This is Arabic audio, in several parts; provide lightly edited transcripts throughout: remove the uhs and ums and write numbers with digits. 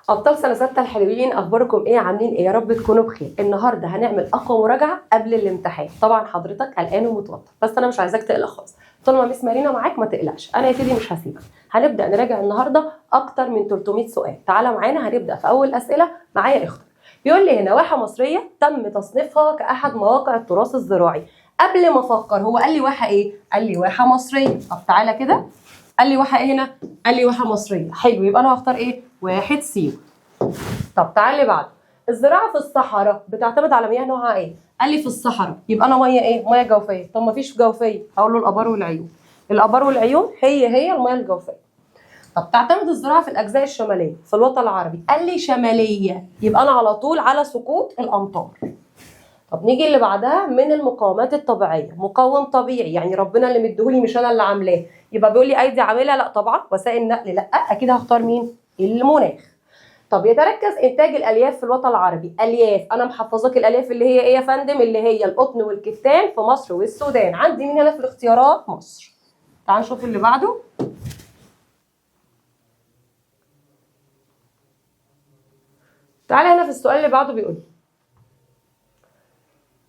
أبطال سنة ستة الحلوين، أخباركم إيه؟ عاملين إيه؟ يا رب تكونوا بخير. النهاردة هنعمل أقوى مراجعة قبل الامتحان. طبعا حضرتك قلقان ومتوتر، بس أنا مش عايزاك تقلق خالص. طول ما ميس مارينا معاك ما تقلقش، أنا يا سيدي مش هسيبك. هنبدأ نراجع النهاردة أكتر من 300 سؤال. تعالى معانا، هنبدأ في أول أسئلة. معايا اختر. بيقول لي هنا واحة مصرية تم تصنيفها كأحد مواقع التراث الزراعي. قبل ما أفكر هو قال لي واحة إيه؟ قال لي واحة مصرية. طب تعالى كده، قال لي واحة إيه هنا؟ قال لي واحة مصرية. حلو، يبقى أنا هختار إيه؟ واحد سي. طب تعالي بعد. الزراعه في الصحراء بتعتمد على مياه نوعها ايه؟ قال لي في الصحراء، يبقى انا ميه ايه؟ ميه جوفيه. طب ما فيش جوفيه، هقول له الابار والعيون. الابار والعيون هي الميه الجوفيه. طب تعتمد الزراعه في الاجزاء الشماليه في الوطن العربي. قال لي شماليه، يبقى انا على طول على سقوط الامطار. طب نيجي اللي بعدها. من المقاومات الطبيعيه، مقاوم طبيعي يعني ربنا اللي مديهولي مش انا اللي عاملاه. يبقى بيقول لي ايدي عامله؟ لا طبعا. وسائل النقل؟ لا. اكيد هختار مين؟ المناخ. طب يتركز انتاج الالياف في الوطن العربي. الياف، انا محفظاك الالياف اللي هي ايه يا فندم؟ اللي هي القطن والكتان في مصر والسودان. عندي مين هنا في الاختيارات؟ مصر. تعال نشوف اللي بعده. تعالى هنا في السؤال اللي بعده. بيقول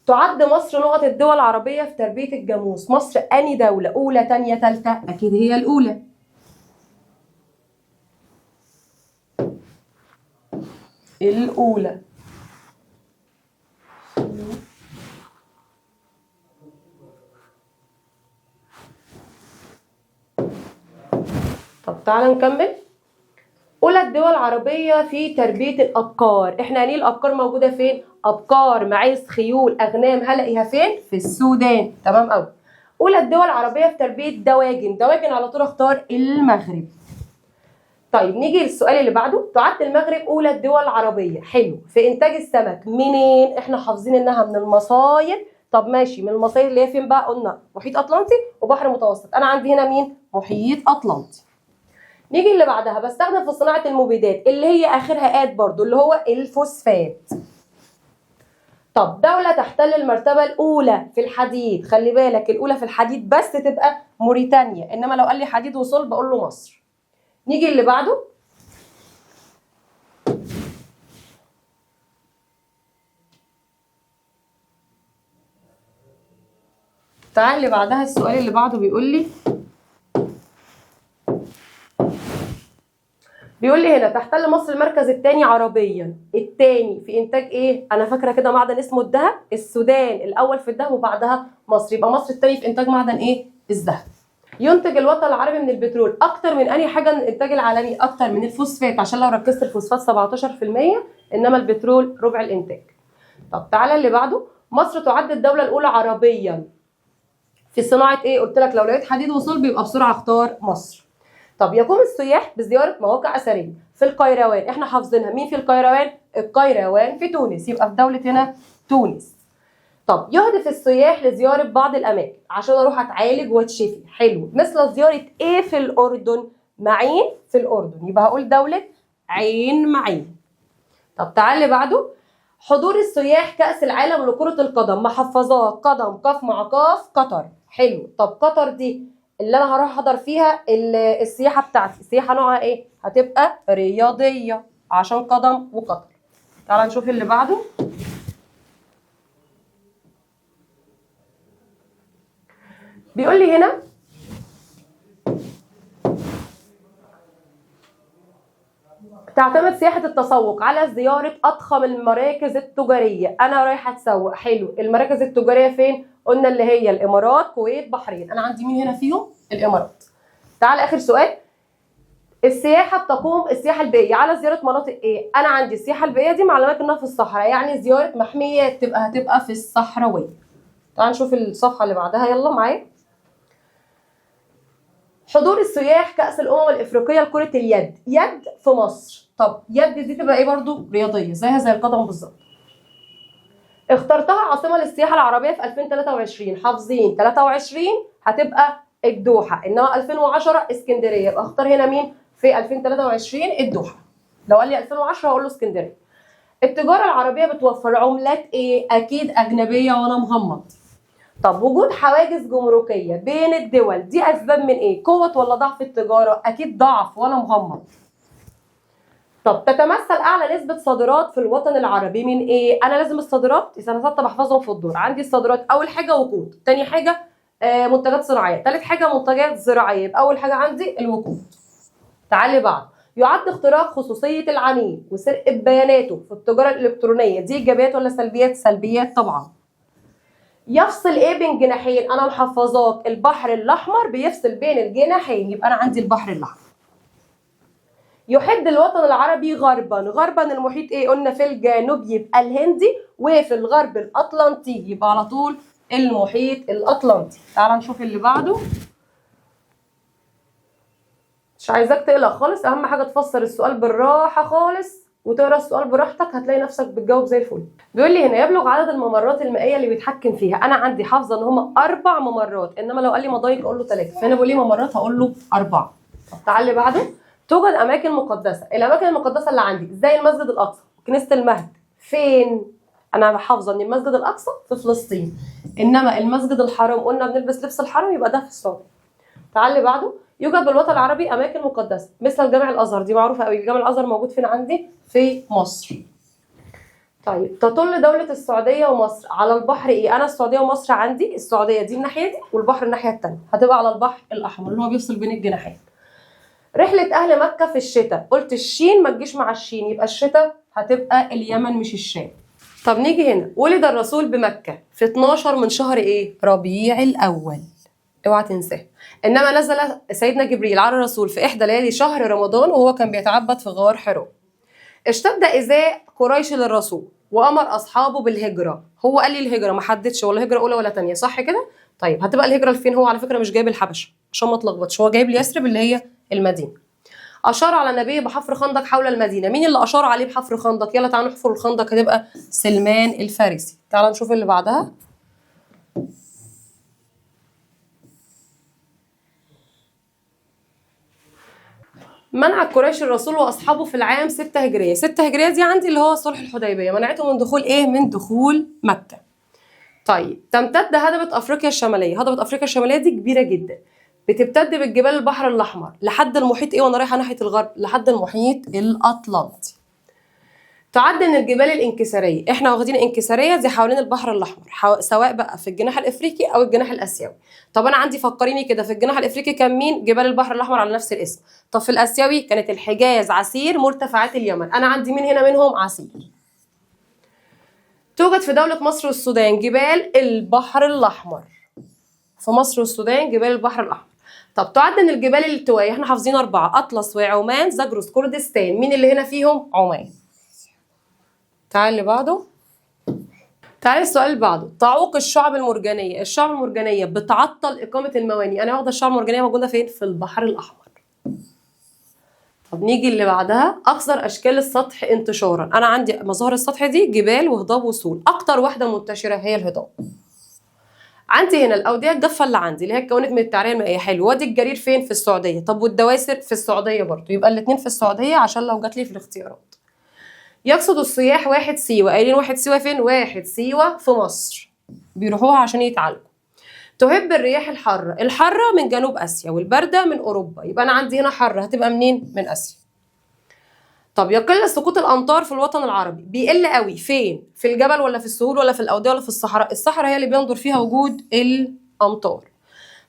تعد مصر نقط الدول العربية في تربية الجاموس. مصر أني دولة؟ أولى، تانية، تالتة؟ أكيد هي الأولى. الأولى. طب تعالى نكمل. أولى الدول العربية في تربية الأبقار. إحنا يعني الأبقار موجودة فين؟ أبقار، معيز، خيول، أغنام، هلاقيها فين؟ في السودان. تمام أوي. أولى الدول العربية في تربية دواجن. دواجن على طول أختار المغرب. طيب نيجي للسؤال اللي بعده. تعد المغرب أولى الدول العربية. حلو. في إنتاج السمك. منين؟ إحنا حافظين إنها من المصاير. طب ماشي، من المصاير اللي هي فين بقى؟ قلنا محيط أطلنطي وبحر متوسط. أنا عندي هنا مين؟ محيط أطلنطي. نيجي اللي بعدها. بستخدم في صناعة المبيدات اللي هي آخرها آت برضو، اللي هو الفوسفات. طب دولة تحتل المرتبة الأولى في الحديد. خلي بالك الأولى في الحديد بس تبقى موريتانيا، إنما لو قال لي حديد وصلب بقول له مصر. نيجي اللي بعده. تعال اللي بعدها. السؤال اللي بعده بيقول لي هنا تحتل مصر المركز الثاني عربيا. الثاني في انتاج ايه؟ انا فاكره كده معدن اسمه الذهب. السودان الاول في الذهب وبعدها مصر، يبقى مصر الثاني في انتاج معدن ايه؟ الذهب. ينتج الوطن العربي من البترول اكتر من انهي حاجه؟ الانتاج العالمي اكتر من الفوسفات، عشان لو ركزت الفوسفات 17%، انما البترول ربع الانتاج. طب تعالى اللي بعده. مصر تعد الدوله الاولى عربيا في صناعه ايه؟ قلت لك لو لقيت حديد وصلب يبقى بسرعه اختار مصر. طب يقوم السياح بزيارة مواقع أثرية في القيروان. احنا حافظينها. مين في القيروان؟ القيروان في تونس، يبقى في دولة هنا تونس. طب يهدف السياح لزيارة بعض الأماكن عشان أروح أتعالج وأتشفي. حلو. مثل زيارة إيه في الأردن؟ معين في الأردن، يبقى هقول دولة عين معين. طب تعالى اللي بعده. حضور السياح كأس العالم لكرة القدم. محفظات قدم قاف مع قاف قطر. حلو. طب قطر دي اللي انا هروح احضر فيها السياحه بتاعتي. السياحه نوعها ايه؟ هتبقى رياضيه عشان قدم وقطر. تعالى نشوف اللي بعده. بيقول لي هنا تعتمد سياحه التسوق على زياره اضخم المراكز التجاريه. انا رايحه اتسوق. حلو. المراكز التجاريه فين؟ قلنا اللي هي الامارات، كويت، بحرين. انا عندي مين هنا فيهم؟ الامارات. تعال اخر سؤال. السياحه بتقوم السياحه البيئيه على زياره مناطق ايه؟ انا عندي السياحه البيئيه دي معلومات انها في الصحراء، يعني زياره محميات هتبقى في الصحراويه. تعال نشوف الصفحه اللي بعدها. يلا معايا. حضور السياح كاس الامم الافريقيه لكره اليد. يد في مصر. طب يد دي تبقى ايه برضو؟ رياضيه زيها زي القدم بالظبط. اخترتها عاصمه للسياحه العربيه في 2023. حافظين 23 هتبقى الدوحه، انما 2010 اسكندريه. يبقى اختار هنا مين في 2023؟ الدوحه. لو قال لي 2010 هقول له اسكندريه. التجاره العربيه بتوفر عملات ايه؟ اكيد اجنبيه وانا مغمض. طب وجود حواجز جمركيه بين الدول دي اسباب من ايه؟ قوه ولا ضعف التجاره؟ اكيد ضعف وانا مغمض. طب تتمثل اعلى نسبه صادرات في الوطن العربي من ايه؟ انا لازم الصادرات سنه 6 بحفظهم في الدور. عندي الصادرات اول حاجه وقود، تاني حاجه منتجات صناعيه، تالت حاجه منتجات زراعيه. يبقى اول حاجه عندي الوقود. تعالي بعد، يعد اختراق خصوصيه العميل وسرقه بياناته في التجاره الالكترونيه دي ايجابيات ولا سلبيات؟ سلبيات طبعا. يفصل ايه بين جناحين؟ انا محفظاك البحر الاحمر بيفصل بين الجناحين، يبقى انا عندي البحر الاحمر. يحد الوطن العربي غربا، غربا المحيط ايه؟ قلنا في الجنوب يبقى الهندي، وفي الغرب الاطلنطي، يبقى على طول المحيط الاطلنطي. تعال نشوف اللي بعده. مش عايزاك تقلق خالص، اهم حاجه تفسر السؤال بالراحه خالص وتقرا السؤال براحتك، هتلاقي نفسك بتجاوب زي الفل. بيقول لي هنا يبلغ عدد الممرات المائيه اللي بيتحكم فيها. انا عندي حافظه ان هم 4 ممرات، انما لو قال لي مضايق اقول له 3، فهنا بيقول لي ممرات هقول له 4. طب تعال اللي بعده. توجد اماكن مقدسه، الاماكن المقدسه اللي عندي زي المسجد الاقصى وكنيسه المهد فين؟ انا حافظه ان المسجد الاقصى في فلسطين، انما المسجد الحرام قلنا بنلبس لبس الحرم يبقى ده في السعوديه. تعال اللي بعده. يوجد بالوطن العربي اماكن مقدسه مثل الجامع الازهر، دي معروفه قوي. الجامع الازهر موجود فين عندي؟ في مصر. طيب تطل دوله السعوديه ومصر على البحر ايه؟ انا السعوديه ومصر عندي السعوديه دي الناحيه دي والبحر الناحيه الثانيه، هتبقى على البحر الاحمر اللي هو بيفصل بين الجناحين. رحله اهل مكه في الشتاء، قلت الشين ما تجيش مع الشين، يبقى الشتاء هتبقى اليمن مش الشام. طب نيجي هنا. ولد الرسول بمكه في 12 من شهر ايه؟ ربيع الاول، اوعى تنساه. انما نزل سيدنا جبريل على الرسول في احدى ليالي شهر رمضان وهو كان بيتعبد في غار حراء. اشتد ايذاء قريش للرسول وامر اصحابه بالهجره. هو قال لي الهجره، ما حددش ولا هجره اولى ولا ثانيه، صح كده؟ طيب هتبقى الهجره لفين؟ هو على فكره مش جايب الحبشه عشان ما اتلخبطش، هو جايب لي يثرب اللي هي المدينه. اشار على النبي بحفر خندق حول المدينه. مين اللي اشار عليه بحفر خندق؟ يلا تعالوا نحفر الخندق، هتبقى سلمان الفارسي. تعالوا نشوف اللي بعدها. منع قريش الرسول واصحابه في العام 6 هجريه. 6 هجريه دي عندي اللي هو صلح الحديبيه، منعته من دخول ايه؟ من دخول مكه. طيب تمتد هضبه افريقيا الشماليه. هضبه افريقيا الشماليه دي كبيره جدا، بتمتد بالجبال البحر الاحمر لحد المحيط ايه وانا رايحه ناحيه الغرب؟ لحد المحيط الاطلنطي. تعد من الجبال الانكساريه، احنا واخدين انكساريه دي حوالين البحر الاحمر، سواء بقى في الجناح الافريقي او الجناح الاسيوي. طب انا عندي فكريني كده، في الجناح الافريقي كان مين؟ جبال البحر الاحمر على نفس الاسم. طب في الاسيوي كانت الحجاز، عسير، مرتفعات اليمن. انا عندي مين هنا منهم؟ عسير. توجد في دولة مصر والسودان جبال البحر الأحمر. في مصر والسودان جبال البحر الأحمر. طب تعد من الجبال الالتوائية، احنا حافظين 4، أطلس وعمان زاجروس كردستان. مين اللي هنا فيهم؟ عمان. تعال اللي بعده. تعال السؤال اللي بعده. تعوق الشعب المرجانية. الشعب المرجانية بتعطل إقامة المواني. أنا واخدة الشعب المرجانية موجودة فين؟ في البحر الأحمر. طب نيجي اللي بعدها. أكثر أشكال السطح انتشارا. أنا عندي مظاهر السطح دي جبال وهضاب وسهول، أكتر واحدة منتشرة هي الهضاب. عندي هنا الأودية الجافة اللي عندي اللي هي اتكونت من التعرية المائية. حلو. وادي الجرير فين؟ في السعودية. طب والدواسر؟ في السعودية برضو، يبقى الاتنين في السعودية عشان لو جات لي في الاختيارات. يقصد السياح واحد سيوة. قايلين واحد سيوة فين؟ واحد سيوة في مصر، بيروحوها عشان يتعالجوا. تهب الرياح الحارة. الحارة من جنوب آسيا والباردة من أوروبا، يبقى أنا عندي هنا حارة هتبقى منين؟ من آسيا. طب يقل سقوط الأمطار في الوطن العربي. بيقل قوي فين؟ في الجبل ولا في السهول ولا في الأودية ولا في الصحراء؟ الصحراء هي اللي بيندر فيها وجود الأمطار.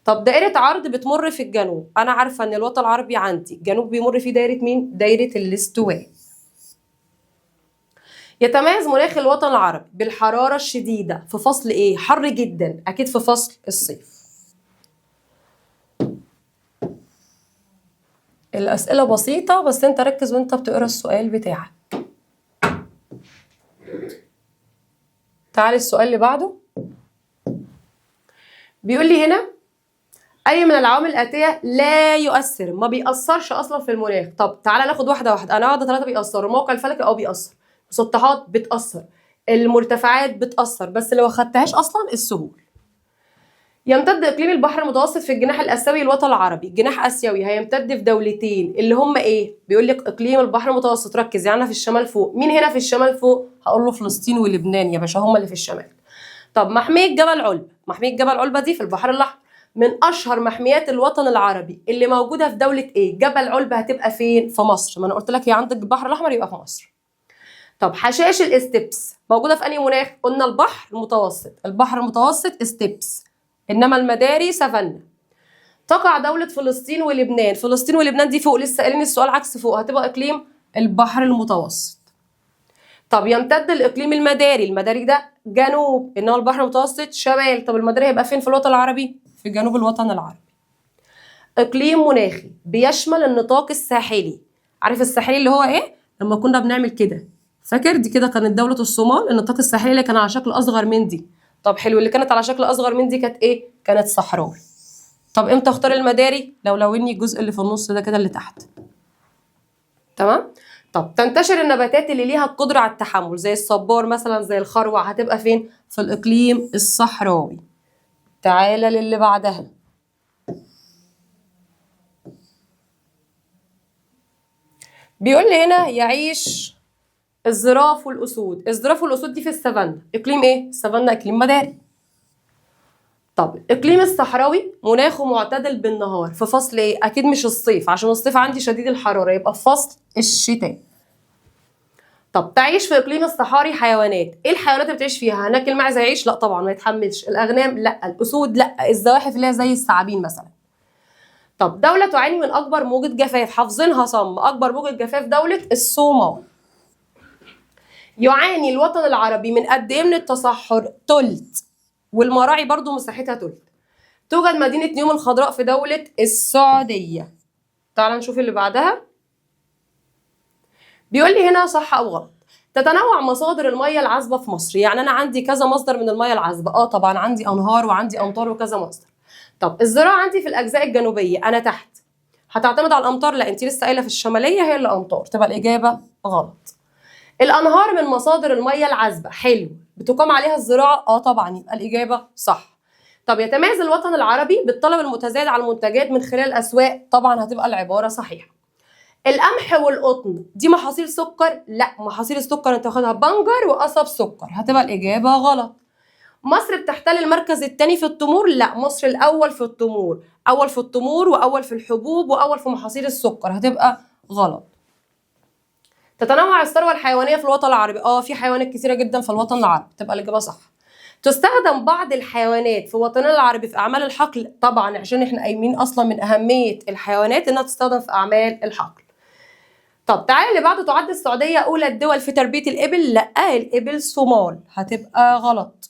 طب دائرة عرض بتمر في الجنوب. أنا عارفة إن الوطن العربي عندي الجنوب بيمر فيه دايرة مين؟ دايرة الاستواء. يتميز مناخ الوطن العربي بالحرارة الشديدة في فصل ايه؟ حر جدا، اكيد في فصل الصيف. الاسئلة بسيطة بس انت ركز وانت بتقرا السؤال بتاعك. تعال السؤال اللي بعده. بيقول لي هنا اي من العوامل الاتيه لا يؤثر، ما بيأثرش اصلا في المناخ. طب تعالى ناخد واحده واحده. انا واخده 3 بيأثروا. الموقع الفلكي بيأثر، المسطحات بتأثر، المرتفعات بتأثر، بس اللي ما خدتهاش اصلا السهول. يمتد اقليم البحر المتوسط في الجناح الاسيوي الوطن العربي. الجناح اسيوي هيمتد في دولتين اللي هم ايه؟ بيقول لك اقليم البحر المتوسط، ركز يعني في الشمال فوق. مين هنا في الشمال فوق؟ هقول له فلسطين ولبنان يا باشا، هم اللي في الشمال. طب محميه جبل علبه. محميه جبل علبه دي في البحر الاحمر. من اشهر محميات الوطن العربي اللي موجوده في دوله ايه؟ جبل علبه هتبقى فين؟ في مصر. ما انا قلت لك هي عندك البحر الاحمر يبقى في مصر. طب حشائش الاستبس موجوده في انهي مناخ؟ قلنا البحر المتوسط. البحر المتوسط استبس، انما المداري سافانا. تقع دولة فلسطين ولبنان. فلسطين ولبنان دي فوق، لسه قايلين السؤال عكس فوق، هتبقى اقليم البحر المتوسط. طب يمتد الاقليم المداري. المداري ده جنوب، انما البحر المتوسط شمال. طب المداري هيبقى فين في الوطن العربي؟ في جنوب الوطن العربي. اقليم مناخي بيشمل النطاق الساحلي. عارف الساحلي اللي هو ايه؟ لما كنا بنعمل كده، فاكر دي كده كانت دولة الصومال، النطاق الساحلي اللي كان على شكل اصغر من دي. طب حلو، اللي كانت على شكل اصغر من دي كانت ايه؟ كانت صحراوي. طب امتى اختار المداري؟ لو اني الجزء اللي في النص ده كده اللي تحت. تمام. طب تنتشر النباتات اللي ليها القدرة على التحمل زي الصبار مثلا، زي الخروع، هتبقى فين؟ في الإقليم الصحراوي. تعالى للي بعدها. بيقول لي هنا يعيش الزراف والأسود. الزراف والأسود دي في السافانا. إقليم إيه؟ السافانا إقليم مداري. طب الإقليم الصحراوي مناخه معتدل بالنهار في فصل إيه؟ أكيد مش الصيف، عشان الصيف عندي شديد الحرارة، يبقى في فصل الشتاء. طب تعيش في اقليم الصحاري حيوانات. ايه الحيوانات اللي بتعيش فيها؟ هناك الماعز يعيش؟ لا طبعا ما يتحملش. الاغنام؟ لا. الاسود؟ لا. الزواحف اللي هي زي الثعابين مثلا. طب دوله تعاني من اكبر موجه جفاف، حافظينها صم، اكبر موجه جفاف دوله الصومال. يعاني الوطن العربي من قد ايه من التصحر؟ تلت. والمراعي برضو مساحتها تلت. توجد مدينه نيوم الخضراء في دوله السعوديه. تعال نشوف اللي بعدها. بيقول لي هنا صح او غلط. تتنوع مصادر الميه العذبه في مصر. يعني انا عندي كذا مصدر من الميه العذبه. طبعا عندي انهار وعندي امطار وكذا مصدر. طب الزراعه عندي في الاجزاء الجنوبيه، انا تحت، هتعتمد على الامطار؟ لا، انت لسه قايله في الشماليه هي اللي امطار، تبقى الاجابه غلط. الانهار من مصادر الميه العذبه، حلو، بتقام عليها الزراعه؟ طبعا، يبقى الاجابه صح. طب يتميز الوطن العربي بالطلب المتزايد على المنتجات من خلال الاسواق؟ طبعا هتبقى العباره صحيحه. القمح والقطن دي محاصيل سكر؟ لا، محاصيل السكر انت واخدها بنجر وقصب سكر، هتبقى الاجابه غلط. مصر بتحتل المركز الثاني في التمور؟ لا، مصر الاول في التمور، اول في التمور واول في الحبوب واول في محاصيل السكر، هتبقى غلط. تتنوع الثروه الحيوانيه في الوطن العربي؟ في حيوانات كثيره جدا في الوطن العربي، تبقى الاجابه صح. تستخدم بعض الحيوانات في وطننا العربي في اعمال الحقل؟ طبعا، عشان احنا قايمين اصلا من اهميه الحيوانات انها تستخدم في اعمال الحقل. طب تعالى اللي بعده. تعد السعودية أولى الدول في تربية الإبل؟ لأ، الإبل صومال، هتبقى غلط.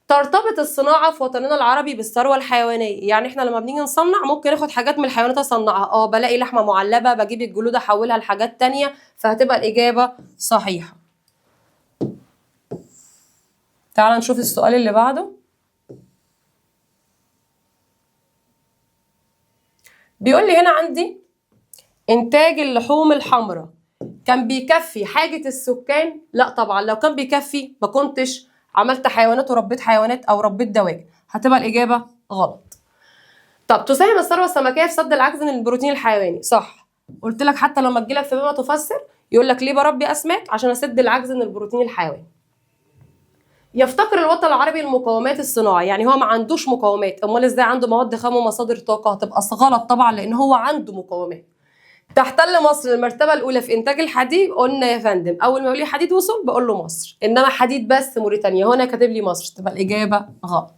ترتبط الصناعة في وطننا العربي بالثروة الحيوانية. يعني احنا لما بنيجي نصنع ممكن ناخد حاجات من الحيوانات أصنعها. بلاقي لحمة معلبة، بجيب الجلود أحولها لحاجات تانية، فهتبقى الإجابة صحيحة. تعالى نشوف السؤال اللي بعده. بيقول لي هنا عندي إنتاج اللحوم الحمراء كان بيكفي حاجة السكان؟ لا طبعا، لو كان بيكفي ما كنتش عملت حيوانات وربيت حيوانات أو ربيت دواجن، هتبقى الإجابة غلط. طب تساهم الثروة السمكية في سد العجز من البروتين الحيواني؟ صح. قلت لك حتى لما تجيلك في بما تفسر يقول لك ليه بربي أسماك؟ عشان أسد العجز من البروتين الحيواني. يفتقر الوطن العربي المقومات الصناعية. يعني هو ما عندوش مقومات، أمال إزاي عنده مواد خام ومصادر طاقة؟ هتبقى غلط طبعا، لأن هو عنده مقومات. تحتل مصر المرتبة الأولى في إنتاج الحديد؟ قلنا يا فندم أول ما يقول لي حديد وصل بقول له مصر، إنما حديد بس موريتانيا. هنا كاتب لي مصر، تبقى الإجابة غلط.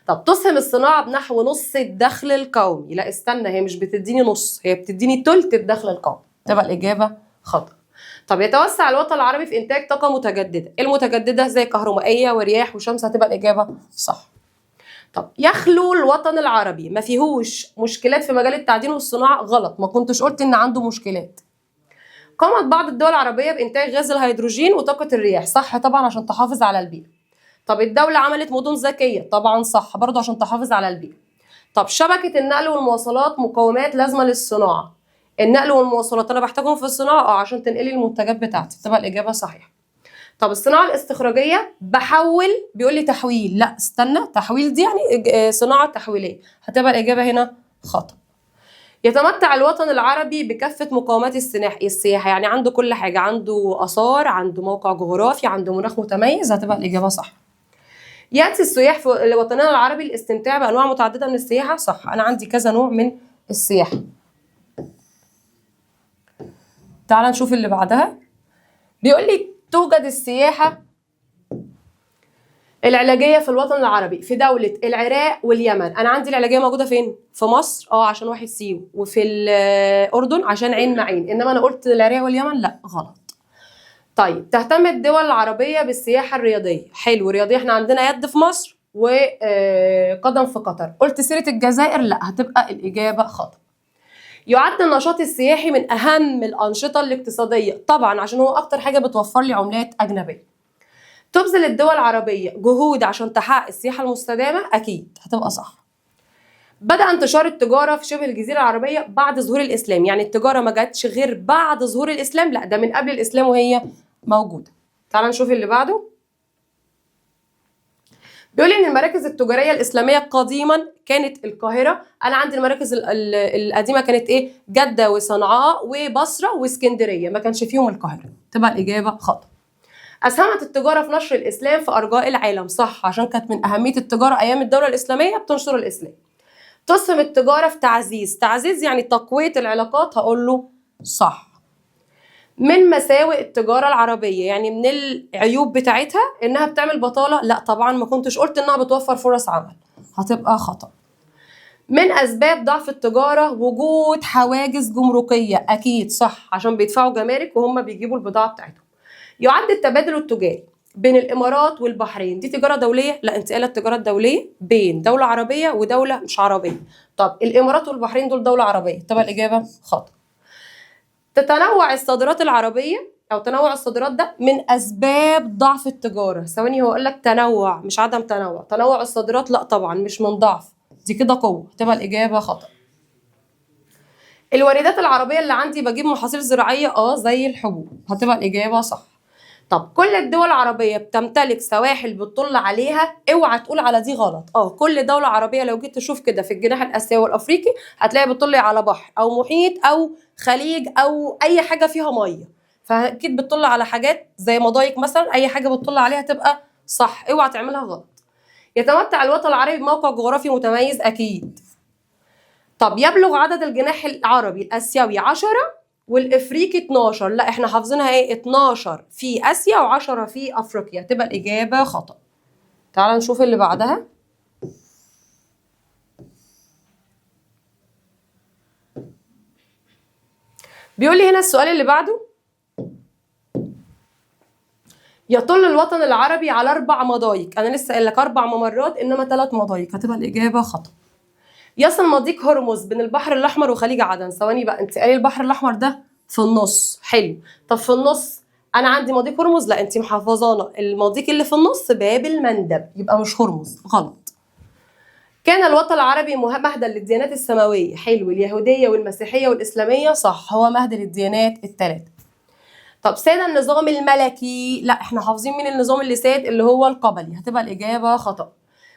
طب تسهم الصناعة بنحو نص الدخل القومي؟ لا استنى، هي مش بتديني نص، هي بتديني تلت الدخل القومي، تبقى الإجابة خطأ. طب يتوسع الوطن العربي في إنتاج طاقة متجددة؟ المتجددة زي كهرومائية ورياح وشمس، هتبقى الإجابة صح. طب يخلو الوطن العربي ما فيهوش مشكلات في مجال التعدين والصناعة؟ غلط، ما كنتش قلت ان عنده مشكلات. قامت بعض الدول العربية بإنتاج غاز الهيدروجين وطاقة الرياح؟ صح طبعا، عشان تحافظ على البيئة. طب الدولة عملت مدن ذكية؟ طبعا صح برضه، عشان تحافظ على البيئة. طب شبكة النقل والمواصلات مقومات لازمة للصناعة؟ النقل والمواصلات أنا بحتاجهم في الصناعة عشان تنقلي المنتجات بتاعتي، تبقى الإجابة صحيحة. طب الصناعة الاستخراجية بحول، بيقول لي تحويل، لا استنى، تحويل دي يعني صناعة تحويلية، هتبقى الإجابة هنا خطأ. يتمتع الوطن العربي بكافة مقومات السياحة، يعني عنده كل حاجة، عنده آثار، عنده موقع جغرافي، عنده مناخ متميز، هتبقى الإجابة صح. ياتي السياح في وطننا العربي للاستمتاع بانواع متعدده من السياحه. صح، انا عندي كذا نوع من السياحه. تعال نشوف اللي بعدها. بيقول لي توجد السياحه العلاجيه في الوطن العربي في دوله العراق واليمن. انا عندي العلاجيه موجوده فين؟ في مصر عشان واحد سيو، وفي الاردن عشان عين معين، انما انا قلت العراق واليمن لا، غلط. طيب، تهتم الدول العربيه بالسياحه الرياضيه. حلو، رياضيه احنا عندنا يد في مصر وقدم في قطر. قلت سيره الجزائر لا، هتبقى الاجابه خطأ. يعد النشاط السياحي من اهم الانشطه الاقتصاديه، طبعا عشان هو اكتر حاجه بتوفر لي عملات اجنبيه. تبذل الدول العربيه جهود عشان تحقق السياحه المستدامه، اكيد هتبقى صح. بدأ انتشار التجاره في شبه الجزيره العربيه بعد ظهور الاسلام. يعني التجاره ما جاتش غير بعد ظهور الاسلام؟ لا، ده من قبل الاسلام وهي موجوده. تعال نشوف اللي بعده. بيقول ان المراكز التجاريه الاسلاميه قديما كانت القاهره. انا عندي المراكز القديمه كانت ايه؟ جده وصنعاء وبصره واسكندريه، ما كانش فيهم القاهره. تبقى الاجابه خطأ. اسهمت التجاره في نشر الاسلام في ارجاء العالم. صح، عشان كانت من اهميه التجاره ايام الدوله الاسلاميه بتنشر الاسلام. تسهم التجاره في تعزيز يعني تقويه العلاقات. هقول له صح. من مساوئ التجارة العربية، يعني من العيوب بتاعتها انها بتعمل بطالة. لا طبعا، ما كنتش قلت انها بتوفر فرص عمل. هتبقى خطأ. من اسباب ضعف التجارة وجود حواجز جمركية. اكيد صح، عشان بيدفعوا جمارك وهم بيجيبوا البضاعة بتاعتهم. يعد التبادل التجاري بين الامارات والبحرين دي تجارة دولية؟ لا، انت قالت التجارة الدولية بين دولة عربية ودولة مش عربية. طب الامارات والبحرين دول دولة عربية، تبقى الاجابة خطأ. تتنوع الصادرات العربية أو تنوع الصادرات ده من أسباب ضعف التجارة. ثواني، هو قال لك تنوع مش عدم تنوع. تنوع الصادرات لا طبعا، مش من ضعف، دي كده قوة. تبقى الإجابة خطأ. الواردات العربية اللي عندي بجيب محاصيل زراعية زي الحبوب. هتبقى الإجابة صح. طب كل الدول العربية بتمتلك سواحل بتطل عليها؟ اوعى تقول على دي غلط. كل دولة عربية لو جيت تشوف كده في الجناح الآسيوي والأفريقي هتلاقي بتطل على بحر أو محيط أو خليج أو أي حاجة فيها مية، فأكيد بتطل على حاجات زي مضايق مثلا. أي حاجة بتطل عليها تبقى صح، اوعى تعملها غلط. يتمتع الوطن العربي بموقع جغرافي متميز؟ أكيد. طب يبلغ عدد الجناح العربي الآسيوي 10 والافريقي 12. لا، احنا حافظينها ايه؟ 12 في اسيا و10 في افريقيا. تبقى الاجابه خطا. تعال نشوف اللي بعدها. بيقول لي هنا السؤال اللي بعده. يطل الوطن العربي على 4 مضايق. انا لسه قايل لك 4 ممرات انما 3 مضايق. هتبقى الاجابه خطا. يصل مضيق هرمز بين البحر الاحمر وخليج عدن. ثواني بقى، انت قايل البحر الاحمر ده في النص. حلو، طب في النص انا عندي مضيق هرمز؟ لا، انت محافظانا المضيق اللي في النص باب المندب، يبقى مش هرمز، غلط. كان الوطن العربي مهدا للديانات السماويه. حلو، اليهوديه والمسيحيه والاسلاميه. صح، هو مهد للديانات ال3. طب ساد النظام الملكي؟ لا، احنا حافظين مين النظام اللي ساد؟ اللي هو القبلي. هتبقى الاجابه خطا.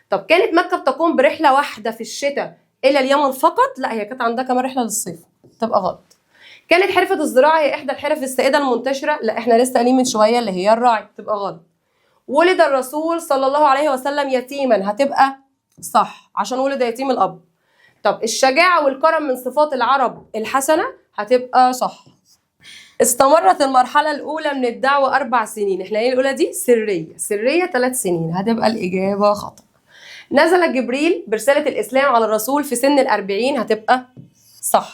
طب كانت مكه بتقوم برحله واحده في الشتاء الى اليمن فقط؟ لا، هي كانت عندها كمان رحله للصيف. تبقى غلط. كانت حرفه الزراعه هي احدى الحرف السائده المنتشره؟ لا، احنا لسه قايلين من شويه اللي هي الراعي. تبقى غلط. ولد الرسول صلى الله عليه وسلم يتيما. هتبقى صح، عشان ولد يتيم الاب. طب الشجاعه والكرم من صفات العرب الحسنه. هتبقى صح. استمرت المرحله الاولى من الدعوه 4 سنين. احنا ايه الاولى دي؟ سريه 3 سنين. هتبقى الاجابه خطا. نزل جبريل برسالة الإسلام على الرسول في سن 40. هتبقى صح.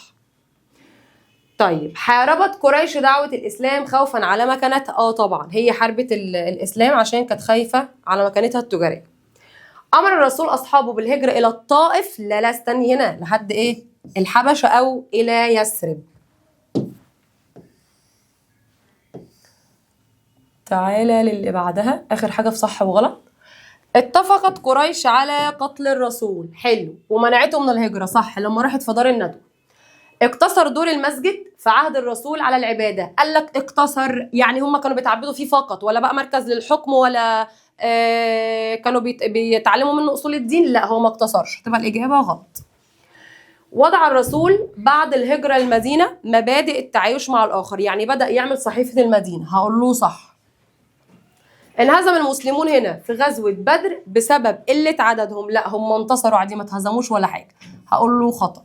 طيب، حاربت قريش دعوة الإسلام خوفا على مكانتها؟ طبعا هي حاربت الإسلام عشان كانت خايفة على مكانتها التجارية. أمر الرسول أصحابه بالهجرة إلى الطائف؟ لا استني هنا، لحد إيه؟ الحبشة أو إلى يثرب. تعالى للي بعدها، آخر حاجة في صح وغلط. اتفقت قريش على قتل الرسول. حلو، ومنعته من الهجرة. صح، لما راحت في دار الندوة. اقتصر دور المسجد في عهد الرسول على العبادة. قال لك اقتصر يعني هم كانوا بيتعبدوا فيه فقط، ولا بقى مركز للحكم، ولا كانوا بيتعلموا منه أصول الدين؟ لا، هو ما اقتصرش. تبقى الإجابة غلط. وضع الرسول بعد الهجرة المدينة مبادئ التعايش مع الآخر، يعني بدأ يعمل صحيفة المدينة. هقول له صح. انهزم المسلمون هنا في غزوة بدر بسبب قلة عددهم. لا، هم انتصروا عادي، ما اتهزموش ولا حاجة. هقول له خطأ.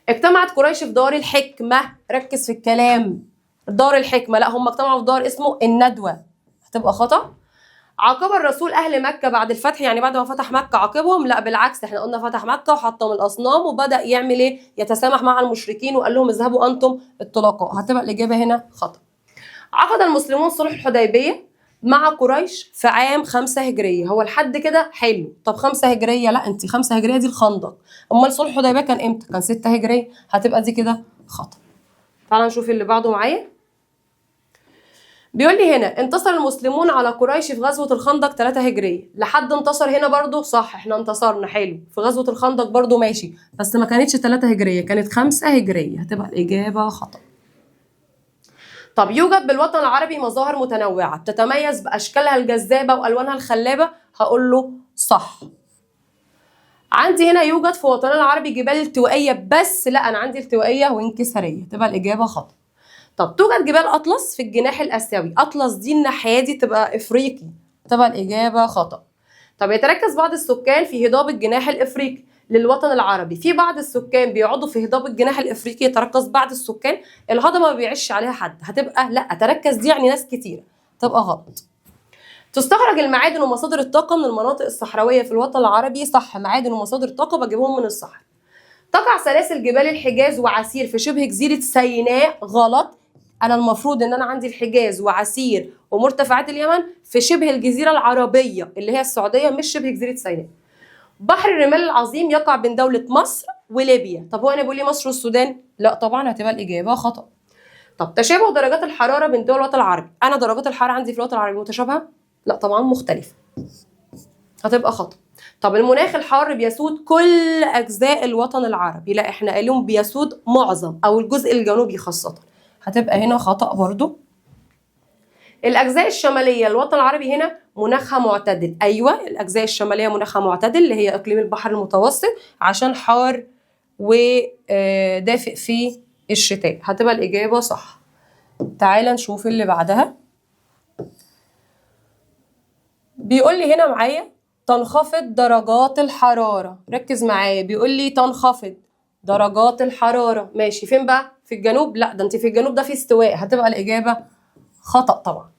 اجتمعت قريش في دار الحكمة، ركز في الكلام، دار الحكمة. لا، هم اجتمعوا في دار اسمه الندوة، هتبقى خطأ. عاقب الرسول أهل مكة بعد الفتح، يعني بعد ما فتح مكة عاقبهم؟ لا بالعكس، احنا قلنا فتح مكة وحطم الأصنام وبدأ يعمل ايه؟ يتسامح مع المشركين وقال لهم اذهبوا أنتم الطلقاء. هتبقى الإجابة هنا خطأ. عقد المسلمون صلح الحديبية مع قريش في عام 5 هجرية. هو لحد كده حلو. طب 5 هجرية، لا انت 5 هجرية دي الخندق، امال صلح الحديبية كان امتى؟ كان 6 هجرية. هتبقى دي كده خطأ. تعالى نشوف اللي بعده معايا. بيقول لي هنا انتصر المسلمون على قريش في غزوة الخندق 3 هجرية. لحد انتصر هنا برضو صح، احنا انتصرنا حلو في غزوة الخندق برضو ماشي، بس ما كانتش 3 هجرية، كانت 5 هجرية. هتبقى الإجابة خطأ. طب يوجد بالوطن العربي مظاهر متنوعة بتتميز بأشكالها الجذابة وألوانها الخلابة. هقول له صح. عندي هنا يوجد في وطننا العربي جبال التوائية بس. لا، أنا عندي التوائية وانكسارية. تبقى الإجابة خطأ. طب توجد جبال أطلس في الجناح الآسيوي. أطلس دي الناحية دي تبقى إفريقي. تبقى الإجابة خطأ. طب يتركز بعض السكان في هضاب الجناح الإفريقي للوطن العربي. في بعض السكان بيقعدوا في هضاب الجناح الإفريقي. يتركز بعض السكان، الهضبة ما بيعيش عليها حد. هتبقى لا، تركز دي يعني ناس كتير. تبقى غلط. تستخرج المعادن ومصادر الطاقة من المناطق الصحراوية في الوطن العربي. صح، معادن ومصادر طاقة بجيبهم من الصحراء. تقع سلاسل جبال الحجاز وعسير في شبه جزيرة سيناء. غلط. أنا المفروض إن أنا عندي الحجاز وعسير ومرتفعات اليمن في شبه الجزيرة العربية اللي هي السعودية، مش شبه جزيرة سيناء. بحر الرمال العظيم يقع بين دولة مصر وليبيا. طب هو أنا بقول لي مصر والسودان؟ لا طبعا، هتبقى الإجابة خطأ. طب تشابه درجات الحرارة بين دول الوطن العربي. أنا درجات الحرارة عندي في الوطن العربي متشابهة؟ لا طبعا، مختلفة. هتبقى خطأ. طب المناخ الحار بيسود كل أجزاء الوطن العربي. لا، احنا قايلين بيسود معظم أو الجزء الجنوبي خاصة. هتبقى هنا خطأ برضو. الأجزاء الشمالية الوطن العربي هنا مناخها معتدل. أيوة، الأجزاء الشمالية مناخها معتدل اللي هي إقليم البحر المتوسط، عشان حار ودافئ في الشتاء. هتبقى الإجابة صح. تعال نشوف اللي بعدها. بيقول لي هنا معايا تنخفض درجات الحرارة. ركز معايا، بيقول لي تنخفض درجات الحرارة. ماشي، فين بقى؟ في الجنوب؟ لا، ده انت في الجنوب ده في استواء. هتبقى الإجابة خطأ طبعا.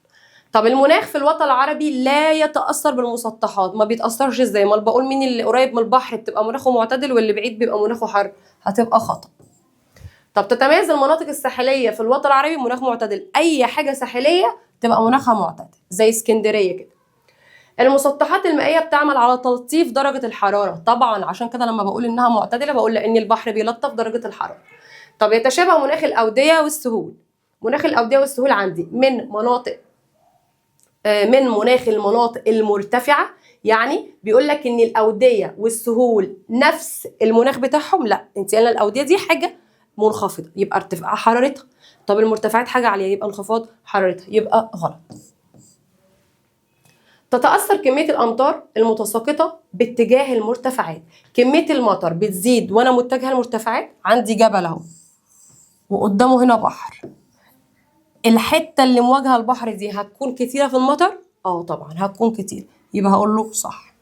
طب المناخ في الوطن العربي لا يتأثر بالمسطحات. ما بيتأثرش ازاي؟ ما بقول مين اللي قريب من البحر بتبقى مناخه معتدل واللي بعيد بيبقى مناخه حر. هتبقى خطأ. طب تتميز المناطق الساحلية في الوطن العربي مناخ معتدل. أي حاجة ساحلية تبقى مناخها معتدل زي اسكندرية كده. المسطحات المائية بتعمل على تلطيف درجة الحرارة. طبعا عشان كده لما بقول إنها معتدلة بقول لأن البحر بيلطف درجة الحرارة. طب يتشابه مناخ الأودية والسهول. مناخ الأودية والسهول عندي من مناخ المناطق المرتفعة. يعني بيقول لك إن الأودية والسهول نفس المناخ بتاعهم. لا، انت قلنا الأودية دي حاجة منخفضة يبقى ارتفاع حرارتها. طب المرتفعات حاجة عالية يبقى انخفاض حرارتها. يبقى غلط. تتأثر كمية الأمطار المتساقطة باتجاه المرتفعات. كمية المطر بتزيد وأنا متجهة المرتفعات. عندي جبل أهو وقدامه هنا بحر. الحتة اللي مواجهة البحر دي هتكون كتيرة في المطر؟ طبعا هتكون كتير. يبقى هقول له صح.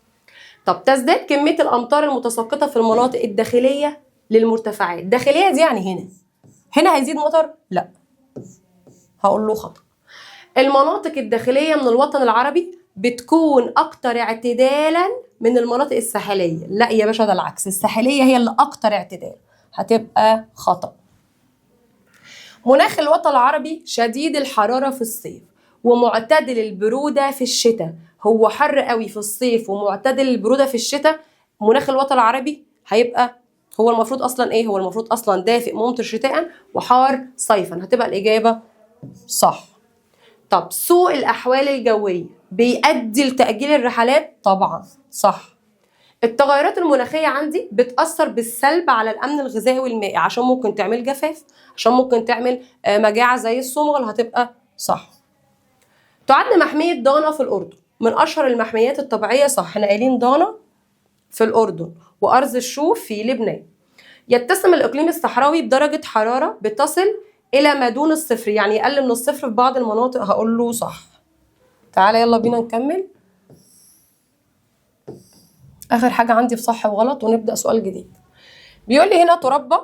طب تزداد كمية الأمطار المتساقطة في المناطق الداخلية للمرتفعات. الداخلية دي يعني هنا هيزيد مطر؟ لا، هقول له خطأ. المناطق الداخلية من الوطن العربي بتكون أكتر اعتدالا من المناطق الساحلية. لا يا باشا، ده العكس، الساحلية هي اللي أكتر اعتدال. هتبقى خطأ. مناخ الوطن العربي شديد الحرارة في الصيف ومعتدل البرودة في الشتاء. هو حر قوي في الصيف ومعتدل البرودة في الشتاء. مناخ الوطن العربي هيبقى هو المفروض أصلا إيه؟ هو المفروض أصلا دافئ ممطر شتاء وحار صيفا. هتبقى الإجابة صح. طب سوء الأحوال الجوية بيؤدي لتأجيل الرحلات؟ طبعا صح. التغيرات المناخية عندي بتأثر بالسلب على الأمن الغذائي والمائي، عشان ممكن تعمل جفاف، عشان ممكن تعمل مجاعة زي الصمغل. هتبقى صح. تعد محمية ضانا في الأردن من أشهر المحميات الطبيعية. صح، احنا قايلين ضانا في الأردن وأرز الشوف في لبنان. يتسم الإقليم الصحراوي بدرجة حرارة بتصل إلى ما دون الصفر، يعني أقل من الصفر في بعض المناطق. هقول له صح. تعالى يلا بينا نكمل اخر حاجه عندي في صح وغلط ونبدا سؤال جديد. بيقول لي هنا تربى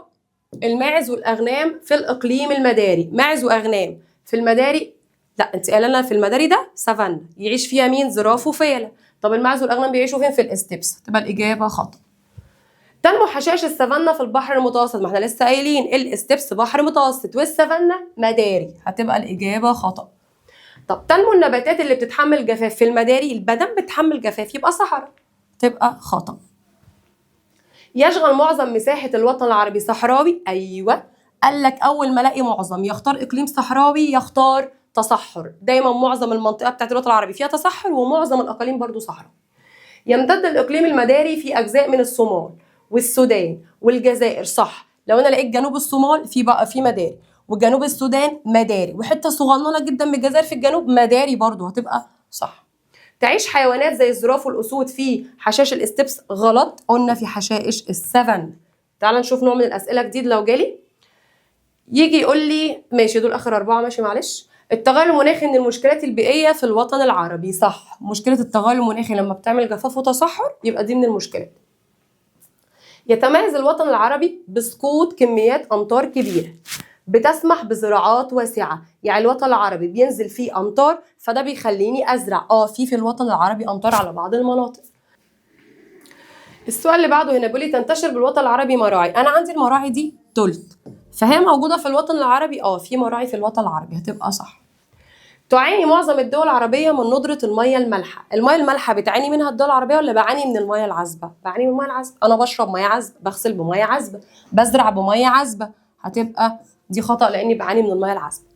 الماعز والاغنام في الاقليم المداري. ماعز واغنام في المداري، لا انت قايله لنا في المداري ده سافانا يعيش فيها مين؟ زراف وفيله. طب الماعز والاغنام بيعيشوا فين؟ في الاستبس. تبقى الاجابه خطا. تنمو حشائش السافانا في البحر المتوسط. ما احنا لسه قايلين الاستبس بحر متوسط والسافانا مداري. هتبقى الاجابه خطا. طب تنمو النباتات اللي بتتحمل جفاف في المداري. البدن بتحمل جفاف يبقى صحراء. تبقى خطا. يشغل معظم مساحة الوطن العربي صحراوي. أيوة، قال لك أول ما ألاقي معظم يختار إقليم صحراوي يختار تصحر. دايما معظم المنطقة بتاعت الوطن العربي فيها تصحر ومعظم الأقاليم برضو صحراء. يمتد الإقليم المداري في أجزاء من الصومال والسودان والجزائر. صح، لو أنا لقيت جنوب الصومال في بقى في مداري، وجنوب السودان مداري، وحتة صغننة جدا من الجزائر في الجنوب مداري برضو، هتبقى صح. تعيش حيوانات زي الزراف والاسود في حشائش الاستبس. غلط، قلنا في حشائش السفن. تعال نشوف نوع من الاسئله جديد لو جالي. يجي يقول لي ماشي دول اخر 4 ماشي معلش. التغير المناخي من المشكلات البيئيه في الوطن العربي. صح، مشكله التغير المناخي لما بتعمل جفاف وتصحر يبقى دي من المشكلات. يتميز الوطن العربي بسقوط كميات امطار كبيره بتسمح بزراعات واسعه. يعني الوطن العربي بينزل فيه امطار فده بيخليني ازرع في الوطن العربي امطار على بعض المناطق. السؤال اللي بعده هنا بيقول لي تنتشر بالوطن العربي مراعي. انا عندي المراعي دي تلت، فهي موجوده في الوطن العربي. في مراعي في الوطن العربي، هتبقى صح. تعاني معظم الدول العربيه من ندره الميه المالحه. الميه المالحه بتعاني منها الدول العربيه ولا بعاني من الميه العذبه؟ بعاني من الميه العذبه. انا بشرب ميه عذبه، بغسل بميه عذبه، بزرع بميه عذبه، هتبقى دي خطا لاني بعاني من الميه العذبه.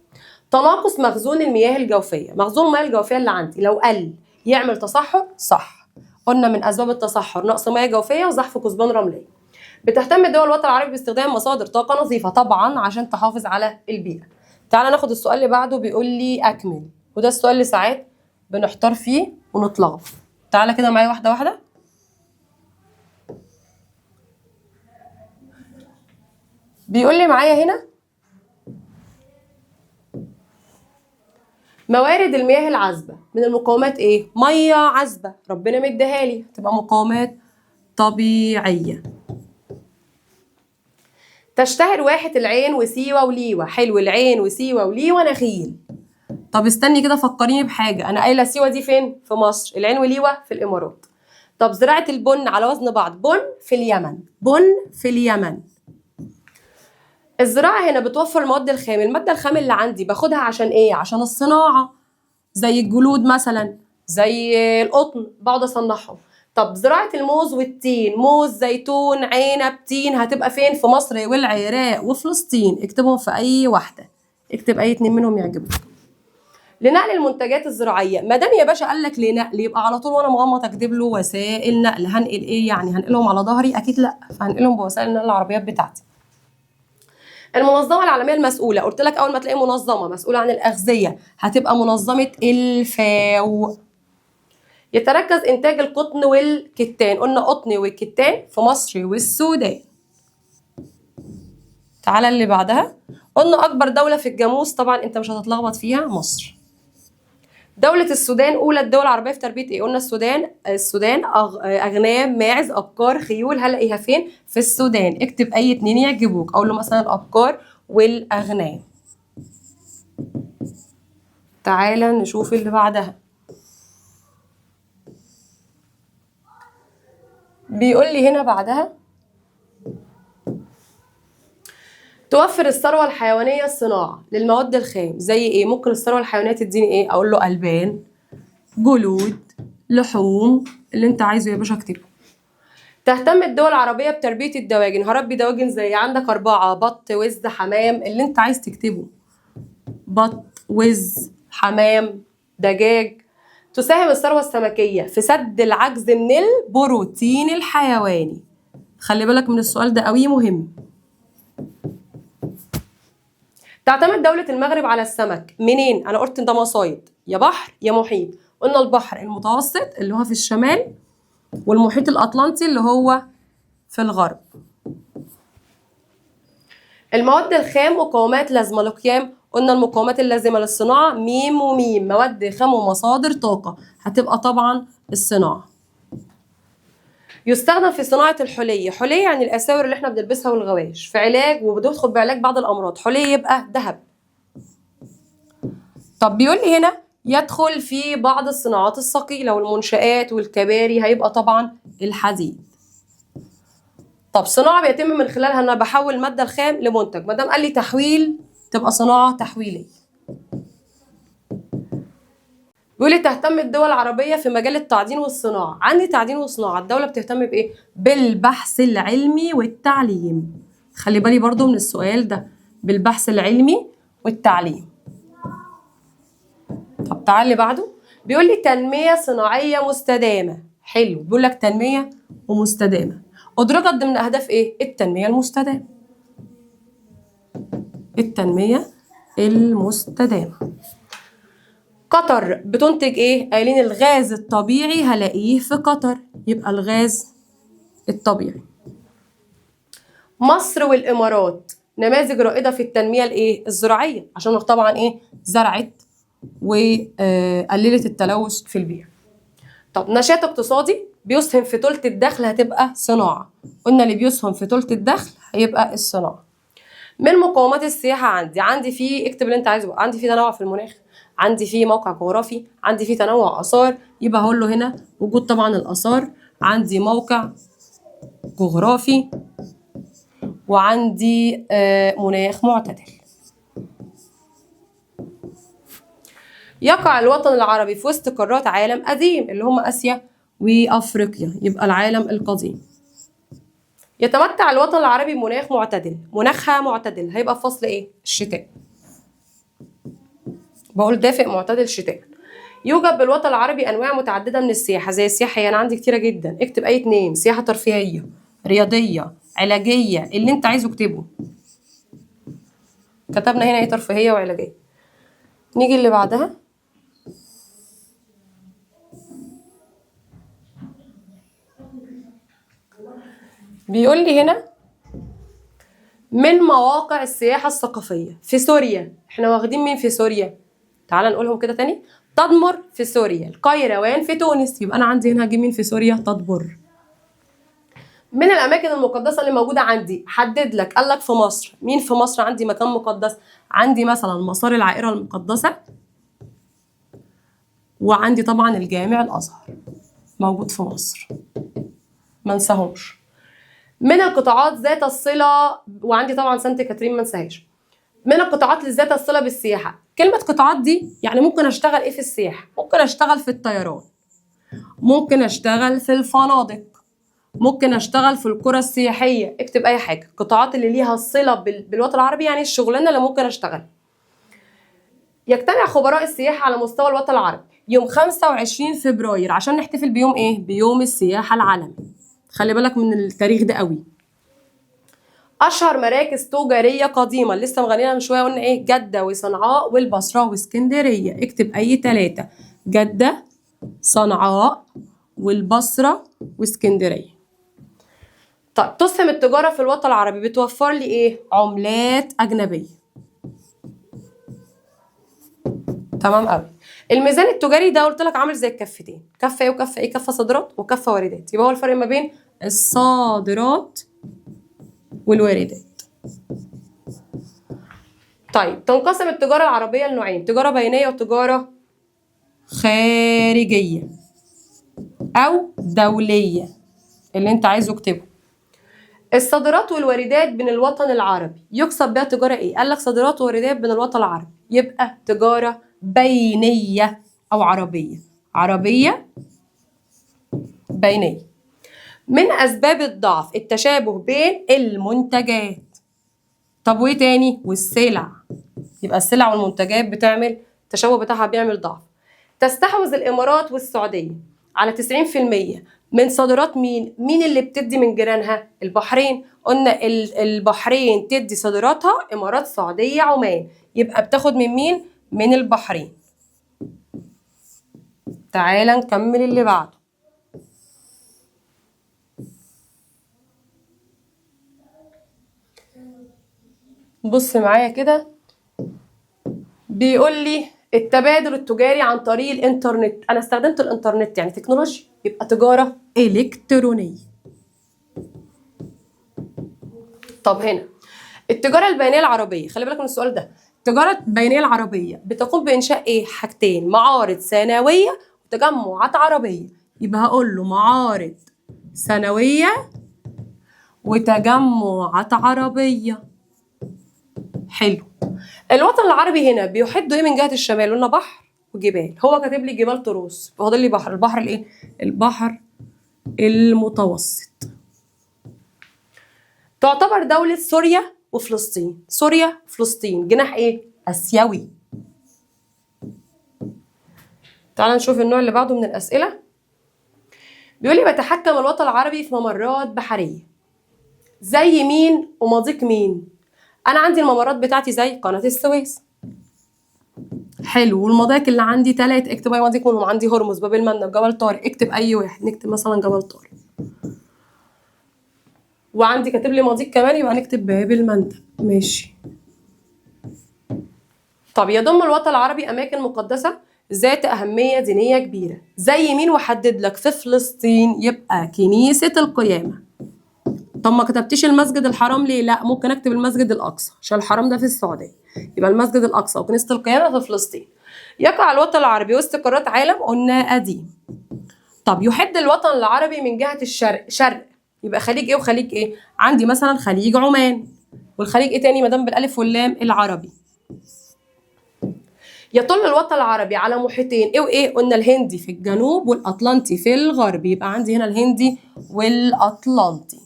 تناقص مخزون المياه الجوفيه. مخزون المياه الجوفيه اللي عندي لو قل يعمل تصحر. صح، قلنا من اسباب التصحر نقص مياه جوفيه وزحف كثبان رمليه. بتهتم دول الوطن العربي باستخدام مصادر طاقه نظيفه طبعا عشان تحافظ على البيئه. تعالى ناخد السؤال اللي بعده. بيقول لي اكمل، وده السؤال اللي ساعات بنحتار فيه ونتلخبط. تعالى كده معايا واحده واحده. بيقول لي معايا هنا موارد المياه العذبه من المقاومات ايه؟ ميه عذبه ربنا مديها لي، تبقى مقاومات طبيعيه. تشتهر واحة العين وسيوة وليوة. حلو، العين وسيوة وليوة نخيل. طب استني كده فكريني بحاجة. أنا قايلة سيوة دي فين؟ في مصر. العين وليوة في الإمارات. طب زراعة البن على وزن بعض. بن في اليمن. بن في اليمن. الزراعة هنا بتوفر المواد الخام. المادة الخام اللي عندي باخدها عشان إيه؟ عشان الصناعة، زي الجلود مثلا، زي القطن بقعد أصنعهم. طب زراعة الموز والتين، موز زيتون عنب تين، هتبقى فين؟ في مصر والعراق وفلسطين. اكتبهم في أي واحدة، اكتب أي 2 منهم يعجبك. لنقل المنتجات الزراعية. ما دام يا باشا قال لك لنقل يبقى على طول وانا مغمض اكتب له وسائل نقل. هنقل ايه يعني؟ هنقلهم على ظهري؟ اكيد لا، فهنقلهم بوسائل نقل العربيات بتاعتي. المنظمة العالمية المسؤولة، قلت لك أول ما تلاقي منظمة مسؤولة عن الأغذية هتبقى منظمة الفاو. يتركز إنتاج القطن والكتان. قلنا قطن والكتان في مصر والسودان. تعالى اللي بعدها. قلنا أكبر دولة في الجاموس، طبعا أنت مش هتتلخبط فيها، مصر. دولة السودان أولى الدول العربية في تربية إيه؟ قلنا السودان أغنام ماعز أبقار خيول. هلاقيها فين؟ في السودان. اكتب أي 2 يعجبوك. أقول له مثلا الأبقار والأغنام. تعالى نشوف اللي بعدها. بيقول لي هنا بعدها توفر الثروة الحيوانية الصناعة للمواد الخام. زي ايه؟ ممكن الثروة الحيوانية تديني ايه؟ اقول له ألبان، جلود، لحوم، اللي انت عايزه يا باشا اكتبه. تهتم الدول العربية بتربية الدواجن. هربي دواجن زي عندك 4: بط، وز، حمام، اللي انت عايز تكتبه. بط، وز، حمام، دجاج. تساهم الثروة السمكية في سد العجز من البروتين الحيواني. خلي بالك من السؤال ده قوي، مهم. تعتمد دولة المغرب على السمك منين؟ أنا قلت ده مصايد، يا بحر يا محيط. قلنا البحر المتوسط اللي هو في الشمال، والمحيط الأطلنطي اللي هو في الغرب. المواد الخام مقومات لازمة لقيام، قلنا المقومات اللازمة للصناعة ميم وميم، مواد خام ومصادر طاقة، هتبقى طبعا الصناعة. يستخدم في صناعة الحلي، حلي يعني الأساور اللي احنا بنلبسها والغوايش، في علاج وبتدخل بعلاج بعض الأمراض، حلي يبقى ذهب. طب بيقول لي هنا يدخل في بعض الصناعات الثقيلة والمنشآت والكباري، هيبقى طبعا الحديد. طب صناعة بيتم من خلالها ان انا بحول المادة الخام لمنتج، ما دام قال لي تحويل تبقى صناعة تحويلية. بيقول لي تهتم الدول العربية في مجال التعدين والصناعة، عندي تعدين وصناعة، الدولة بتهتم بإيه؟ بالبحث العلمي والتعليم. خلي بالي برضو من السؤال ده، بالبحث العلمي والتعليم. طب تعالي بعده، بيقول لي تنمية صناعية مستدامة، حلو، بيقول لك تنمية ومستدامة، أدرجت ضمن أهداف إيه؟ التنمية المستدامة. التنمية المستدامة. قطر بتنتج ايه؟ قايلين الغاز الطبيعي هلاقيه في قطر، يبقى الغاز الطبيعي. مصر والامارات نماذج رائده في التنميه الايه؟ الزراعيه، عشان طبعا ايه؟ زرعت وقللت التلوث في البيئه. طب نشاط اقتصادي بيسهم في ثلث الدخل، هتبقى صناعه، قلنا اللي بيسهم في ثلث الدخل هيبقى الصناعه. من مقومات السياحة عندي في، اكتب اللي انت عايزه، عندي في تنوع في المناخ، عندي في موقع جغرافي، عندي في تنوع آثار، يبقى هقول له هنا وجود طبعا الآثار، عندي موقع جغرافي، وعندي مناخ معتدل. يقع الوطن العربي في وسط قارات عالم قديم اللي هم آسيا وأفريقيا، يبقى العالم القديم. يتمتع الوطن العربي بمناخ معتدل، مناخها معتدل، هيبقى في فصل ايه؟ الشتاء. بقول دافئ معتدل شتاء. يوجد بالوطن العربي انواع متعدده من السياحه، زي السياحه انا عندي كتيره جدا، اكتب اي اتنين، سياحه ترفيهيه، رياضيه، علاجيه، اللي انت عايزه اكتبه. كتبنا هنا ايه؟ ترفيهيه وعلاجيه. نيجي اللي بعدها. بيقول لي هنا من مواقع السياحه الثقافيه في سوريا، احنا واخدين مين في سوريا؟ تعال نقولهم كده تاني. تدمر في سوريا، القيروان في تونس، يبقى انا عندي هنا هجيب مين في سوريا؟ تدبر. من الاماكن المقدسه اللي موجوده عندي، حدد لك، قال لك في مصر، مين في مصر عندي مكان مقدس؟ عندي مثلا مصار العائره المقدسه، وعندي طبعا الجامع الازهر موجود في مصر، ما انساهمش. من القطاعات ذات الصله، وعندي طبعا سانت كاترين ما انساهاش. من القطاعات اللي ذات الصله بالسياحه، كلمه قطاعات دي يعني ممكن اشتغل ايه في السياحه؟ ممكن اشتغل في الطيران، ممكن اشتغل في الفنادق، ممكن اشتغل في القرى السياحيه، اكتب اي حاجه. القطاعات اللي ليها صله بالوطن العربي يعني الشغلانه اللي ممكن اشتغل. يجتمع خبراء السياحه على مستوى الوطن العربي يوم 25 فبراير عشان نحتفل بيوم ايه؟ بيوم السياحه العالمي. خلي بالك من التاريخ ده قوي. اشهر مراكز تجاريه قديمه، لسه مغنينا من شويه، قلنا ايه؟ جده وصنعاء والبصره واسكندريه، اكتب اي ثلاثه، جده، صنعاء، والبصره واسكندريه. طيب تسهم التجارة في الوطن العربي بتوفر لي ايه؟ عملات أجنبية. تمام قوي. الميزان التجاري ده قلت لك عامل زي الكفتين، كفة ايه وكفة ايه؟ كفة صادرات وكفة واردات، يبقى هو الفرق ما بين الصادرات والواردات. طيب تنقسم التجارة العربية لنوعين، تجارة بينية وتجارة خارجية أو دولية، اللي انت عايزه اكتبه. الصادرات والواردات بين الوطن العربي يقصد بها تجارة ايه؟ قال لك صادرات وواردات بين الوطن العربي، يبقى تجارة بينية أو عربية، عربية بينية. من أسباب الضعف التشابه بين المنتجات. طب وإيه تاني؟ والسلع، يبقى السلع والمنتجات بتعمل التشابه بتاعها بيعمل ضعف. تستحوذ الإمارات والسعودية على 90% من صادرات مين؟ مين اللي بتدي من جيرانها؟ البحرين، قلنا البحرين تدي صادراتها، إمارات، سعودية، عمان، يبقى بتاخد من مين؟ من البحرين. تعالى نكمل اللي بعده. بص معايا كده، بيقول لي التبادل التجاري عن طريق الانترنت. انا استخدمت الانترنت يعني تكنولوجيا، يبقى تجاره الكترونيه. طب هنا التجاره البينيه العربيه، خلي بالك من السؤال ده. التجاره البينيه العربيه بتقوم بانشاء ايه؟ حاجتين: معارض سنويه وتجمعات عربيه. يبقى هقول له معارض سنويه وتجمعات عربيه. حلو. الوطن العربي هنا بيحدوا ايه من جهه الشمال؟ قلنا بحر وجبال. هو كاتب لي جبال طروس، فاضل لي بحر. البحر الايه؟ البحر المتوسط. تعتبر دولة سوريا وفلسطين، سوريا فلسطين جناح ايه؟ اسيوي. تعال نشوف النوع اللي بعده من الاسئله. بيقول لي بيتحكم الوطن العربي في ممرات بحريه زي مين ومضيق مين؟ انا عندي الممرات بتاعتي زي قناه السويس. حلو. والمضايق اللي عندي 3، اكتب اي مضيق منهم. عندي هرمز، باب المندب، جبل طارق. اكتب اي واحد، نكتب مثلا جبل طارق. وعندي كاتب لي مضيق كمان، يبقى نكتب باب المندب. ماشي. طب يضم الوطن العربي اماكن مقدسه ذات اهميه دينيه كبيره زي مين؟ وحدد لك. في فلسطين يبقى كنيسه القيامه. طب ما كتبتيش المسجد الحرام ليه؟ لا، ممكن اكتب المسجد الاقصى عشان الحرام ده في السعوديه. يبقى المسجد الاقصى وكنيسه القيامه في فلسطين. يقع الوطن العربي وسط قارات عالم، قلنا قديم. طب يحد الوطن العربي من جهه الشرق، شرق، يبقى خليج ايه وخليج ايه؟ عندي مثلا خليج عمان. والخليج ايه تاني مدام بالالف واللام؟ العربي. يطل الوطن العربي على محيطين ايه وايه؟ قلنا الهندي في الجنوب والاطلنطي في الغرب. يبقى عندي هنا الهندي والاطلنطي.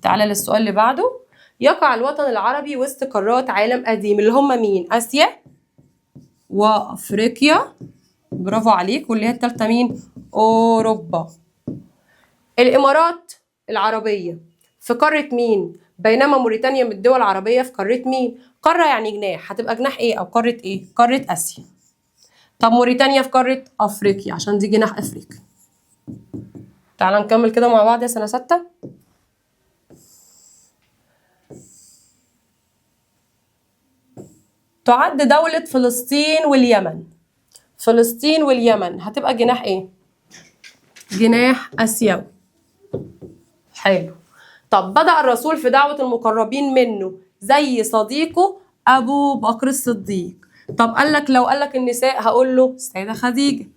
تعالى للسؤال اللي بعده. يقع الوطن العربي وسط قارات عالم قديم اللي هم مين؟ اسيا وافريقيا. برافو عليك. واللي هي التالتة مين؟ اوروبا. الامارات العربية في قارة مين؟ بينما موريتانيا من الدول العربية في قارة مين؟ قارة يعني جناح، هتبقى جناح ايه؟ او قارة ايه؟ قارة اسيا. طب موريتانيا في قارة افريقيا عشان دي جناح افريقيا. تعالى نكمل كده مع بعض يا سنة 6. تعد دولة فلسطين واليمن. فلسطين واليمن هتبقى جناح ايه؟ جناح اسيوي. حلو. طب بدأ الرسول في دعوة المقربين منه زي صديقه ابو بكر الصديق. طب قال لك لو قال لك النساء هقول له السيدة خديجة.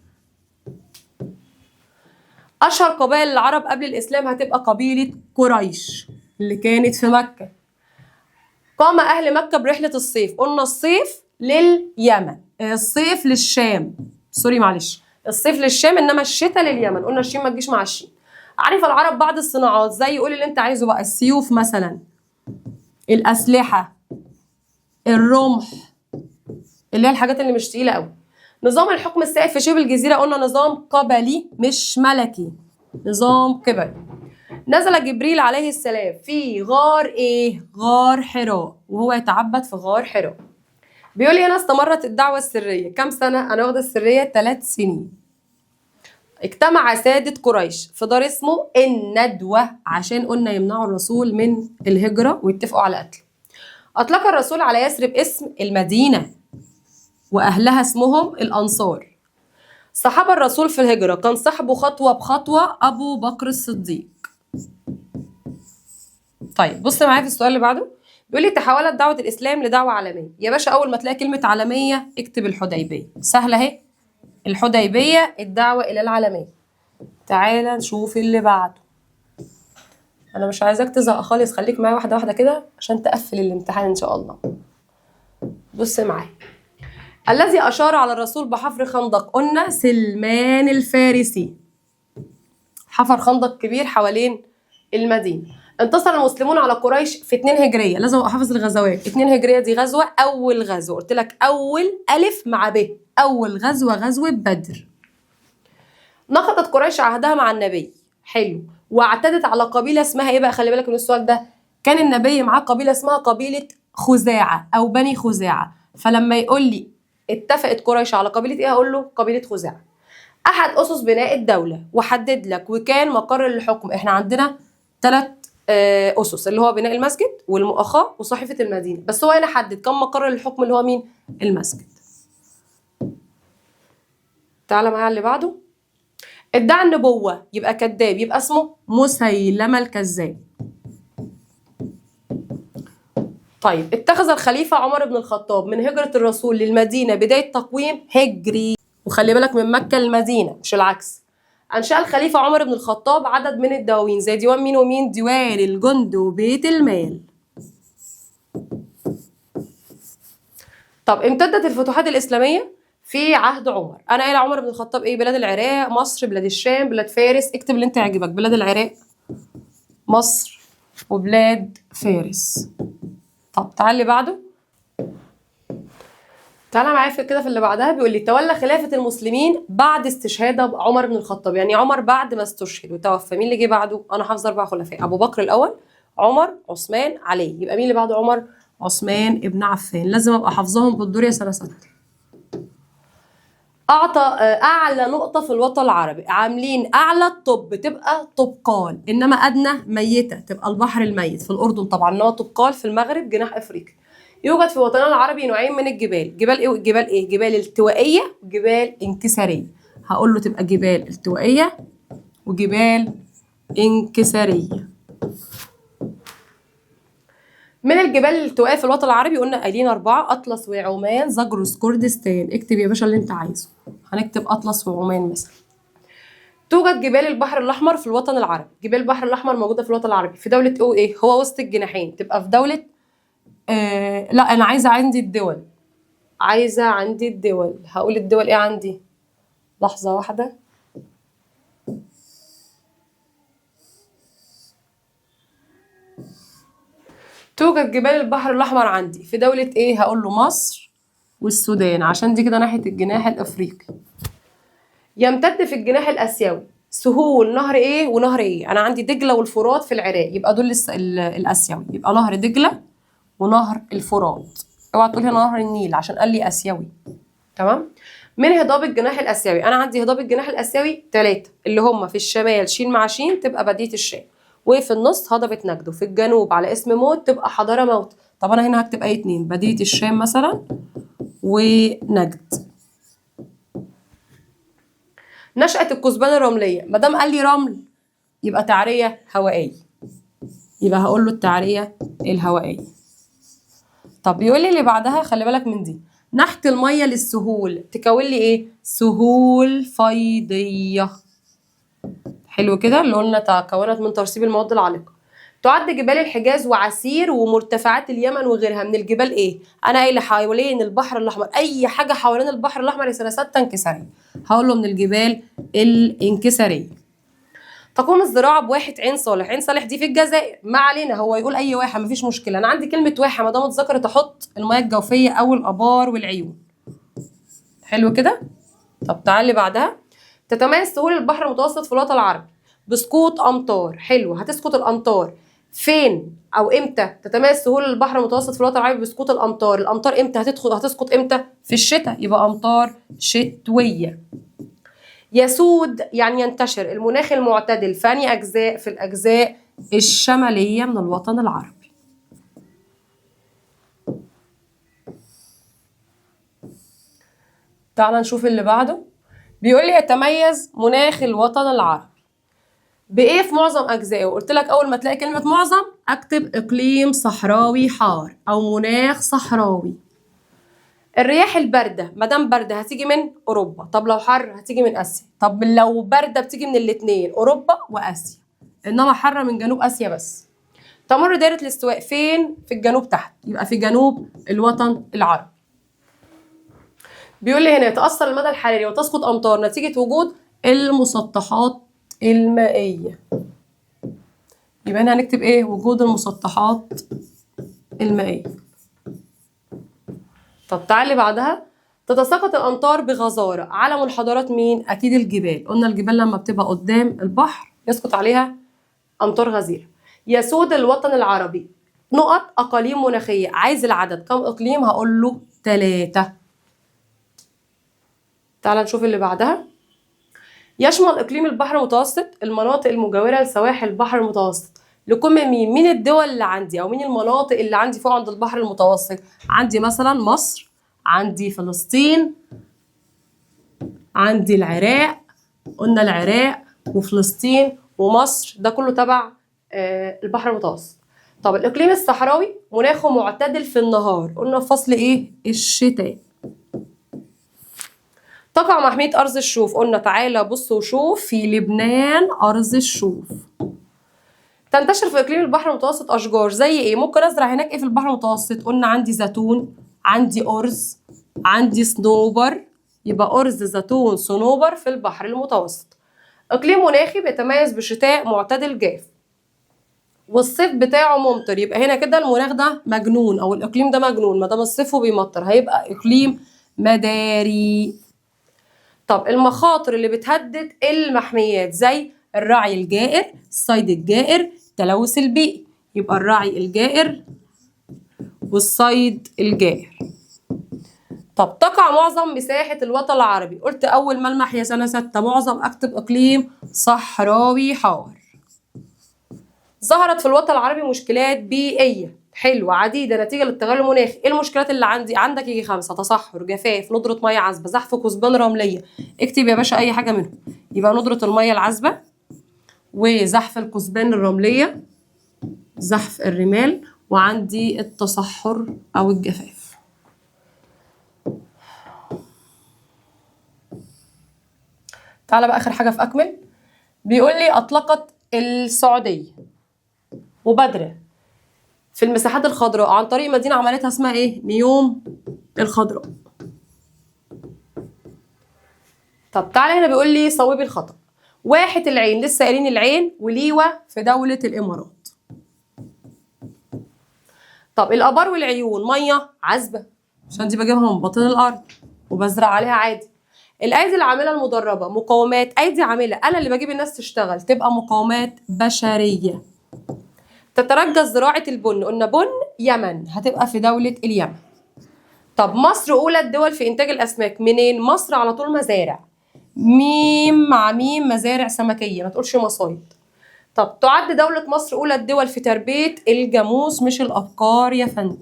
اشهر قبائل العرب قبل الاسلام هتبقى قبيلة قريش اللي كانت في مكة. قام اهل مكة برحلة الصيف. قلنا الصيف لليمن، الصيف للشام. سوري معلش، الصيف للشام انما الشتاء لليمن. قلنا الشين ما تجيش مع الشين. عارف العرب بعض الصناعات زي، قول اللي انت عايزه بقى. السيوف مثلا، الاسلحه، الرمح، اللي هي الحاجات اللي مش تقيله قوي. نظام الحكم السائد في شبه الجزيره قلنا نظام قبلي مش ملكي، نظام قبلي. نزل جبريل عليه السلام في غار ايه؟ غار حراء، وهو يتعبد في غار حراء. بيقول لي هنا استمرت الدعوه السريه كام سنه؟ انا واخده السريه 3 سنين. اجتمع سادة قريش في دار اسمه الندوة عشان قلنا يمنعوا الرسول من الهجرة ويتفقوا على قتله. أطلق الرسول على يثرب اسم المدينة وأهلها اسمهم الأنصار. صحاب الرسول في الهجرة كان صاحبه خطوة بخطوة أبو بكر الصديق. طيب بص معايا في السؤال اللي بعده. بيقول لي تحولت دعوة الإسلام لدعوة عالمية. يا باشا أول ما تلاقي كلمة عالمية اكتب الحديبية. سهلة اهي، الحديبية الدعوة إلى العالمية. تعالى نشوف اللي بعده. انا مش عايزاك تزهق خالص، خليك معايا واحده واحده كده عشان تقفل الامتحان ان شاء الله. بص معايا. الذي اشار على الرسول بحفر خندق قلنا سلمان الفارسي. حفر خندق كبير حوالين المدينه. انتصر المسلمون على قريش في 2 هجريه. لازم ابقى حافظ الغزوات. 2 هجريه دي غزوه، اول غزوه قلت لك اول الف مع ب، اول غزوه غزوه بدر. نقضت قريش عهدها مع النبي. حلو. واعتدت على قبيله اسمها ايه بقى؟ خلي بالك من السؤال ده. كان النبي معاه قبيله اسمها قبيله خزاعه او بني خزاعه. فلما يقول لي اتفقت قريش على قبيله ايه؟ هقول له قبيله خزاعه. احد اسس بناء الدوله وحدد لك وكان مقر للحكم. احنا عندنا 3 اسس، اللي هو بناء المسجد والمؤاخاه وصحيفه المدينه، بس هو هنا حدد كم مقر للحكم اللي هو مين؟ المسجد. تعالى معايا اللي بعده. ادعى النبوه يبقى كذاب، يبقى اسمه مسيلمه الكذاب. طيب اتخذ الخليفه عمر بن الخطاب من هجره الرسول للمدينه بدايه تقويم هجري، وخلي بالك من مكه للمدينه مش العكس. أنشأ الخليفة عمر بن الخطاب عدد من الدواوين زي ديوان مين ومين؟ ديوان الجند وبيت المال. طب امتدت الفتوحات الإسلامية في عهد عمر. أنا قايلة عمر بن الخطاب إيه؟ بلاد العراق، مصر، بلاد الشام، بلاد فارس. اكتب اللي أنت يعجبك. بلاد العراق، مصر، وبلاد فارس. طب تعالي بعده. تعالى معايا في كده في اللي بعدها. بيقول لي تولى خلافة المسلمين بعد استشهاد عمر بن الخطاب. يعني عمر بعد ما استشهد وتوفى، مين اللي جه بعده؟ انا حافظه 4 خلفاء: ابو بكر الاول، عمر، عثمان، علي. يبقى مين اللي بعد عمر؟ عثمان ابن عفان. لازم ابقى حافظاهم بالدور يا سنه 6. اعطى اعلى نقطه في الوطن العربي. عاملين اعلى الطب تبقى طبقال، انما ادنى ميته تبقى البحر الميت في الاردن طبعا، انما طبقال في المغرب جناح افريقيا. يوجد في وطننا العربي نوعين من الجبال. جبال ايه وجبال ايه؟ جبال التوائيه وجبال انكساريه. هقول له تبقى جبال التوائيه وجبال انكساريه. من الجبال التوائيه في الوطن العربي قلنا قايلين 4: اطلس وعمان، زاجرس، كردستان. اكتب يا باشا اللي انت عايزه. هنكتب اطلس وعمان مثلا. توجد جبال البحر الاحمر في الوطن العربي. جبال البحر الاحمر موجوده في الوطن العربي في دوله ايه؟ هو وسط الجناحين، تبقى في دوله لا انا عايزه عندي الدول. عايزه عندي الدول. هقول الدول ايه عندي؟ لحظه واحده. توجد جبال البحر الاحمر عندي في دوله ايه؟ هقول له مصر والسودان، عشان دي كده ناحيه الجناح الافريقي. يمتد في الجناح الاسيوي سهول نهر ايه ونهر ايه؟ انا عندي دجله والفرات في العراق، يبقى دول الاسيوي، يبقى نهر دجله ونهر الفرات. اوعى تقولي نهر النيل عشان قال لي اسيوي. تمام. من هضاب الجناح الاسيوي، انا عندي هضاب الجناح الاسيوي 3 اللي هم في الشمال شين مع شين تبقى بدية الشام، وفي النص هضبة نجد، وفي الجنوب على اسم موت تبقى حضارة موت. طب انا هنا هكتب اي 2: بدية الشام مثلا ونجد. نشأة الكثبان الرملية. ما دام قال لي رمل يبقى تعرية هوائية، يبقى هقول له التعرية الهوائية. طب بيقول لي اللي بعدها، خلي بالك من دي: نحت المية للسهول تكون لي ايه؟ سهول فيضية. حلو كده، اللي قلنا تكونت من ترسيب المواد العالقة. تعد جبال الحجاز وعسير ومرتفعات اليمن وغيرها من الجبال ايه؟ انا قايله حوالين البحر الاحمر، اي حاجه حوالين البحر الاحمر يا سنه 6 انكساريه. هقول له من الجبال الانكساريه. تقوم الزراعه بواحه عين صالح. عين صالح دي في الجزائر، ما علينا، هو يقول اي واحه مفيش مشكله. انا عندي كلمه واحه ما دام اتذكرت احط المياه الجوفيه او الابار والعيون. حلو كده. طب تعالي بعدها. تتميز سهول البحر المتوسط في الوطن العربي بسقوط امطار. حلو، هتسقط الامطار فين او امتى؟ تتميز سهول البحر المتوسط في الوطن العربي بسقوط الامطار. الامطار امتى هتسقط امتى؟ في الشتاء، يبقى امطار شتويه. يسود يعني ينتشر المناخ المعتدل في أنهي أجزاء؟ في الأجزاء الشمالية من الوطن العربي. تعال نشوف اللي بعده. بيقول لي يتميز مناخ الوطن العربي بإيه في معظم أجزائه؟ قلت لك أول ما تلاقي كلمة معظم أكتب إقليم صحراوي حار أو مناخ صحراوي. الرياح الباردة، ما دام باردة هتيجي من أوروبا. طب لو حر هتيجي من آسيا. طب لو باردة بتيجي من الاتنين، أوروبا وآسيا، إنما حر من جنوب آسيا بس. تمر دايرة الاستواء فين؟ في الجنوب تحت، يبقى في جنوب الوطن العربي. بيقول لي هنا يتأثر المدى الحراري وتسقط أمطار نتيجة وجود المسطحات المائية. يبقى هنا هنكتب إيه؟ وجود المسطحات المائية. طب تعالي بعدها. تتساقط الأمطار بغزارة. علم الحضارات مين؟ أكيد الجبال. قلنا الجبال لما بتبقى قدام البحر يسقط عليها أمطار غزيرة. يسود الوطن العربي نقط أقاليم مناخية. عايز العدد، كم إقليم؟ هقول له 3. تعال نشوف اللي بعدها. يشمل إقليم البحر المتوسط المناطق المجاورة لسواحل البحر المتوسط لكم مين؟ مين الدول اللي عندي او مين المناطق اللي عندي فوق عند البحر المتوسط؟ عندي مثلا مصر، عندي فلسطين، عندي العراق، قلنا العراق وفلسطين ومصر، ده كله تبع البحر المتوسط. طب الاقليم الصحراوي مناخه معتدل في النهار، قلنا في فصل ايه؟ الشتاء. تقع محمية أرز الشوف، قلنا تعالى بص وشوف في لبنان أرز الشوف. تنتشر في إقليم البحر المتوسط أشجار زي إيه؟ ممكن أزرع هناك إيه في البحر المتوسط؟ قلنا عندي زيتون، عندي أرز، عندي صنوبر، يبقى أرز زيتون صنوبر في البحر المتوسط. إقليم مناخي بيتميز بشتاء معتدل جاف والصيف بتاعه ممطر، يبقى هنا كده المناخ ده مجنون أو الإقليم ده مجنون، ما دام الصيف بيمطر هيبقى إقليم مداري. طب المخاطر اللي بتهدد المحميات زي الرعي الجائر، الصيد الجائر، التلوث البيئي، يبقى الرعي الجائر والصيد الجائر. طب تقع معظم مساحة الوطن العربي، قلت أول ملمح يا سنة 6 معظم، أكتب إقليم صحراوي حار. ظهرت في الوطن العربي مشكلات بيئية حلوة عديدة نتيجة للتغير المناخي. ايه المشكلات اللي عندي؟ عندك يجي 5: تصحر، جفاف، ندرة مية عذبة، زحف كثبان رملية. اكتب يا باشا أي حاجة منهم. يبقى ندرة المية العذبة وزحف الكثبان الرملية، زحف الرمال، وعندي التصحر أو الجفاف. تعالى بقى آخر حاجة في أكمل. بيقول لي أطلقت السعودية وبدرة في المساحات الخضراء عن طريق مدينة عملتها اسمها ايه؟ نيوم الخضراء. طب تعالى هنا بيقول لي صوبي الخطأ. واحة العين، لسه قايلين العين وليوة في دولة الإمارات. طب الآبار والعيون مية عذبة عشان دي بجيبها من باطن الأرض وبزرع عليها عادي. الأيدي العاملة المدربة، مقومات أيدي عاملة أنا اللي بجيب الناس تشتغل، تبقى مقومات بشرية. تترجى زراعة البن، قلنا بن يمن، هتبقى في دولة اليمن. طب مصر أولى الدول في إنتاج الأسماك، منين؟ مصر على طول مزارع، ميم مع ميم، مزارع سمكية، ما تقولش مصايد. طب تعد دولة مصر أولى الدول في تربية الجاموس مش الأبقار يا فندم.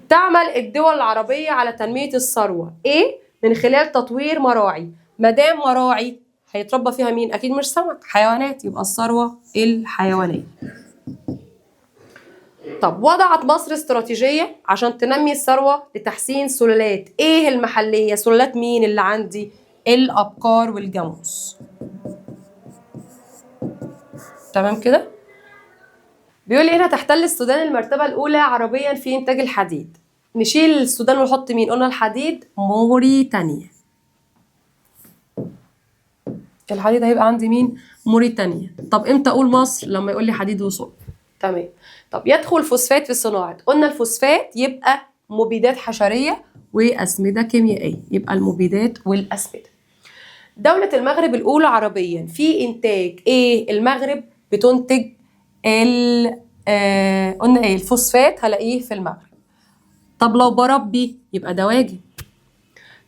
تعمل الدول العربية على تنمية الثروة، إيه؟ من خلال تطوير مراعي. مدام مراعي هيتربى فيها مين؟ أكيد مش سمك، حيوانات، يبقى الثروة الحيوانية. طب وضعت مصر استراتيجية عشان تنمي الثروة لتحسين سلالات ايه المحلية؟ سلالات مين اللي عندي؟ الأبقار والجاموس. تمام كده؟ بيقول لي هنا تحتل السودان المرتبة الأولى عربيا في إنتاج الحديد. نشيل السودان ونحط مين؟ قلنا الحديد موريتانيا. الحديد هيبقى عندي مين؟ موريتانيا. طب امتى أقول مصر؟ لما يقول لي حديد وصلب. تمام. طب يدخل فوسفات في الصناعة، قلنا الفوسفات يبقى مبيدات حشرية وأسمدة كيميائية، يبقى المبيدات والأسمدة. دولة المغرب الأولى عربيا في إنتاج إيه؟ المغرب بتنتج قلنا إيه؟ الفوسفات هلاقيه في المغرب. طب لو بربي يبقى دواجن.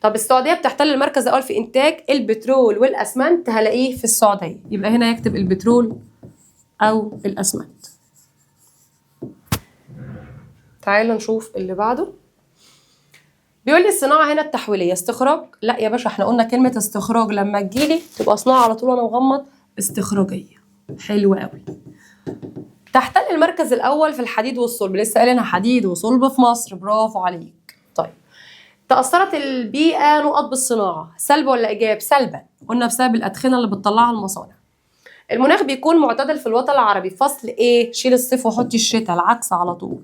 طب السعودية بتحتل المركز الأول في إنتاج البترول والأسمنت، هلاقيه في السعودية، يبقى هنا يكتب البترول أو الأسمنت. تعالى نشوف اللي بعده. بيقول لي الصناعة هنا التحويلية استخراج، لا يا باشا احنا قلنا كلمة استخراج لما تجيلي تبقى صناعة على طول وانا مغمض، استخراجية. حلوة قوي. تحتل المركز الأول في الحديد والصلب، لسه قايلينها حديد وصلب في مصر، برافو عليك. طيب تأثرت البيئة نقط بالصناعة، سلب ولا إيجاب؟ سلبا، قلنا بسبب الأدخنة اللي بتطلعها المصانع. المناخ بيكون معتدل في الوطن العربي، فصل إيه؟ شيل الصيف وحطي الشتاء، العكس على طول.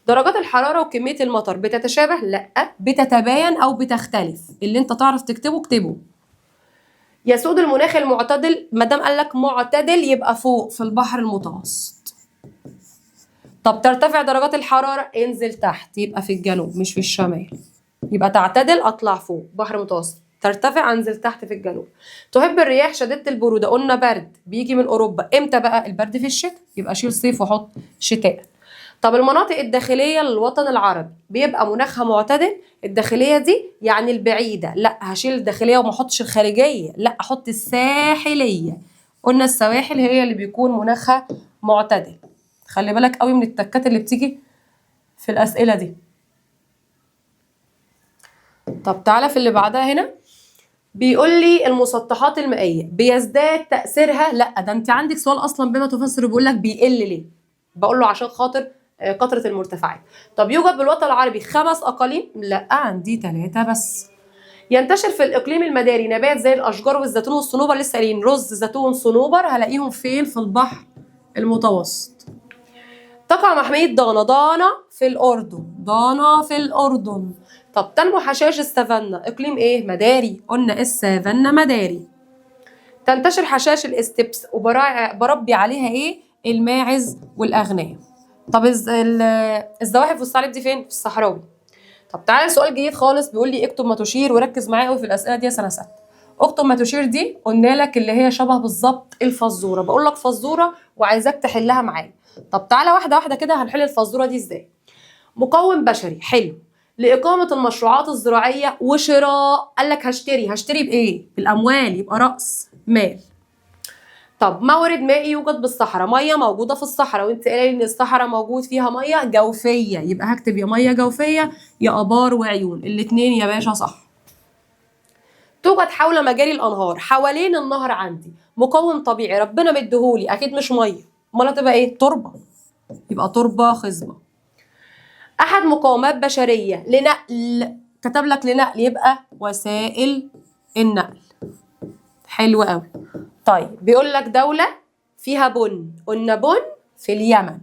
درجات الحرارة وكمية المطر بتتشابه؟ لأ، بتتباين أو بتختلف، اللي أنت تعرف تكتبه اكتبه. يسود المناخ المعتدل، مادام قالك معتدل يبقى فوق في البحر المتوسط. طب ترتفع درجات الحرارة، انزل تحت، يبقى في الجنوب مش في الشمال. يبقى تعتدل أطلع فوق بحر متوسط، ترتفع انزل تحت في الجنوب. تحب الرياح شديدة البرودة، قلنا برد بيجي من أوروبا، امتى بقى؟ البرد في الشتاء، يبقى شيل صيف وحط شتاء. طب المناطق الداخلية للوطن العربي بيبقى مناخها معتدل، الداخلية دي يعني البعيدة، لا هشيل الداخلية وما احطش الخارجية، لا احط الساحلية. قلنا السواحل هي اللي بيكون مناخها معتدل. خلي بالك قوي من التكات اللي بتيجي في الأسئلة دي. طب تعالى في اللي بعدها هنا، بيقول لي المسطحات المائية بيزداد تأثيرها. لا ده انت عندك سؤال اصلا بما تفسر بيقول لك بيقل ليه؟ بقول له عشان خاطر كثرة المرتفعات. طب يوجد بالوطن العربي 5 أقاليم؟ لا عندي 3 بس. ينتشر في الإقليم المداري نبات زي الأشجار والزيتون والصنوبر، لسه قايلين رز زيتون صنوبر، هلاقيهم فين؟ في البحر المتوسط. تقع محمية ضانا، ضانا في الأردن، ضانا في الأردن. طب تنمو حشائش السافانا، إقليم إيه؟ مداري، قلنا السافانا مداري. تنتشر حشائش الاستبس وبربي عليها إيه؟ الماعز والأغنام. طب الزواحف والثعالب دي فين؟ في الصحراوي. طب تعالى سؤال جديد خالص، بيقول لي اكتب ما تشير، وركز معايا قوي في الأسئلة دي يا سنة 6. اكتب ما تشير دي قلنا لك اللي هي شبه بالظبط الفزورة، بقول لك فزورة وعايزاك تحلها معايا. طب تعالى واحدة واحدة كده هنحل الفزورة دي ازاي. مكون بشري حلو لإقامة المشروعات الزراعية وشراء، قال لك هشتري بإيه؟ بالأموال، يبقى رأس مال. طب مورد مائي يوجد بالصحراء، مية موجودة في الصحراء، وانت قايل ان الصحراء موجود فيها مية جوفية، يبقى هكتب يا مية جوفية يا آبار وعيون، الاتنين يا باشا صح. توجد حول مجاري الأنهار، حوالين النهر عندي مكون طبيعي ربنا مديهولي، أكيد مش مية، أمال هتبقى إيه؟ تربة، يبقى تربة خصبة. أحد مقومات بشرية لنقل، كتب لك لنقل يبقى وسائل النقل. حلو قوي. طيب بيقول لك دولة فيها بن، قلنا بن في اليمن.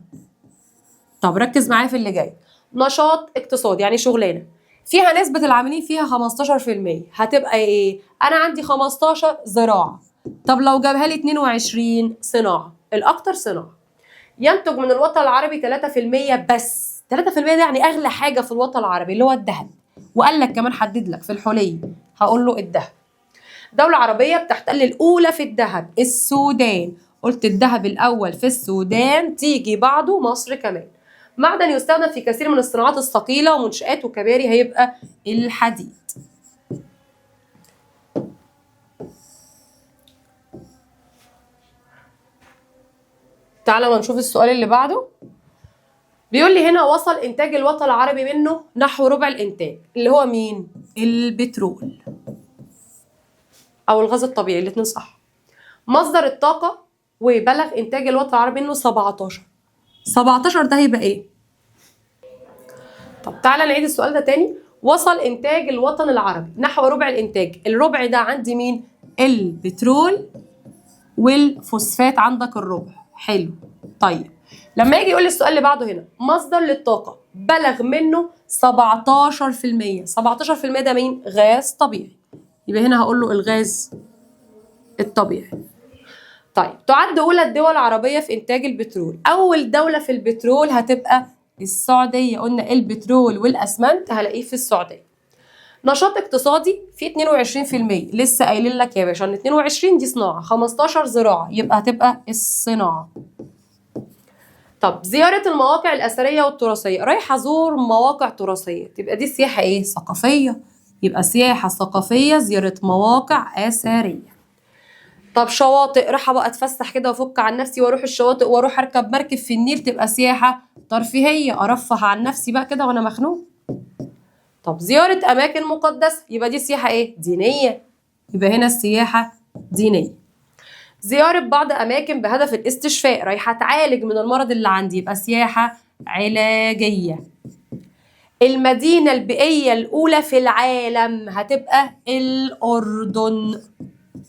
طب ركز معايا في اللي جاي. نشاط اقتصادي يعني شغلانة فيها نسبة العاملين فيها 15%، هتبقى ايه؟ أنا عندي 15 زراعة، طب لو جابها لي 22 صناعة، الأكتر صناعة. ينتج من الوطن العربي 3% بس، 3% ده يعني أغلى حاجة في الوطن العربي اللي هو الذهب، وقال لك كمان حدد لك في الحلي، هقول له الذهب. دولة عربية بتحتل الأولى في الذهب، السودان، قلت الذهب الأول في السودان، تيجي بعده مصر كمان. معدن يستخدم في كثير من الصناعات الثقيلة ومنشآت وكباري، هيبقى الحديد. تعالى ما نشوف السؤال اللي بعده. بيقول لي هنا وصل إنتاج الوطن العربي منه نحو ربع الإنتاج، اللي هو مين؟ البترول أو الغاز الطبيعي، الاتنين صح. مصدر الطاقة وبلغ إنتاج الوطن العربي منه 17. 17 ده هيبقى إيه؟ طب تعالى نعيد السؤال ده تاني. وصل إنتاج الوطن العربي نحو ربع الإنتاج، الربع ده عندي مين؟ البترول والفوسفات، عندك الربع. حلو. طيب لما يجي يقول لي السؤال اللي بعده هنا، مصدر للطاقة بلغ منه 17%، 17% ده مين؟ غاز طبيعي، يبقى هنا هقول له الغاز الطبيعي. طيب تعد أولى الدول العربية في إنتاج البترول، أول دولة في البترول هتبقى السعودية، قلنا البترول والأسمنت هلاقيه في السعودية. نشاط اقتصادي في 22%، لسه قايلين لك يا باشا ان 22 دي صناعة، 15 زراعة، يبقى هتبقى الصناعة. طب زيارة المواقع الأثرية والتراثية، رايح أزور مواقع تراثية، تبقى دي سياحة إيه؟ ثقافية، يبقى سياحة ثقافية، زيارة مواقع أثرية. طب شواطئ، راح بقى اتفسح كده وافك عن نفسي واروح الشواطئ واروح اركب مركب في النيل، تبقى سياحة ترفيهية، ارفه عن نفسي بقى كده وانا مخنوق. طب زيارة اماكن مقدسة، يبقى دي سياحة ايه؟ دينية، يبقى هنا السياحة دينية. زيارة بعض اماكن بهدف الاستشفاء، رايحة اتعالج من المرض اللي عندي، يبقى سياحة علاجية. المدينة البيئية الأولى في العالم هتبقى الأردن،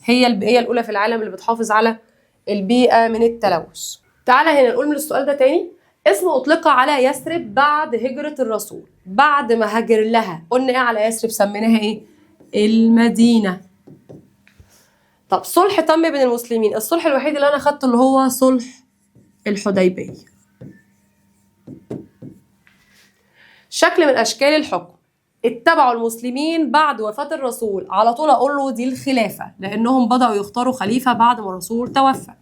هي البيئية الأولى في العالم اللي بتحافظ على البيئة من التلوث. تعالى هنا نقول من السؤال ده تاني. اسم أطلق على يثرب بعد هجرة الرسول، بعد ما هاجر لها، قلنا إيه على يثرب؟ سميناها إيه؟ المدينة. طب صلح تم بين المسلمين، الصلح الوحيد اللي أنا خدته اللي هو صلح الحديبية. شكل من أشكال الحكم اتبعوا المسلمين بعد وفاة الرسول، على طول أقول له دي الخلافة، لأنهم بدأوا يختاروا خليفة بعد ما الرسول توفى.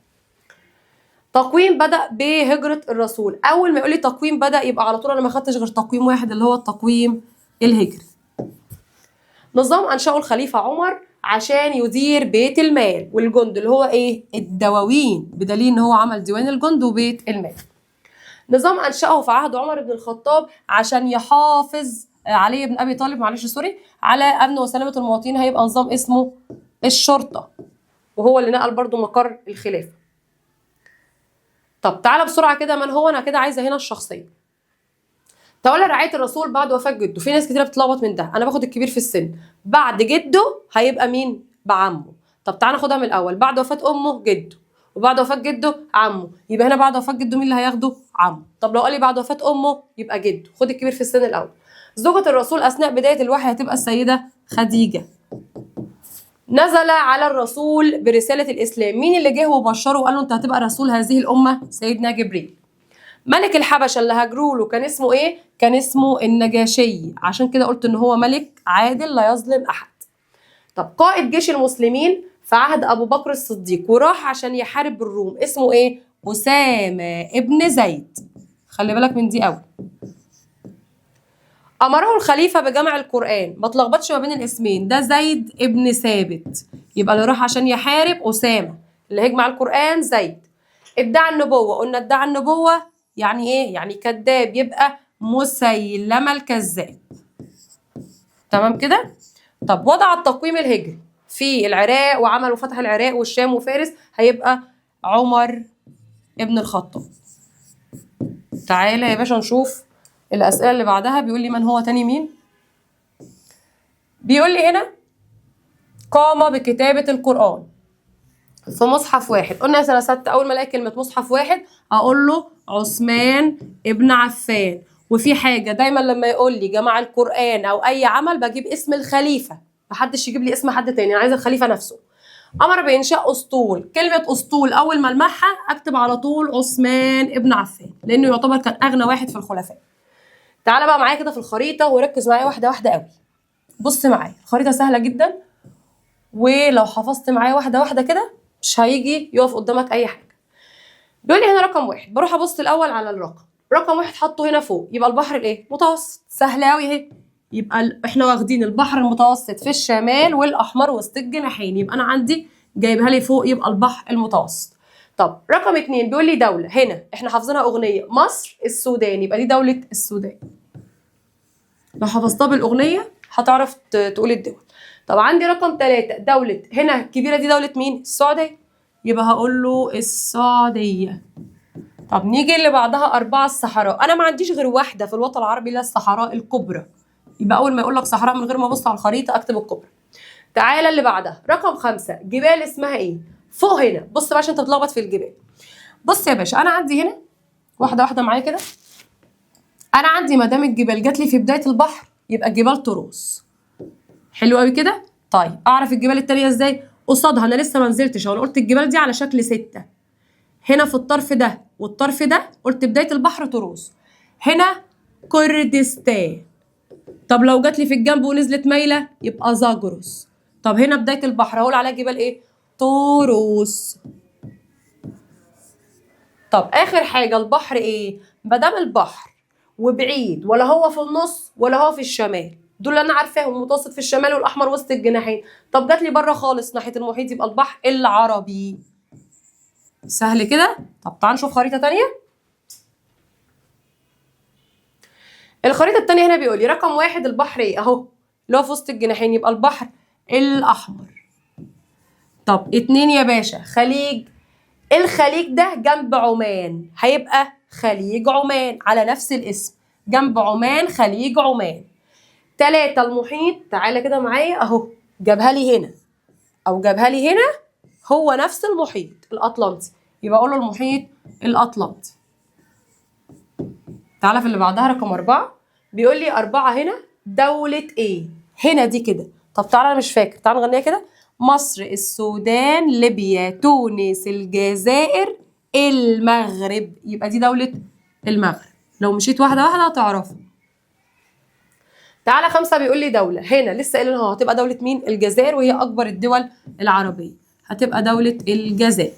تقويم بدأ بهجرة الرسول، أول ما يقول لي تقويم بدأ يبقى على طول أنا ما خدتش غير تقويم واحد اللي هو التقويم الهجري. نظام أنشأه الخليفة عمر عشان يدير بيت المال والجند اللي هو ايه؟ الدواوين، بدليل ان هو عمل ديوان الجند وبيت المال. نظام انشأه في عهد عمر بن الخطاب عشان يحافظ علي بن ابي طالب، معلش سوري، على امن وسلامه المواطنين، هيبقى نظام اسمه الشرطه، وهو اللي نقل برضو مقر الخلافه. طب تعالى بسرعه كده، من هو؟ انا كده عايزه هنا الشخصيه. تولى رعايه الرسول بعد وفاه جده. في ناس كتير بتتلخبط من ده، انا باخد الكبير في السن. بعد جده هيبقى مين؟ بعمه. طب تعالى ناخدها من الاول. بعد وفاه امه جده، وبعد وفاه جده عمه، يبقى هنا بعد وفاه جده مين اللي هياخده؟ عمه. طب لو قال لي بعد وفاه امه يبقى جده. خد الكبير في السن الاول. زوجة الرسول اثناء بدايه الوحي هتبقى السيده خديجه. نزل على الرسول برساله الاسلام. مين اللي جه وبشره وقال له انت هتبقى رسول هذه الامه؟ سيدنا جبريل. ملك الحبشه اللي هاجروا له كان اسمه ايه؟ كان اسمه النجاشي، عشان كده قلت ان هو ملك عادل لا يظلم احد. طب قائد جيش المسلمين في عهد ابو بكر الصديق وراح عشان يحارب الروم اسمه ايه؟ اسامه ابن زيد. خلي بالك من دي قوي. امره الخليفه بجمع القران، ما تلخبطش ما بين الاسمين، ده زيد ابن ثابت، يبقى اللي راح عشان يحارب اسامه، اللي هيجمع القران زيد. ادعى النبوه، قلنا ادعى النبوه يعني ايه؟ يعني كذاب، يبقى مسيلمه الكذاب. تمام كده؟ طب وضع التقويم الهجري في العراق وعمل وفتح العراق والشام وفارس، هيبقى عمر ابن الخطاب. تعالى يا باشا نشوف الأسئلة اللي بعدها. بيقول لي من هو تاني مين؟ بيقول لي هنا قام بكتابة القرآن في مصحف واحد. قلنا يا سنة ستة أول ما ألاقي كلمة مصحف واحد أقول له عثمان ابن عفان. وفي حاجة دايما لما يقول لي جمع القرآن أو أي عمل بجيب اسم الخليفة، محدش يجيب لي اسم حد تاني، أنا عايزة الخليفة نفسه. أمر بإنشاء أسطول. كلمة أسطول أول ما ألمعها أكتب على طول عثمان ابن عفان، لأنه يعتبر كان أغنى واحد في الخلفاء. تعالى بقى معايا كده في الخريطة وركز معايا واحدة واحدة قوي. بص معايا، الخريطة سهلة جدا، ولو حفظت معايا واحدة واحدة كده مش هيجي يقف قدامك أي حاجة. بيقول لي هنا رقم واحد، بروح أبص الأول على الرقم. رقم واحد حطه هنا فوق، يبقى البحر الإيه؟ متوسط. سهلة أوي أهي. يبقى إحنا واخدين البحر المتوسط في الشمال والأحمر وسط الجناحين، يبقى أنا عندي جايبها لي فوق، يبقى البحر المتوسط. طب رقم اتنين بيقول لي دولة، هنا إحنا حافظينها أغنية مصر السودان، يبقى دي دولة السودان. لو حفظتها بالأغنية هتعرف تقول الدول. طب عندي رقم ثلاثة، دولة هنا الكبيرة دي دولة مين؟ السعودية، يبقى هقول له السعودية. طب نيجي اللي بعدها أربعة، الصحراء. أنا ما عنديش غير واحدة في الوطن العربي اللي هي الصحراء الكبرى، يبقى أول ما يقول لك صحراء من غير ما أبص على الخريطة أكتب الكبرى. تعالى اللي بعدها رقم خمسة، جبال اسمها إيه؟ فوق هنا. بص بقى عشان أنت بتلخبط في الجبال. بص يا باشا، أنا عندي هنا واحدة واحدة معايا كده. أنا عندي ما دام الجبال جات لي في بداية البحر يبقى جبال طروس. حلو قوي كده. طيب اعرف الجبال التانية ازاي؟ قصادها انا لسه ما نزلتش، انا قلت الجبال دي على شكل 6. هنا في الطرف ده والطرف ده قلت بداية البحر طروس. هنا كردستان. طب لو جات لي في الجنب ونزلت مايلة يبقى زاجروس. طب هنا بداية البحر هقول عليها جبال ايه؟ طروس. طب اخر حاجة البحر ايه؟ مادام البحر وبعيد ولا هو في النص ولا هو في الشمال، دول اللي انا عارفاهم، المتوسط في الشمال والاحمر وسط الجناحين. طب جات لي بره خالص ناحيه المحيط يبقى البحر العربي. سهل كده. طب تعال نشوف خريطه تانية. الخريطه التانية هنا بيقول لي رقم واحد البحر ايه؟ اهو اللي هو في وسط الجناحين، يبقى البحر الاحمر. طب اتنين يا باشا خليج. الخليج ده جنب عمان، هيبقى خليج عمان على نفس الاسم، جنب عمان خليج عمان. 3 المحيط. تعالى كده معايا اهو، جابها لي هنا او جابها لي هنا، هو نفس المحيط الاطلنطي، يبقى اقول له المحيط الاطلنطي. تعالى في اللي بعدها رقم 4، بيقول لي 4 هنا دولة ايه؟ هنا دي كده. طب تعالى انا مش فاكر، تعالى نغنيها كده. مصر السودان ليبيا تونس الجزائر المغرب، يبقى دي دولة المغرب. لو مشيت واحدة واحدة هتعرفها. تعالى 5 بيقول لي دولة، هنا لسه قايلين اهو هتبقى دولة مين؟ الجزائر، وهي أكبر الدول العربية، هتبقى دولة الجزائر.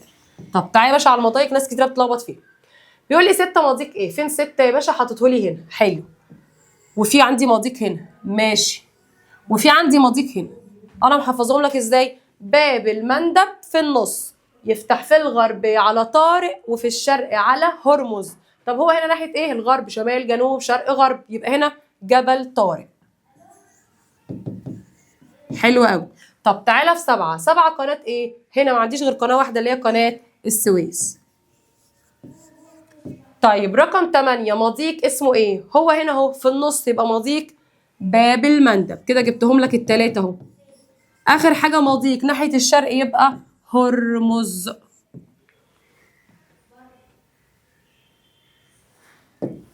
طب تعالى يا باشا على المضايق، ناس كتير بتلخبط فيها. بيقول لي 6 مضيق ايه؟ فين 6 يا باشا؟ حاطته لي هنا. حلو. وفي عندي مضيق هنا، ماشي. وفي عندي مضيق هنا. انا محفظهم لك ازاي؟ باب المندب في النص يفتح في الغرب على طارق وفي الشرق على هرمز. طب هو هنا ناحيه ايه؟ الغرب، شمال جنوب شرق غرب، يبقى هنا جبل طارق. حلو قوي. طب تعالى في 7 قناه ايه؟ هنا ما عنديش غير قناه واحده اللي هي قناه السويس. طيب رقم 8 مضيق اسمه ايه؟ هو هنا اهو في النص يبقى مضيق باب المندب. كده جبتهم لك التلاتة اهو. اخر حاجه مضيق ناحيه الشرق يبقى هرمز.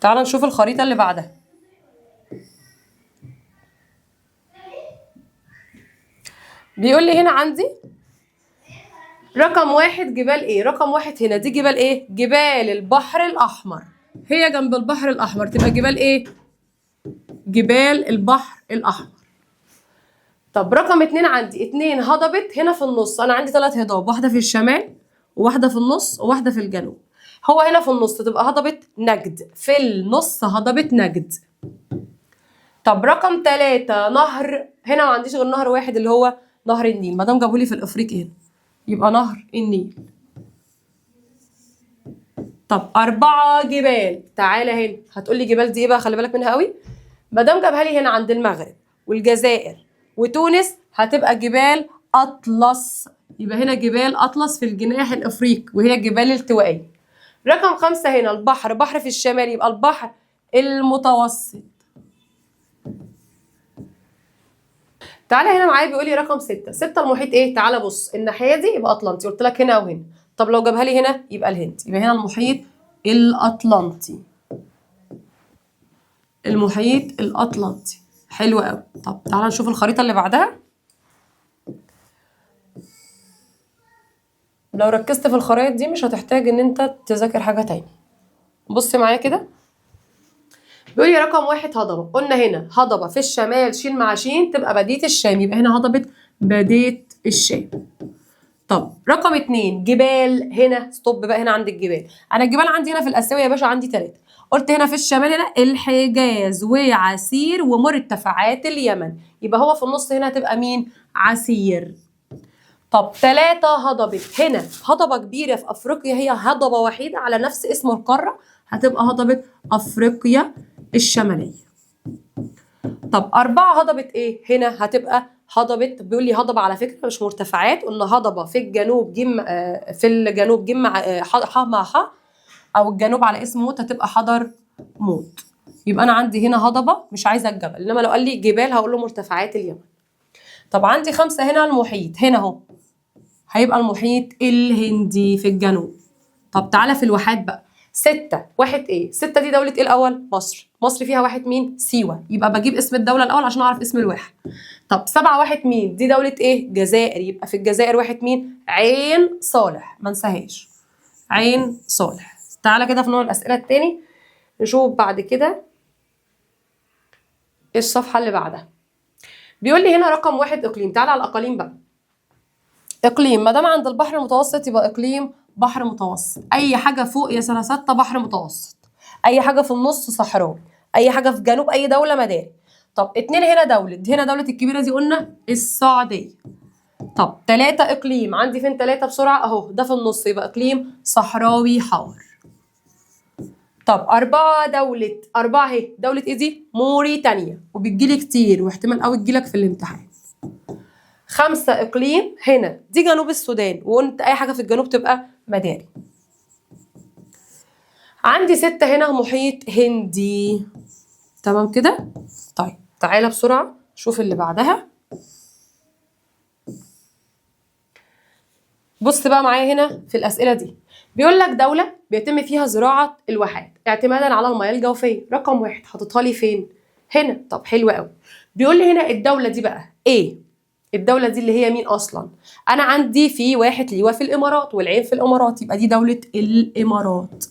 تعال نشوف الخريطه اللي بعدها. بيقول لي هنا عندي رقم 1 جبال ايه؟ رقم 1 هنا دي جبال ايه؟ جبال البحر الاحمر. هي جنب البحر الاحمر تبقى جبال ايه؟ جبال البحر الاحمر. طب رقم 2 عندي 2 هضبة هنا في النص. انا عندي 3 هضاب، واحده في الشمال وواحده في النص وواحده في الجنوب. هو هنا في النص تبقى هضبة نجد، في النص هضبة نجد. طب رقم 3 نهر، هنا ما عنديش غير نهر واحد اللي هو نهر النيل، ما دام جابوا لي في الافريقي هنا يبقى نهر النيل. طب 4 جبال، تعالى هنا هتقول لي جبال دي ايه بقى؟ خلي بالك منها قوي. ما دام جابها لي هنا عند المغرب والجزائر وتونس هتبقى جبال اطلس. يبقى هنا جبال اطلس في الجناح الافريقي وهي الجبال الالتوائيه. رقم 5 هنا البحر، بحر في الشمال يبقى البحر المتوسط. تعالى هنا معايا بيقول لي رقم 6 المحيط ايه؟ تعالى بص الناحيه دي يبقى اطلنطي، قلت لك هنا وهنا. طب لو جابها لي هنا يبقى الهند، يبقى هنا المحيط الاطلنطي. المحيط الاطلنطي. حلو قوي. طب تعالى نشوف الخريطه اللي بعدها. لو ركزت في الخرائط دي مش هتحتاج ان انت تذاكر حاجه تاني. بص معايا كده. بيقول لي رقم 1 هضبه، قلنا هنا هضبه في الشمال شين مع شين تبقى بدية الشام، يبقى هنا هضبه بدية الشام. طب رقم 2 جبال، هنا ستوب بقى هنا عند الجبال. انا الجبال عندي هنا في الاسيويه يا باشا عندي 3. قلت هنا في الشمال هنا الحجاز وعسير ومرتفعات اليمن، يبقى هو في النص هنا هتبقى مين؟ عسير. طب 3 هضبة، هنا هضبة كبيرة في أفريقيا هي هضبة وحيدة على نفس اسم القارة هتبقى هضبة أفريقيا الشمالية. طب 4 هضبة إيه؟ هنا هتبقى هضبة، بيقول لي هضبة على فكرة مش مرتفعات، قلنا هضبة في الجنوب في الجنوب ح مع ح، أو الجنوب على اسم موت هتبقى حضر موت. يبقى أنا عندي هنا هضبة مش عايزة الجبل، إنما لو قال لي جبال هقول له مرتفعات اليمن. طب عندي 5 هنا المحيط، هنا أهو هيبقى المحيط الهندي في الجنوب. طب تعالى في الواحات بقى. 6 واحد ايه؟ 6 دي دولة ايه الأول؟ مصر. مصر فيها واحد مين؟ سيوة، يبقى بجيب اسم الدولة الأول عشان أعرف اسم الواحد. طب 7 واحد مين؟ دي دولة ايه؟ جزائر، يبقى في الجزائر واحد مين؟ عين صالح، ما انساهاش. عين صالح. تعالى كده في نوع الأسئلة التاني نشوف بعد كده ايه الصفحة اللي بعدها. بيقول لي هنا رقم 1 إقليم. تعالى على الأقاليم بقى. اقليم ما دام عند البحر المتوسط يبقى اقليم بحر متوسط. اي حاجه فوق يا سنه 6 بحر متوسط، اي حاجه في النص صحراوي، اي حاجه في جنوب اي دوله مداري. طب 2 هنا دوله، هنا دوله الكبيره دي قلنا السعوديه. طب 3 اقليم عندي فين؟ 3 بسرعه اهو، ده في النص يبقى اقليم صحراوي حار. طب 4 دولة، 4 اهي، دولة ايه دي؟ موريتانيا، وبتجيلي كتير واحتمال قوي تجيلك في الامتحان. 5 اقليم هنا دي جنوب السودان، وقلت اي حاجه في الجنوب تبقى مداري. عندي 6 هنا محيط هندي. تمام كده؟ طيب تعالى بسرعه شوف اللي بعدها. بص بقى معايا هنا في الاسئله دي. بيقول لك دوله بيتم فيها زراعه الواحات اعتمادا على المياه الجوفيه. رقم 1 حاططها لي فين؟ هنا. طب حلو قوي. بيقول لي هنا الدوله دي بقى ايه؟ الدولة دي اللي هي مين أصلا؟ أنا عندي في واحد لواء في الإمارات والعين في الإمارات، يبقى دي دولة الإمارات.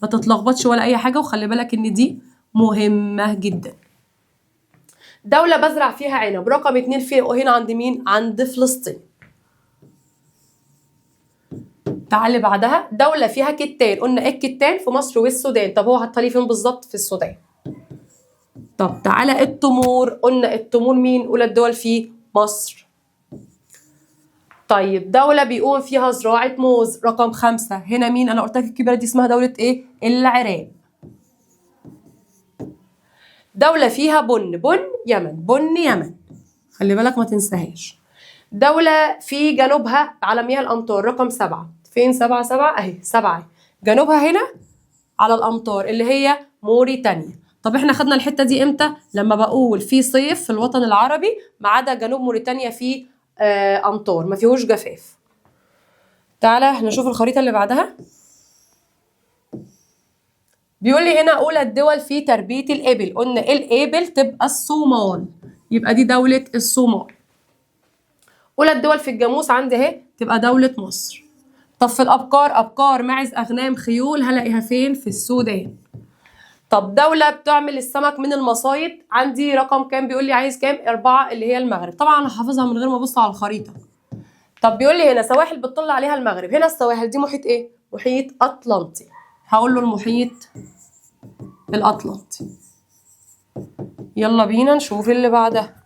ما تتلخبطش ولا أي حاجة، وخلي بالك إن دي مهمة جدا. دولة بزرع فيها عنب. رقم 2 في هنا عند مين؟ عند فلسطين. تعالي بعدها دولة فيها كتان، قلنا إيه الكتان؟ في مصر والسودان. طب هو حاطها لي فين بالظبط؟ في السودان. طب تعالى التمور، قلنا التمور مين؟ أولى الدول في مصر. طيب دولة بيقوم فيها زراعة موز، رقم 5. هنا مين؟ أنا قلت لك الكبيرة دي اسمها دولة إيه؟ العراق. دولة فيها بن يمن، بن يمن، خلي بالك ما تنساهاش. دولة في جنوبها على مياه الأمطار، رقم 7. فين 7؟ 7 أهي، 7 جنوبها هنا على الأمطار اللي هي موريتانيا. طب احنا خدنا الحتة دي امتى؟ لما بقول في صيف في الوطن العربي ما عدا جنوب موريتانيا فيه أمطار، ما فيهوش جفاف. تعالى نشوف الخريطة اللي بعدها. بيقول لي هنا أولى الدول في تربية الإبل، قلنا الإبل تبقى الصومال، يبقى دي دولة الصومال. أولى الدول في الجاموس عندي اهي تبقى دولة مصر. طب في الأبقار، أبقار معز أغنام خيول، هلاقيها فين؟ في السودان. طب دولة بتعمل السمك من المصايد عندي رقم كام؟ بيقول لي عايز كام؟ 4 اللي هي المغرب. طبعا أنا حافظها من غير ما أبص على الخريطة. طب بيقول لي هنا سواحل بتطل عليها المغرب، هنا السواحل دي محيط إيه؟ محيط أطلنطي، هقول له المحيط الأطلنطي. يلا بينا نشوف اللي بعدها.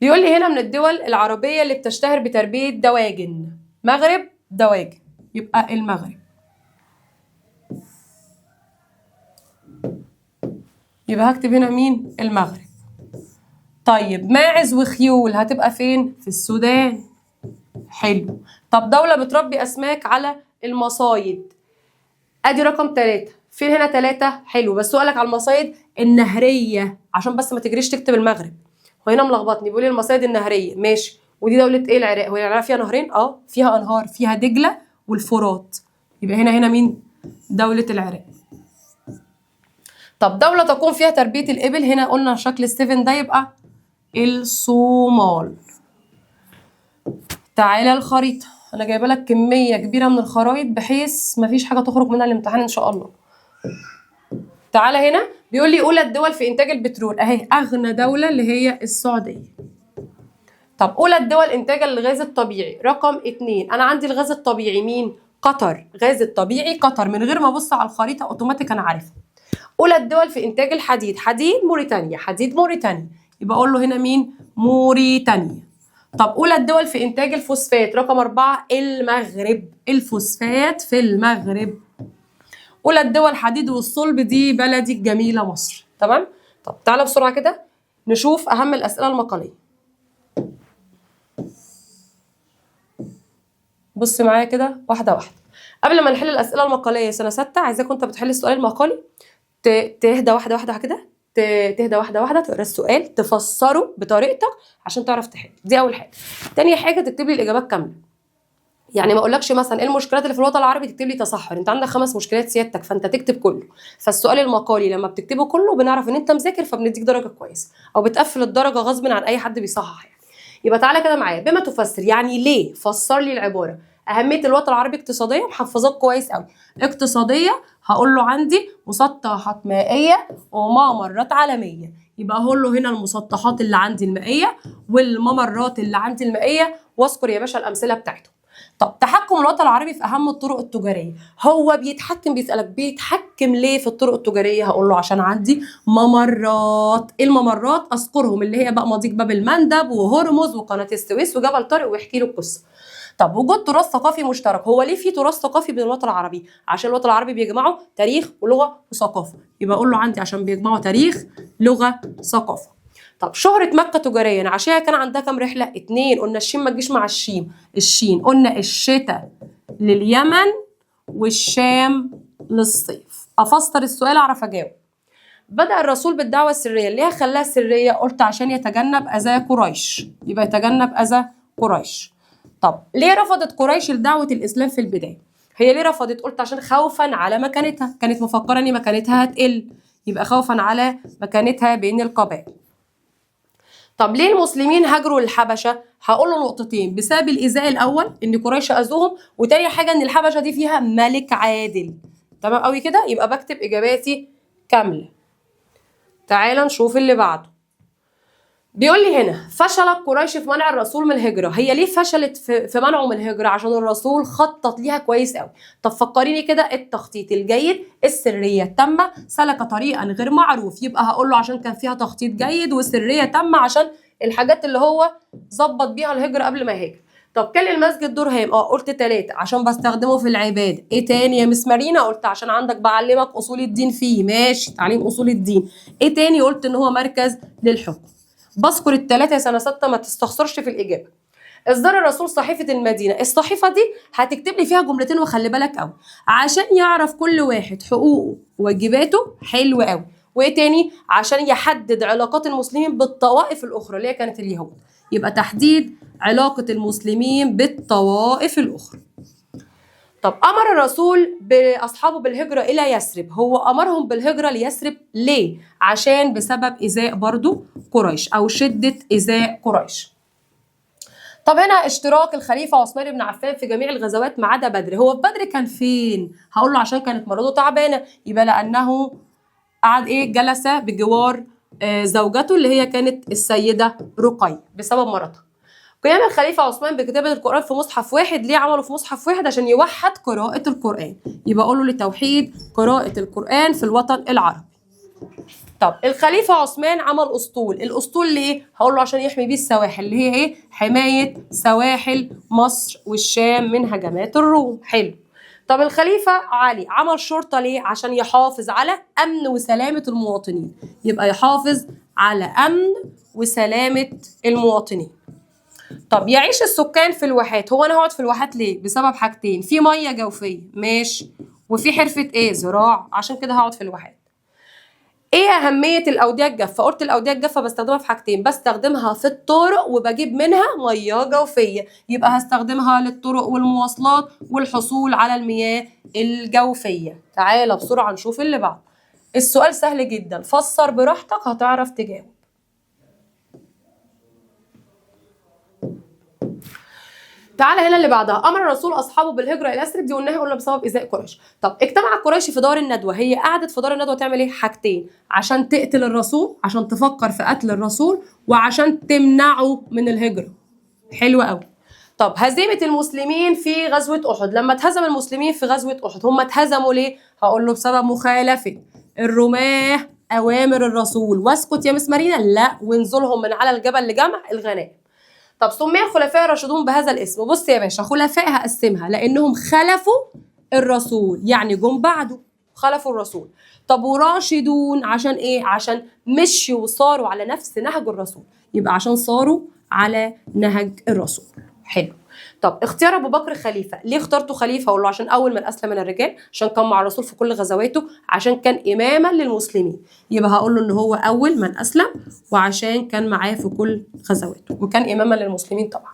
بيقول لي هنا من الدول العربية اللي بتشتهر بتربية دواجن، مغرب دواجن، يبقى المغرب. يبقى هكتب هنا مين؟ المغرب. طيب ماعز وخيول هتبقى فين؟ في السودان. حلو. طب دولة بتربي أسماك على المصايد، أدي رقم 3. فين هنا 3؟ حلو، بس سؤالك على المصايد النهرية عشان بس ما تجريش تكتب المغرب، وهنا ملخبطني بيقول لي المصايد النهرية. ماشي. ودي دولة إيه؟ العراق. هو العراق فيها نهرين؟ فيها أنهار، فيها دجلة والفرات، يبقى هنا مين؟ دولة العراق. طب دولة تقوم فيها تربية الإبل، هنا قلنا شكل ستيفن ده يبقى الصومال. تعالى الخريطة، أنا جايبة لك كمية كبيرة من الخرايط بحيث مفيش حاجة تخرج منها الامتحان إن شاء الله. تعالى هنا بيقول لي أولى الدول في إنتاج البترول، أهي أغنى دولة اللي هي السعودية. طب أولى الدول إنتاجا للغاز الطبيعي، رقم 2. أنا عندي الغاز الطبيعي مين؟ قطر. غاز الطبيعي قطر، من غير ما أبص على الخريطة أوتوماتيك أنا عارفة. أولى الدول في إنتاج الحديد، حديد موريتانيا، حديد موريتانيا، يبقى أقول له هنا مين؟ موريتانيا. طب أولى الدول في إنتاج الفوسفات، رقم 4 المغرب، الفوسفات في المغرب. أولى الدول حديد والصلب، دي بلدي الجميلة مصر. تمام؟ طب تعالى بسرعة كده نشوف أهم الأسئلة المقالية. بص معايا كده واحدة واحدة. قبل ما نحل الأسئلة المقالية سنة 6، عايزاك وأنت بتحل السؤال المقالي تهدى واحدة واحدة كده، تهدى واحدة واحدة، تقرا السؤال تفسره بطريقتك عشان تعرف تحل، دي أول حاجة. تاني حاجة تكتب لي الإجابات كاملة، يعني ما اقولكش مثلا ايه المشكلات اللي في الوطن العربي تكتب لي تصحر، انت عندك 5 مشكلات سيادتك فانت تكتب كله. فالسؤال المقالي لما بتكتبه كله بنعرف ان انت مذاكر فبنديك درجه كويسه، او بتقفل الدرجه غصب عن اي حد بيصحح يعني. يبقى تعالى كده معايا، بما تفسر يعني ليه، فسر لي العباره. اهميه الوطن العربي اقتصاديه، محفظاك كويس قوي. اقتصاديه هقول له عندي مسطحات مائيه وممرات عالميه، يبقى هقول له هنا المسطحات اللي عندي المائيه والممرات اللي عندي المائيه، واذكر يا باشا الامثله بتاعتهم. طب تحكم الوطن العربي في اهم الطرق التجاريه، هو بيتحكم، بيسالك بيتحكم ليه في الطرق التجاريه، هقول له عشان عندي ممرات. الممرات اذكرهم اللي هي بقى مضيق باب المندب وهرمز وقناه السويس وجبل طارق، واحكي له القصه. طب وجود تراث ثقافي مشترك، هو ليه في تراث ثقافي بين الوطن العربي؟ عشان الوطن العربي بيجمعوا تاريخ ولغه وثقافه، يبقى اقول له عندي عشان بيجمعوا تاريخ لغه ثقافه. طب شهرة مكة تجاريا عشان كان عندها كام رحلة؟ 2. قلنا الشين ما تجيش مع الشين قلنا الشتاء لليمن والشام للصيف. أفسر السؤال أعرف أجاوب. بدأ الرسول بالدعوة السرية، ليه خلاها سرية؟ قلت عشان يتجنب أذى قريش، يبقى يتجنب أذى قريش. طب ليه رفضت قريش لدعوة الإسلام في البداية؟ هي ليه رفضت؟ قلت عشان خوفا على مكانتها، كانت مفكرة إن مكانتها هتقل، يبقى خوفا على مكانتها بين القبائل. طب ليه المسلمين هاجروا للحبشه؟ هقول له نقطتين، بسبب الايذاء الاول ان قريش اذوهم، وتاني حاجه ان الحبشه دي فيها ملك عادل. تمام قوي كده، يبقى بكتب اجاباتي كامله. تعالى نشوف اللي بعده. بيقول لي هنا فشلت قريش في منع الرسول من الهجرة. هي ليه فشلت في منعه من الهجرة؟ عشان الرسول خطط ليها كويس قوي. طب فكريني كده، التخطيط الجيد، السرية التامة، سلك طريقا غير معروف. يبقى هقول له عشان كان فيها تخطيط جيد وسرية تامة، عشان الحاجات اللي هو ظبط بيها الهجرة قبل ما يهاجر. طب كان المسجد دور هام، قلت 3 عشان بستخدمه في العبادة. ايه تاني يا مس مارينا؟ قلت عشان عندك بعلمك اصول الدين فيه. ماشي، تعليم اصول الدين. ايه تاني؟ قلت ان هو مركز للحكم. بذكر ال3 يا سنه 6، ما تستخسرش في الاجابه. اصدار الرسول صحيفه المدينه. الصحيفه دي هتكتب لي فيها جملتين، وخلي بالك قوي عشان يعرف كل واحد حقوقه وواجباته. حلو قوي. وايه تاني؟ عشان يحدد علاقات المسلمين بالطوائف الاخرى اللي هي كانت اليهود. يبقى تحديد علاقه المسلمين بالطوائف الاخرى. طب امر الرسول باصحابه بالهجره الى يثرب. هو امرهم بالهجره ليثرب ليه؟ عشان بسبب ايذاء برضو قريش، او شده ايذاء قريش. طب هنا اشتراك الخليفه عثمان بن عفان في جميع الغزوات ما عدا بدر. هو في بدر كان فين؟ هقول له عشان كانت مرته تعبانه. يبقى لانه قعد جلس بجوار زوجته اللي هي كانت السيده رقية بسبب مرضها. قيام الخليفة عثمان بكتابة القرآن في مصحف واحد. ليه عملوا في مصحف واحد؟ عشان يوحد قراءة القرآن. يبقى قولوا لتوحيد قراءة القرآن في الوطن العربي. طب الخليفة عثمان عمل أسطول. الأسطول ليه؟ هقول له عشان يحمي بيه السواحل، اللي هي حماية سواحل مصر والشام من هجمات الروم. حلو. طب الخليفة علي عمل شرطة ليه؟ عشان يحافظ على أمن وسلامة المواطنين. يبقى يحافظ على أمن وسلامة المواطنين. طب يعيش السكان في الواحات. هو انا هقعد في الواحات ليه؟ بسبب حاجتين، في ميه جوفيه ماشي، وفي حرفه زراعه، عشان كده هقعد في الواحات. ايه اهميه الاوديه الجافه؟ قلت الاوديه الجافه بستخدمها في حاجتين، بستخدمها في الطرق وبجيب منها ميه جوفيه. يبقى هستخدمها للطرق والمواصلات والحصول على المياه الجوفيه. تعالى بسرعه نشوف اللي بعده. السؤال سهل جدا، فسر براحتك هتعرف تجاوب. تعالى هنا اللي بعدها. امر الرسول اصحابه بالهجره الى يثرب. دي قلناها، قلنا بسبب ايذاء قريش. طب اجتمع قريش في دار الندوه. هي قعدت في دار الندوه تعمل ايه؟ حاجتين، عشان تقتل الرسول، عشان تفكر في قتل الرسول، وعشان تمنعه من الهجره. حلوه قوي. طب هزيمه المسلمين في غزوه احد. لما اتهزم المسلمين في غزوه احد، هم اتهزموا ليه؟ هقول له بسبب مخالفه الرماه اوامر الرسول. واسكت يا مس مارينا؟ لا، ونزولهم من على الجبل لجمع الغنائم. طب سمي الخلفاء الراشدون بهذا الاسم. بص يا باشا، خلفاء هقسمها لانهم خلفوا الرسول، يعني جم بعده خلفوا الرسول. طب وراشدون عشان ايه؟ عشان مشوا وصاروا على نفس نهج الرسول. يبقى عشان صاروا على نهج الرسول. حلو. طب اختيار ابو بكر خليفه. ليه اخترته خليفه؟ اقول له عشان اول من اسلم من الرجال، عشان كان مع الرسول في كل غزواته، عشان كان اماما للمسلمين. يبقى هقول له ان هو اول من اسلم، وعشان كان معاه في كل غزواته، وكان اماما للمسلمين طبعا.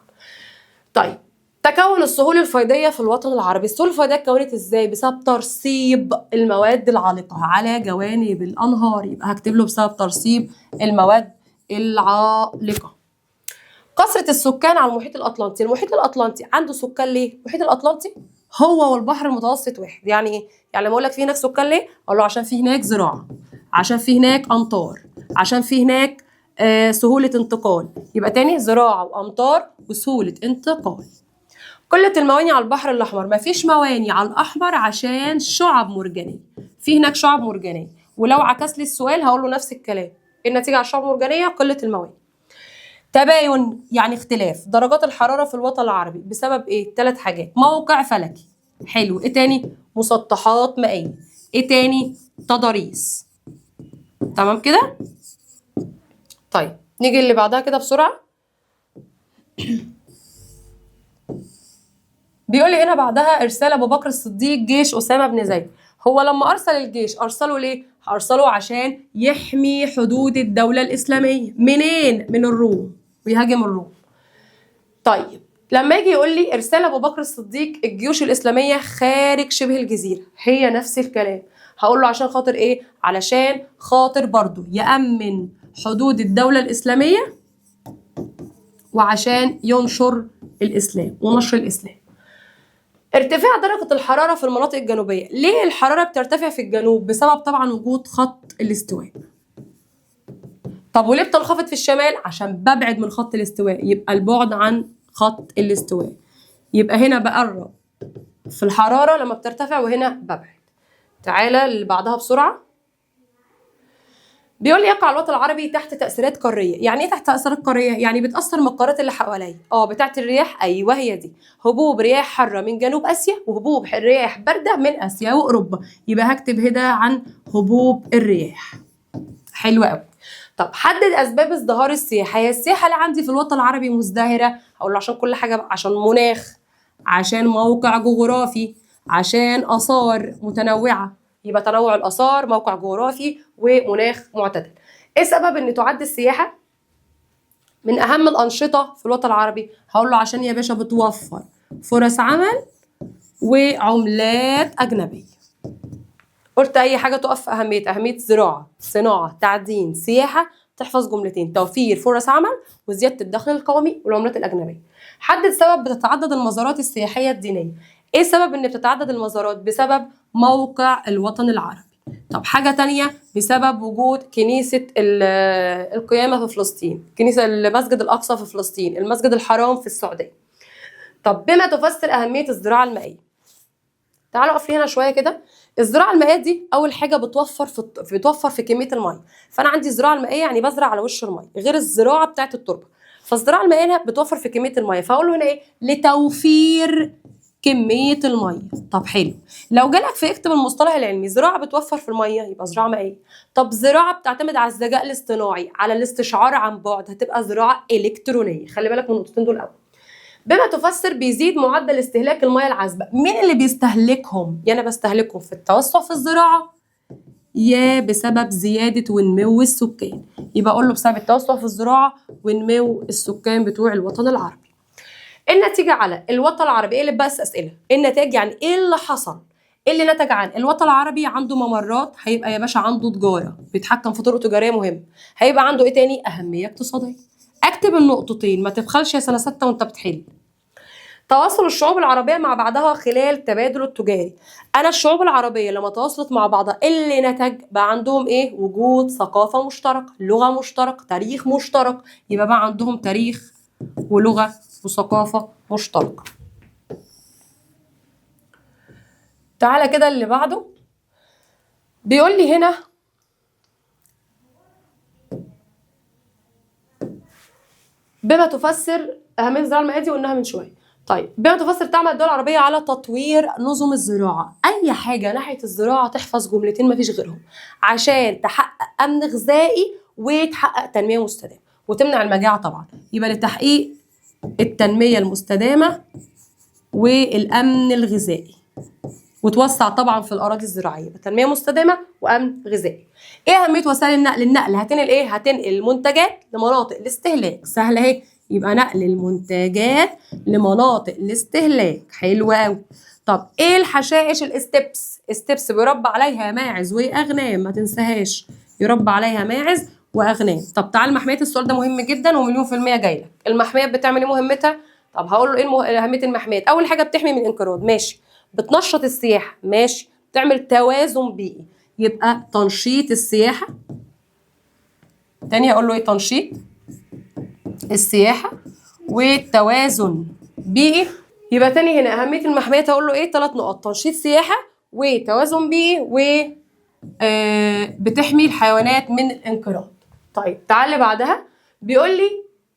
طيب تكون السهول الفيضيه في الوطن العربي. السهول الفيضيه اتكونت ازاي؟ بسبب ترسيب المواد العالقه على جوانب الانهار. يبقى هكتب له بسبب ترسيب المواد العالقه. كثرة السكان على المحيط الأطلنطي. المحيط الأطلنطي عنده سكان ليه؟ المحيط الأطلنطي هو والبحر المتوسط واحد. يعني إيه؟ يعني لما أقول لك في هناك سكان ليه؟ أقول له عشان في هناك زراعة، عشان في هناك أمطار، عشان في هناك سهولة انتقال. يبقى تاني زراعة وأمطار وسهولة انتقال. قلة المواني على البحر الأحمر. مفيش مواني على الأحمر عشان شعب مرجانية. في هناك شعب مرجانية، ولو عكس لي السؤال هقول له نفس الكلام. النتيجة على الشعب المرجانية قلة المواني. تباين يعني اختلاف درجات الحرارة في الوطن العربي بسبب ايه؟ 3 حاجات. موقع فلكي. حلو. ايه تاني؟ مسطحات مائية. ايه تاني؟ تضاريس. تمام كده؟ طيب نيجي اللي بعدها كده بسرعة. بيقول لي هنا بعدها ارسال ابو بكر الصديق جيش اسامة بن زيد. هو لما ارسل الجيش ارسله ليه؟ ارسله عشان يحمي حدود الدولة الاسلامية. منين؟ من الروم، ويهاجم الروم. طيب لما يجي يقول لي ارسال ابو بكر الصديق الجيوش الاسلاميه خارج شبه الجزيره، هي نفس الكلام. هقول له عشان خاطر ايه؟ علشان خاطر برضو يامن حدود الدوله الاسلاميه، وعشان ينشر الاسلام ونشر الاسلام. ارتفاع درجه الحراره في المناطق الجنوبيه. ليه الحراره بترتفع في الجنوب؟ بسبب طبعا وجود خط الاستواء. طب وليه بتنخفض في الشمال؟ عشان ببعد من خط الاستواء، يبقى البعد عن خط الاستواء. يبقى هنا بقرب في الحرارة لما بترتفع، وهنا ببعد. تعالى اللي بعدها بسرعة. بيقول لي يقع الوطن العربي تحت تأثيرات قارية. يعني ايه تحت تأثيرات قارية؟ يعني بتأثر من القارات اللي حواليا. بتاعت الرياح، ايوه هي دي. هبوب رياح حارة من جنوب آسيا، وهبوب رياح باردة من آسيا وأوروبا. يبقى هكتب هنا عن هبوب الرياح. حلو قوي. طب حدد اسباب ازدهار السياحه. هي السياحه اللي عندي في الوطن العربي مزدهره، هقول له عشان كل حاجه، عشان مناخ، عشان موقع جغرافي، عشان اثار متنوعه. يبقى تنوع الاثار، موقع جغرافي، ومناخ معتدل. ايه سبب ان تعد السياحه من اهم الانشطه في الوطن العربي؟ هقول له عشان يا باشا بتوفر فرص عمل وعملات اجنبيه. قلت اي حاجه تقف في اهميه زراعه، صناعه، تعدين، سياحه، تحفظ جملتين: توفير فرص عمل، وزياده الدخل القومي، والعملات الاجنبيه. حدد سبب بتتعدد المزارات السياحيه الدينيه. ايه سبب ان بتتعدد المزارات؟ بسبب موقع الوطن العربي. طب حاجه تانية، بسبب وجود كنيسه القيامه في فلسطين، كنيسه المسجد الاقصى في فلسطين، المسجد الحرام في السعوديه. طب بما تفسر اهميه الزراعه المائيه. تعالوا اقف هنا شويه كده. الزراعه المائيه دي اول حاجه بتوفر في كميه الميه. فانا عندي الزراعه المائيه يعني بزرع على وش الميه، غير الزراعه بتاعه التربه. فالزراعه المائيه بتوفر في كميه الميه، فاقول له هنا ايه؟ لتوفير كميه الميه. طب حلو. لو جالك في اكتب المصطلح العلمي: زراعه بتوفر في الميه، يبقى زراعه مائيه. طب زراعه بتعتمد على الذكاء الاصطناعي، على الاستشعار عن بعد، هتبقى زراعه الكترونيه. خلي بالك من النقطتين دول قوي. بما تفسر بيزيد معدل استهلاك المياه العذبة. مين اللي بيستهلكهم؟ يا أنا بستهلكهم في التوسع في الزراعة، يا بسبب زيادة ونمو السكان. يبقى أقول له بسبب التوسع في الزراعة ونمو السكان بتوع الوطن العربي. النتيجة على الوطن العربي. ايه اللي بس أسئلة؟ النتائج يعني ايه اللي حصل؟ ايه اللي نتج عن الوطن العربي؟ عنده ممرات، هيبقى يا باشا عنده تجارة، بيتحكم في طرق تجارية مهمة. هيبقى عنده ايه تاني؟ أهمية اقتصادية. اكتب النقطتين، ما تبخلش يا سنة 6 وانت بتحل. تواصل الشعوب العربية مع بعضها خلال التبادل التجاري. أنا الشعوب العربية لما تواصلت مع بعضها، اللي نتج بقى عندهم إيه؟ وجود ثقافة مشتركة، لغة مشتركة، تاريخ مشترك. يبقى بقى عندهم تاريخ ولغة وثقافة مشتركة. تعالى كده اللي بعده. بيقول لي هنا بما تفسر أهمية الزراعة المائية دي، قلناها من شوية. طيب بما تفسر تعمل الدول العربية على تطوير نظم الزراعة. أي حاجة ناحية الزراعة تحفظ جملتين مفيش غيرهم، عشان تحقق أمن غذائي وتحقق تنمية مستدامة وتمنع المجاعة طبعا. يبقى لتحقيق التنمية المستدامة والأمن الغذائي، وتوسع طبعا في الأراضي الزراعية. تنمية مستدامة وأمن غذائي. إيه أهمية وسائل النقل؟ النقل هتنقل إيه؟ هتنقل المنتجات لمناطق الاستهلاك. سهلة أهي. يبقى نقل المنتجات لمناطق الاستهلاك. حلو قوي. طب ايه الحشائش؟ الستبس بيربى عليها ماعز واغنام، ما تنساهاش، يربى عليها ماعز واغنام. طب تعال المحميات، السؤال ده مهم جدا ومليون في المية جاي لك. المحميات بتعمل ايه؟ مهمتها. طب هقول له ايه اهمية المحميات؟ اول حاجة بتحمي من الانقراض، ماشي. بتنشط السياحة، ماشي. بتعمل توازن بيئي، يبقى تنشيط السياحة. تاني هقول له ايه؟ تنشيط السياحة والتوازن بيئي. يبقى تاني هنا أهمية المحميات هقول له إيه؟ 3 نقط: تنشيط سياحة، وتوازن بيئي، و بتحمي الحيوانات من الانقراض. طيب تعالى بعدها. بيقول لي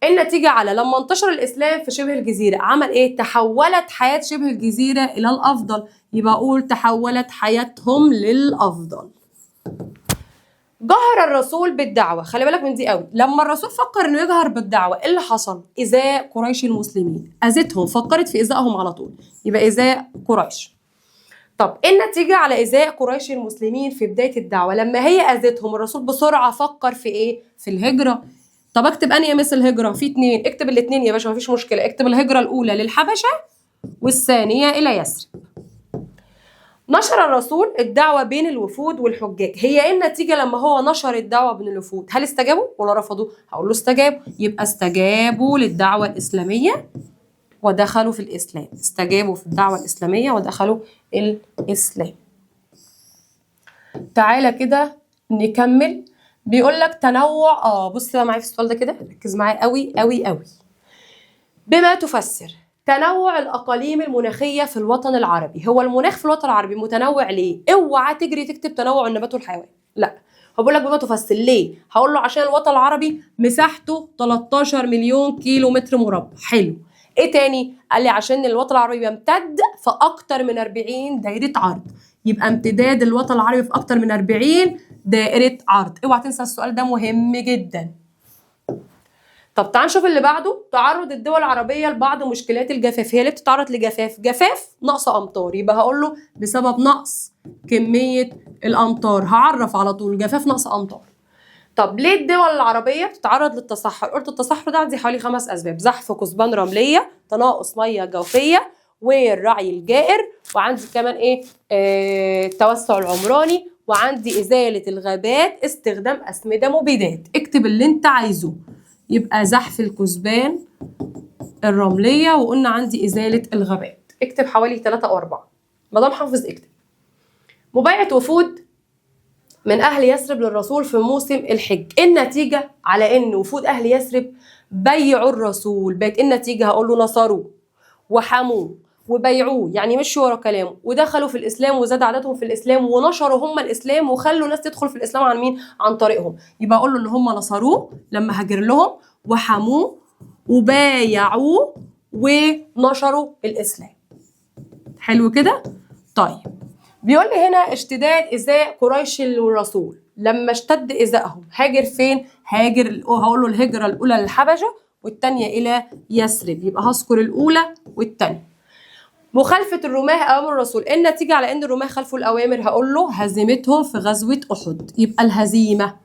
النتيجة على لما انتشر الإسلام في شبه الجزيرة عمل إيه؟ تحولت حياة شبه الجزيرة إلى الأفضل. يبقى أقول تحولت حياتهم للأفضل. جهر الرسول بالدعوة. خلي بالك من دي قوي. لما الرسول فكر انه يجهر بالدعوة، ايه اللي حصل؟ إيذاء قريش المسلمين. أذتهم، فكرت في إيذائهم على طول. يبقى إيذاء قريش. طب ايه النتيجة على إيذاء قريش المسلمين في بداية الدعوة؟ لما هي أذتهم، الرسول بسرعة فكر في ايه؟ في الهجرة. طب اكتب أنهي مثل هجرة؟ في 2. اكتب الاتنين يا باشا، مفيش مشكلة. اكتب الهجرة الأولى للحبشة والثانية إلى يثرب. نشر الرسول الدعوة بين الوفود والحجاج. هي ايه النتيجة لما هو نشر الدعوة بين الوفود؟ هل استجابوا ولا رفضوا؟ هقول له استجابوا. يبقى استجابوا للدعوة الإسلامية ودخلوا في الإسلام. استجابوا في الدعوة الإسلامية ودخلوا الإسلام. تعالى كده نكمل. بيقول لك تنوع. بص بقى معايا في السؤال ده كده، ركز معايا قوي قوي قوي. بما تفسر تنوع الأقاليم المناخية في الوطن العربي. هو المناخ في الوطن العربي متنوع ليه؟ اوعى تجري تكتب تنوع النبات والحيوان، لا. هو بيقول لك بما تفسر ليه؟ هقول له عشان الوطن العربي مساحته 13 مليون كيلو متر مربع. حلو. ايه تاني؟ قال لي عشان الوطن العربي بيمتد في اكتر من 40 دايرة عرض. يبقى امتداد الوطن العربي في اكتر من 40 دائرة عرض. اوعى تنسى السؤال ده، مهم جدا. طب تعال نشوف اللي بعده. تعرض الدول العربية لبعض مشكلات الجفاف. هي ليه بتتعرض لجفاف؟ جفاف نقص أمطار، يبقى هقول له بسبب نقص كمية الأمطار. هعرف على طول جفاف نقص أمطار. طب ليه الدول العربية بتتعرض للتصحر؟ قلت التصحر ده عندي حوالي 5 أسباب: زحف كثبان رملية، تناقص مياه جوفية، والرعي الجائر، وعندي كمان ايه؟ التوسع العمراني، وعندي إزالة الغابات، استخدام أسمدة مبيدات. اكتب اللي انت عايزه. يبقى زحف الكثبان الرملية، وقلنا عندي إزالة الغابات. اكتب حوالي 3 أو 4. مدام حافظ اكتب. مبايعة وفود من أهل يثرب للرسول في موسم الحج. النتيجة على إن وفود أهل يثرب بيعوا الرسول. بقت النتيجة هقول له نصروه وحموه وبيعوه، يعني مشوا ورا كلامه، ودخلوا في الإسلام وزاد عددهم في الإسلام، ونشروا هم الإسلام وخلوا ناس تدخل في الإسلام عن مين؟ عن طريقهم. يبقى أقول له إن هم نصروه لما هاجر لهم، وحموه وبايعوه ونشروا الإسلام. حلو كده؟ طيب بيقول لي هنا اشتداد إيذاء قريش للرسول. لما اشتد إيذائهم هاجر فين؟ هاجر، هقول له الهجرة الأولى للحبشة والتانية إلى يثرب. يبقى هذكر الأولى والتانية. مخالفة الرماة أوامر الرسول. النتيجة على إن الرماة خالفوا الأوامر هقول له هزيمتهم في غزوة أحد. يبقى الهزيمة.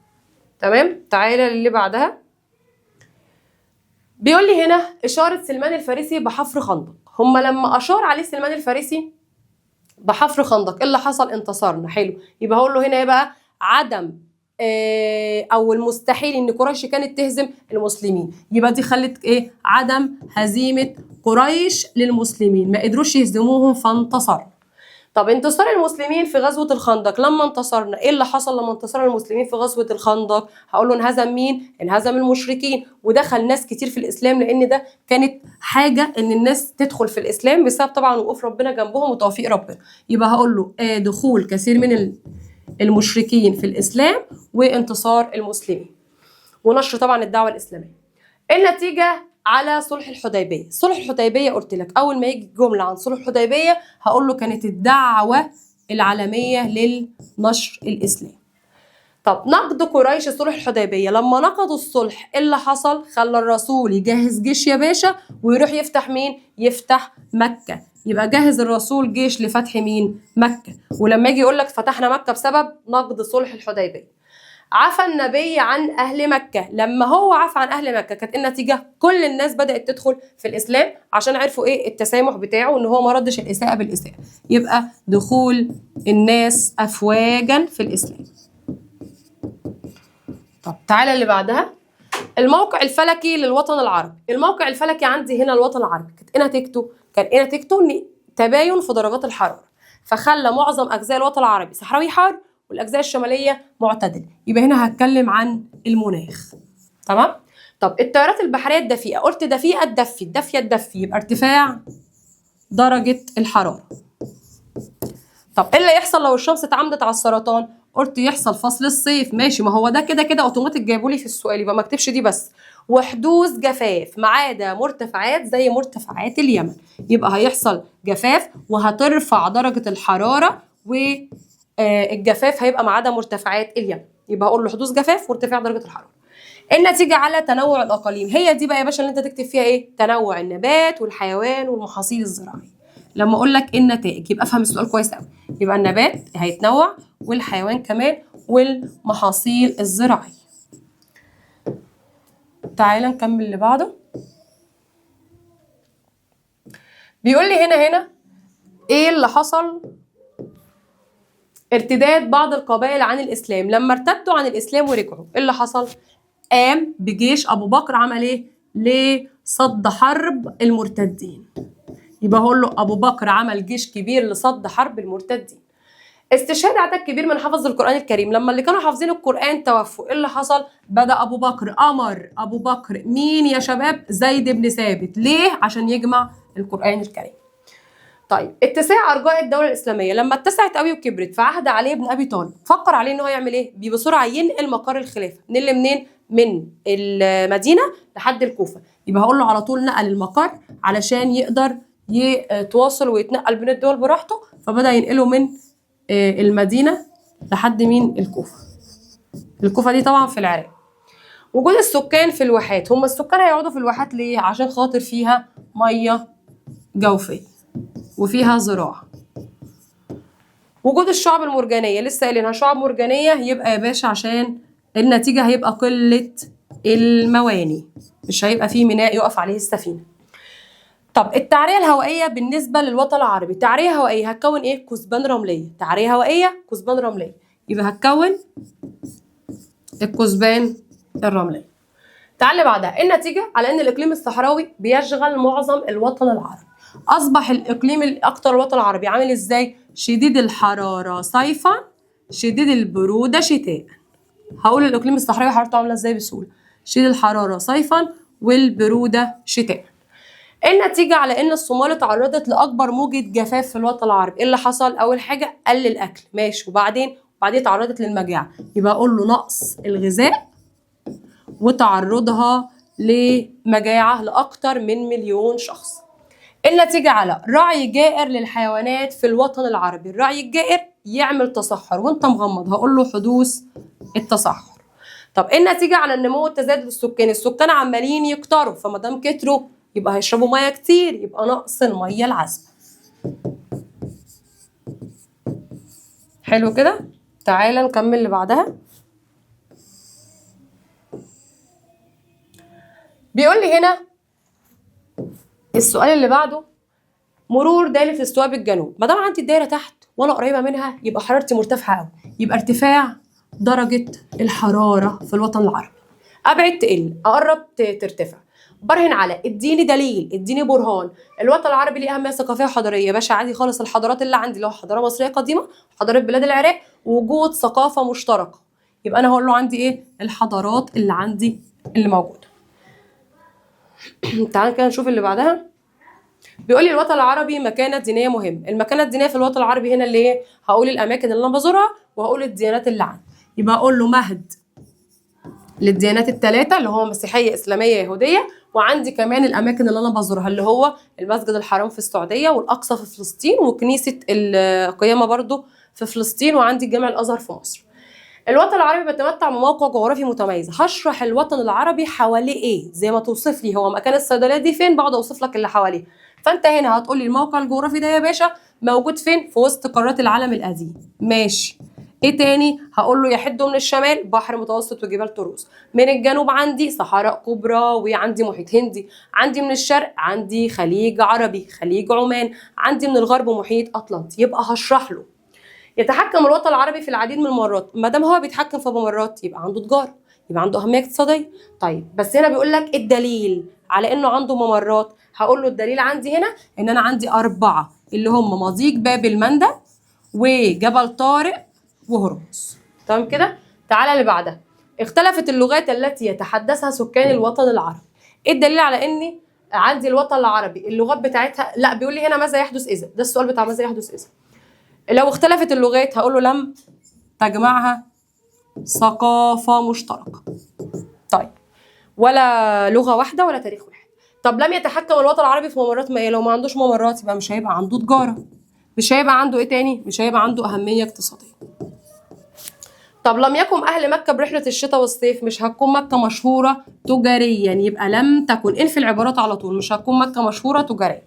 تمام؟ تعالى للي بعدها. بيقول لي هنا إشارة سلمان الفارسي بحفر خندق. هما لما أشار عليه سلمان الفارسي بحفر خندق، ايه اللي حصل؟ انتصرنا. حلو. يبقى هقول له هنا ايه بقى؟ عدم او المستحيل ان قريش كانت تهزم المسلمين. يبقى دي خلت ايه؟ عدم هزيمه قريش للمسلمين، ما قدروش يهزموهم فانتصروا. طب انتصار المسلمين في غزوة الخندق. لما انتصرنا ايه اللي حصل لما انتصر المسلمين في غزوة الخندق؟ هقول له انهزم مين؟ انهزم المشركين، ودخل ناس كتير في الاسلام، لان ده كانت حاجة ان الناس تدخل في الاسلام بسبب طبعا وقوف ربنا جنبهم وتوفيق ربنا. يبقى هقول له دخول كثير من المشركين في الاسلام وانتصار المسلمين ونشر طبعا الدعوة الاسلامية. النتيجة على صلح الحديبية. صلح الحديبية قلت لك أول ما يجي جملة عن صلح الحديبية هقول له كانت الدعوة العالمية للنشر الإسلام. طب نقد قريش صلح الحديبية. لما نقضوا الصلح إيه اللي حصل؟ خلى الرسول يجهز جيش يا باشا ويروح يفتح مين؟ يفتح مكة. يبقى جهز الرسول جيش لفتح مين؟ مكة. ولما يجي يقول لك فتحنا مكة بسبب نقض صلح الحديبية. عفى النبي عن أهل مكة. لما هو عفى عن أهل مكة كانت النتيجة كل الناس بدأت تدخل في الإسلام عشان عرفوا إيه؟ التسامح بتاعه، إن هو ما ردش الإساءة بالإساءة. يبقى دخول الناس أفواجا في الإسلام. طب تعالى اللي بعدها. الموقع الفلكي للوطن العربي. الموقع الفلكي عندي هنا الوطن العربي كانت إيه نتيجته؟ كان إيه نتيجته؟ إن تباين في درجات الحرارة، فخلى معظم أجزاء الوطن العربي صحراوي حار والأجزاء الشمالية معتدل. يبقى هنا هتكلم عن المناخ. تمام؟ طب التيارات البحرية الدفيئة. قلت دفيئة تدفي، الدافية تدفي، يبقى ارتفاع درجة الحرارة. طب ايه اللي يحصل لو الشمس اتعمدت على السرطان؟ قلت يحصل فصل الصيف. ماشي، ما هو ده كده كده اوتوماتيك جايبولي في السؤال، يبقى ما اكتبش دي بس. وحدوث جفاف ما عدا مرتفعات زي مرتفعات اليمن. يبقى هيحصل جفاف وهترفع درجة الحرارة، والجفاف هيبقى ما عدا مرتفعات اليمن. يبقى هقول له حدوث جفاف وارتفاع درجة الحرارة. النتيجة على تنوع الأقاليم. هي دي بقى يا باشا اللي انت تكتب فيها ايه؟ تنوع النبات والحيوان والمحاصيل الزراعية. لما اقول لك النتائج يبقى افهم السؤال كويس قوي. يبقى النبات هيتنوع والحيوان كمان والمحاصيل الزراعية. تعالى نكمل اللي بعده. بيقول لي هنا ايه اللي حصل؟ ارتداد بعض القبائل عن الإسلام. لما ارتدوا عن الإسلام ورجعوا ايه اللي حصل؟ قام بجيش أبو بكر عمل ايه؟ لصد حرب المرتدين. يبقى هقول له أبو بكر عمل جيش كبير لصد حرب المرتدين. استشهاد عدد كبير من حفظ القرآن الكريم. لما اللي كانوا حافظين القرآن توفوا، ايه اللي حصل؟ بدأ أبو بكر أمر أبو بكر مين يا شباب؟ زيد بن ثابت. ليه؟ عشان يجمع القرآن الكريم. طيب اتساع أرجاء الدولة الإسلامية. لما اتسعت قوي وكبرت، فعهد علي بن أبي طالب، فكر عليه إن هو يعمل إيه؟ بسرعة ينقل مقر الخلافة. ننقل منين؟ من المدينة لحد الكوفة. يبقى هقول له على طول نقل المقر علشان يقدر يتواصل ويتنقل بين الدول براحته، فبدأ ينقله من المدينة لحد مين؟ الكوفة. الكوفة دي طبعا في العراق. وجود السكان في الواحات. هم السكان هيقعدوا في الواحات ليه؟ عشان خاطر فيها مية جوفية وفيها زراعة. وجود الشعب المرجانية، لسه قايلينها شعب مرجانية، يبقى يا باشا عشان النتيجة هيبقى قلة المواني، مش هيبقى فيه ميناء يقف عليه السفينة. طب التعرية الهوائية بالنسبة للوطن العربي، تعرية هوائية هتكون ايه؟ كثبان رملية. تعرية هوائية كثبان رملية، يبقى هتكون الكثبان الرملية. تعال بعدها. النتيجة على ان الاقليم الصحراوي بيشغل معظم الوطن العربي. اصبح الاقليم الاكثر الوطن العربي عامل ازاي؟ شديد الحرارة صيفا، شديد البرودة شتاء. هقول الاقليم الصحراوي حرارته عاملة ازاي بسهولة. شديد الحرارة صيفا والبرودة شتاء. النتيجة على ان الصومال اتعرضت لاكبر موجة جفاف في الوطن العربي. ايه اللي حصل؟ اول حاجة قل الاكل، ماشي، وبعدين اتعرضت للمجاعة. يبقى اقول له نقص الغذاء وتعرضها لمجاعة لأكثر من 1,000,000 شخص. النتيجة على رعي جائر للحيوانات في الوطن العربي. الرعي الجائر يعمل تصحر وانت مغمض، هقول له حدوث التصحر. طب النتيجة على النمو والتزايد السكاني. السكان عمالين يكتروا، فما دام كتروا يبقى هيشربوا ميه كتير، يبقى نقص الميه العذبة. حلو كده؟ تعالى نكمل اللي بعدها. بيقول لي هنا السؤال اللي بعده، مرور دايرة الاستواء بالجنوب. ما دام عندي الدايرة تحت ولا قريبة منها، يبقى حرارتي مرتفعة قوي، يبقى ارتفاع درجة الحرارة في الوطن العربي. ابعد تقل، اقرب ترتفع. برهن على، اديني دليل، اديني برهان. الوطن العربي ليه اهميه ثقافيه وحضاريه. باشا عادي خالص، الحضارات اللي عندي اللي هو حضاره مصريه قديمه، حضاره بلاد العراق، وجود ثقافه مشتركه. يبقى انا هقول له عندي ايه؟ الحضارات اللي عندي اللي موجوده. تعال كده نشوف اللي بعدها. بيقول لي الوطن العربي مكانه دينيه مهمه. المكانه الدينيه في الوطن العربي هنا اللي ايه؟ هقول الاماكن اللي انا بزورها وهقول الديانات اللي عندي. يبقى اقول له مهد للديانات الثلاثه اللي هو مسيحيه اسلاميه يهوديه، وعندي كمان الاماكن اللي انا بزورها اللي هو المسجد الحرام في السعوديه، والاقصى في فلسطين، وكنيسه القيامه برضو في فلسطين، وعندي الجامع الازهر في مصر. الوطن العربي بيتمتع بموقع جغرافي متميز. هشرح الوطن العربي حواليه ايه، زي ما توصف لي هو مكان الصيدليه دي فين، بقعد اوصف لك اللي حواليه. فانت هنا هتقول لي الموقع الجغرافي ده يا باشا موجود فين؟ في وسط قارات العالم القديم. ماشي. ايه تاني؟ هقول له يحد من الشمال بحر متوسط وجبال طروس، من الجنوب عندي صحراء كبرى وعندي محيط هندي، عندي من الشرق عندي خليج عربي، خليج عمان، عندي من الغرب محيط اطلنطي. يبقى هشرح له. يتحكم الوطن العربي في العديد من الممرات. ما دام هو بيتحكم في ممرات يبقى عنده تجاره، يبقى عنده اهميه اقتصاديه. طيب بس هنا بيقول لك الدليل على انه عنده ممرات. هقول له الدليل عندي هنا ان انا عندي 4 اللي هم مضيق باب المندب وجبل طارق وهرمز. تمام كده؟ تعالى اللي بعدها. اختلفت اللغات التي يتحدثها سكان الوطن العربي. ايه الدليل على اني عندي الوطن العربي اللغات بتاعتها؟ لا، بيقول لي هنا ماذا يحدث اذا. ده السؤال بتاع ماذا يحدث اذا. لو اختلفت اللغات هقول له لم تجمعها ثقافة مشتركة. طيب، ولا لغة واحدة ولا تاريخ واحد. طب لم يتحكم الوطن العربي في ممرات ما. لو ما عندوش ممرات يبقى مش هيبقى عنده تجارة، مش هيبقى عنده ايه تاني؟ مش هيبقى عنده أهمية اقتصادية. طب لم يقم أهل مكة برحلة الشتاء والصيف. مش هتكون مكة مشهورة تجاريا، يبقى لم تكن. انفي العبارات على طول، مش هتكون مكة مشهورة تجاريا.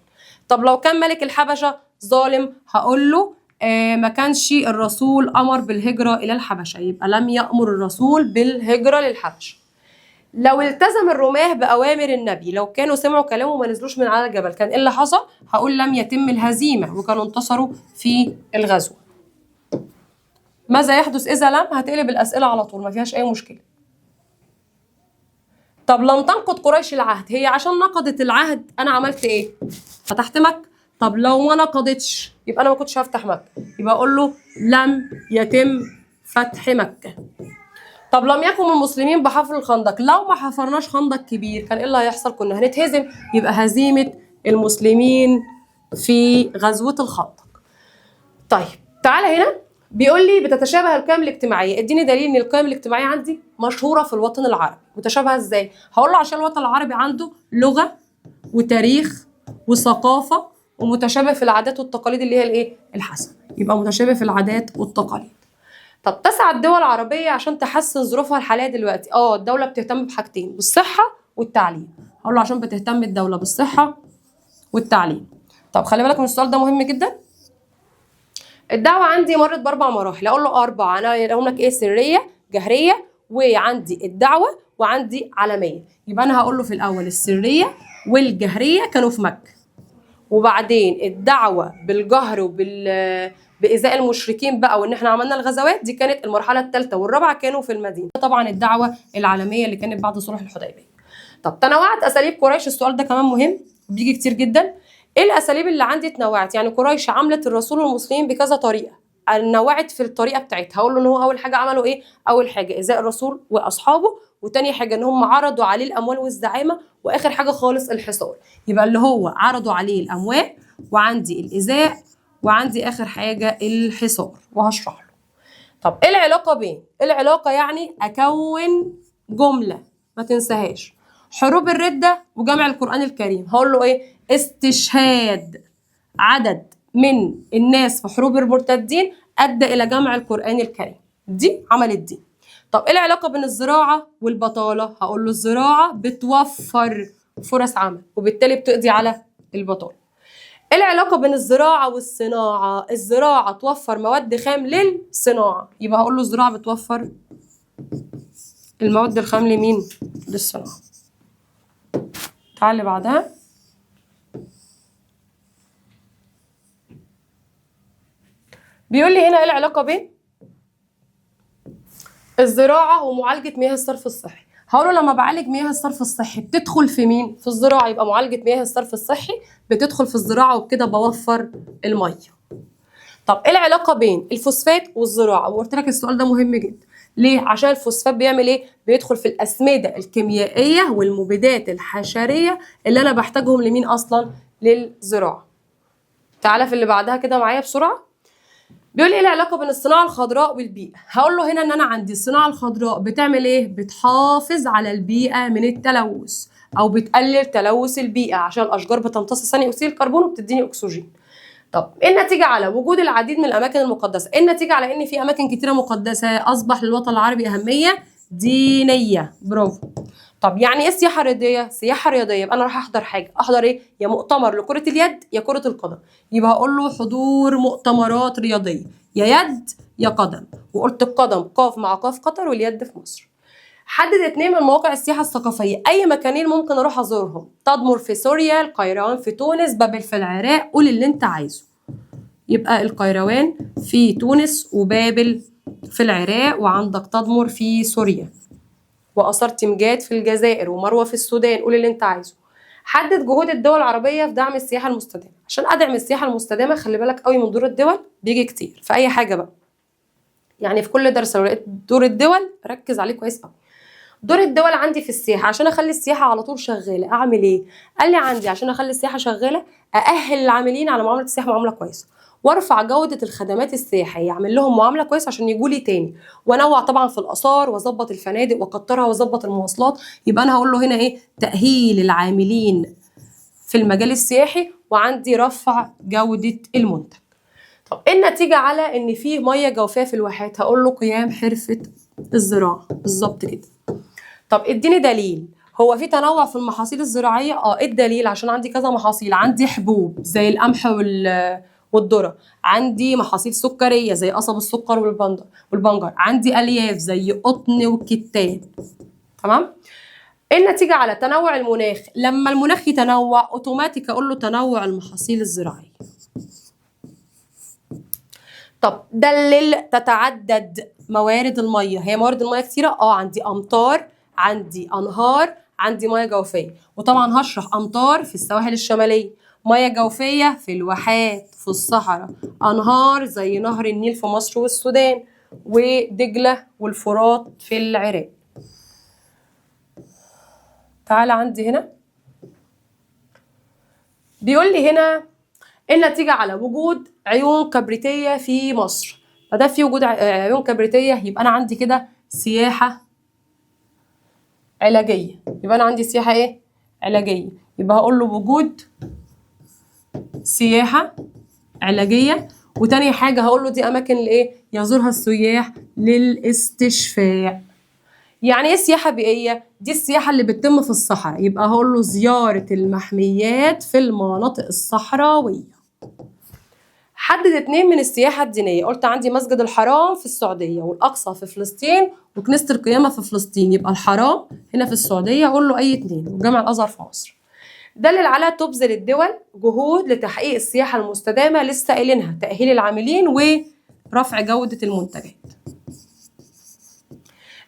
طب لو كان ملك الحبشة ظالم هقول له ما كانش الرسول أمر بالهجرة إلى الحبشة، يبقى لم يأمر الرسول بالهجرة للحبشة. لو التزم الرماة بأوامر النبي، لو كانوا سمعوا كلامه وما نزلوش من على الجبل، كان إيه اللي حصل؟ هقول لم يتم الهزيمة وكانوا انتصروا في الغزو. ماذا يحدث إذا لم؟ هتقلب الأسئلة على طول، ما فيهاش أي مشكلة. طب لم تنقض قريش العهد. هي عشان نقضت العهد أنا عملت إيه؟ فتحت مكة. طب لو ما نقضتش يبقى انا ما كنتش هفتح مكه، يبقى اقول له لم يتم فتح مكه. طب لم يكن المسلمين بحفر الخندق، لو ما حفرناش خندق كبير كان ايه اللي هيحصل؟ كنا هنتهزم، يبقى هزيمه المسلمين في غزوه الخندق. طيب تعالى هنا بيقول لي بتتشابه القيم الاجتماعيه، اديني دليل ان القيم الاجتماعيه عندي مشهوره في الوطن العربي. متشابهه ازاي؟ هقول له عشان الوطن العربي عنده لغه وتاريخ وثقافه، ومتشابه في العادات والتقاليد اللي هي الايه؟ الحسنه. يبقى متشابه في العادات والتقاليد. طب تسعى الدول العربيه عشان تحسن ظروفها الحاليه دلوقتي؟ الدوله بتهتم بحاجتين، بالصحه والتعليم. هقول له عشان بتهتم الدوله بالصحه والتعليم. طب خلي بالك من السؤال ده مهم جدا. الدعوة عندي مرت بأربع مراحل، أقول له أربعة، أنا أقول لك إيه؟ سرية، جهرية، وعندي الدعوة، وعندي علمية. يبقى أنا هقول له في الأول السرية والجهرية كانوا في مكة، وبعدين الدعوة بالجهر بإزاء المشركين بقى، وإن إحنا عملنا الغزوات دي كانت المرحلة الثالثة والرابعة كانوا في المدينة. طبعا الدعوة العالمية اللي كانت بعد صلح الحديبية. طب تنوعت أساليب قريش، السؤال ده كمان مهم بيجي كتير جدا. ايه الاساليب اللي عندي اتنوعت؟ يعني قريش عملت الرسول والمسلمين بكذا طريقه، نوعت في الطريقه بتاعتها. هقول له ان هو اول حاجه عملوا ايه؟ اول حاجه ايذاء الرسول واصحابه، وتاني حاجه ان هم عرضوا عليه الاموال والزعامه، واخر حاجه خالص الحصار. يبقى اللي هو عرضوا عليه الاموال، وعندي الايذاء، وعندي اخر حاجه الحصار، وهشرح له. طب ايه العلاقه بين؟ العلاقه يعني اكون جمله ما تنساهاش. حروب الردة وجمع القرآن الكريم، هقول له ايه؟ استشهاد عدد من الناس في حروب المرتدين أدى إلى جمع القرآن الكريم. دي عملت دي. طب ايه العلاقة بين الزراعة والبطالة؟ هقول له الزراعة بتوفر فرص عمل، وبالتالي بتقضي على البطالة. ايه العلاقة بين الزراعة والصناعة؟ الزراعة توفر مواد خام للصناعة، يبقى هقول له الزراعة بتوفر المواد الخام لمين؟ للصناعة. تعال اللي بعدها. بيقول لي هنا ايه العلاقه بين الزراعه ومعالجه مياه الصرف الصحي؟ هقول له لما بعالج مياه الصرف الصحي بتدخل في مين؟ في الزراعه، يبقى معالجه مياه الصرف الصحي بتدخل في الزراعه، وبكده بوفر الميه. طب ايه العلاقه بين الفوسفات والزراعه؟ وقلت لك السؤال ده مهم جدا. ليه؟ عشان الفوسفات بيعمل ايه؟ بيدخل في الاسمده الكيميائيه والمبيدات الحشريه اللي انا بحتاجهم لمين اصلا؟ للزراعه. تعالى في اللي بعدها كده معايا بسرعه. بيقول لي ايه العلاقه بين الصناعه الخضراء والبيئه؟ هقول له هنا ان انا عندي الصناعه الخضراء بتعمل ايه؟ بتحافظ على البيئه من التلوث، او بتقلل تلوث البيئه، عشان الاشجار بتمتص ثاني اكسيد الكربون وبتديني اكسجين. طب ايه النتيجه على وجود العديد من الاماكن المقدسه؟ ايه النتيجه على ان في اماكن كتيره مقدسه؟ اصبح للوطن العربي اهميه دينيه. برافو. طب يعني ايه سياحه رياضيه؟ سياحه رياضيه يبقى انا راح احضر حاجه، احضر ايه؟ يا مؤتمر لكره اليد يا كره القدم، يبقى هقول له حضور مؤتمرات رياضيه، يا يد يا قدم. وقلت القدم قاف مع قاف قطر، واليد في مصر. حدد 2 من مواقع السياحه الثقافيه، اي مكانين ممكن اروح ازورهم؟ تدمر في سوريا، القيروان في تونس، بابل في العراق. قول اللي انت عايزه. يبقى القيروان في تونس، وبابل في العراق، وعندك تدمر في سوريا، وآثار تمجاد في الجزائر، ومروة في السودان. قول اللي انت عايزه. حدد جهود الدول العربية في دعم السياحة المستدامة. عشان أدعم السياحة المستدامة خلي بالك قوي من دور الدول، بيجي كتير في أي حاجة بقى. يعني في كل درس لو لقيت دور الدول ركز عليه كويس قوي. دور الدول عندي في السياحة، عشان أخلي السياحة على طول شغالة أعمل إيه؟ قال لي عندي عشان أخلي السياحة شغالة أأهل العاملين على معاملة السياحة معاملة كويسة، وارفع جودة الخدمات السياحية، اعمل لهم معاملة كويسة عشان يجوا لي تاني، وانوع طبعا في الآثار، واظبط الفنادق واكترها، واظبط المواصلات. يبقى انا هقول له هنا ايه؟ تأهيل العاملين في المجال السياحي، وعندي رفع جودة المنتج. طب ايه النتيجة على ان في مية جوفية في الواحات؟ هقول له قيام حرفة الزراعة. بالظبط كده. طب اديني دليل. هو في تنوع في المحاصيل الزراعية؟ ايه الدليل؟ عشان عندي كذا محاصيل، عندي حبوب زي القمح والذرة، عندي محاصيل سكرية زي قصب السكر والبنجر، عندي ألياف زي قطن والكتان. تمام؟ ايه النتيجة على تنوع المناخ؟ لما المناخ يتنوع اوتوماتيك اقول له تنوع المحاصيل الزراعية. طب دلل تتعدد موارد المية. هي موارد المية كتيرة؟ عندي أمطار، عندي أنهار، عندي مياه جوفية. وطبعا هشرح أمطار في السواحل الشمالية، ميه جوفيه في الواحات في الصحراء، انهار زي نهر النيل في مصر والسودان، ودجله والفرات في العراق. تعالى عندي هنا بيقول لي هنا النتيجه على وجود عيون كبريتيه في مصر. فده في وجود عيون كبريتيه يبقى انا عندي كده سياحه علاجيه. يبقى انا عندي سياحه ايه؟ علاجيه. يبقى هقول له وجود سياحه علاجيه. وتاني حاجه هقول له دي اماكن لايه؟ يزورها السياح للاستشفاء. يعني ايه سياحه بيئيه؟ دي السياحه اللي بتتم في الصحراء. يبقى هقول له زياره المحميات في المناطق الصحراويه. حدد 2 من السياحة الدينية. قلت عندي مسجد الحرام في السعودية، والأقصى في فلسطين، وكنيسة القيامة في فلسطين. يبقى الحرام هنا في السعودية أقول له أي 2، وجامع الأزهر في مصر. دلل على تبذل الدول جهود لتحقيق السياحة المستدامة للسائلينها، تأهيل العاملين ورفع جودة المنتجات.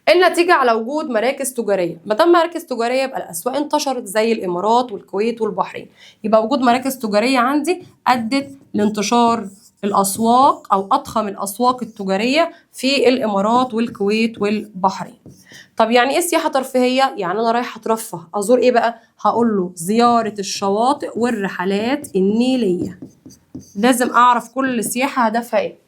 النتيجة على وجود مراكز تجارية. ما دام مراكز تجارية يبقى الأسواق انتشرت زي الإمارات والكويت والبحرين. يبقى وجود مراكز تجارية عندي أدت لانتشار الأسواق أو أضخم الأسواق التجارية في الإمارات والكويت والبحرين. طب يعني إيه سياحة ترفيهية؟ يعني أنا رايحة أترفه، أزور إيه بقى؟ هقول له زيارة الشواطئ والرحلات النيلية. لازم أعرف كل سياحة هدفها إيه.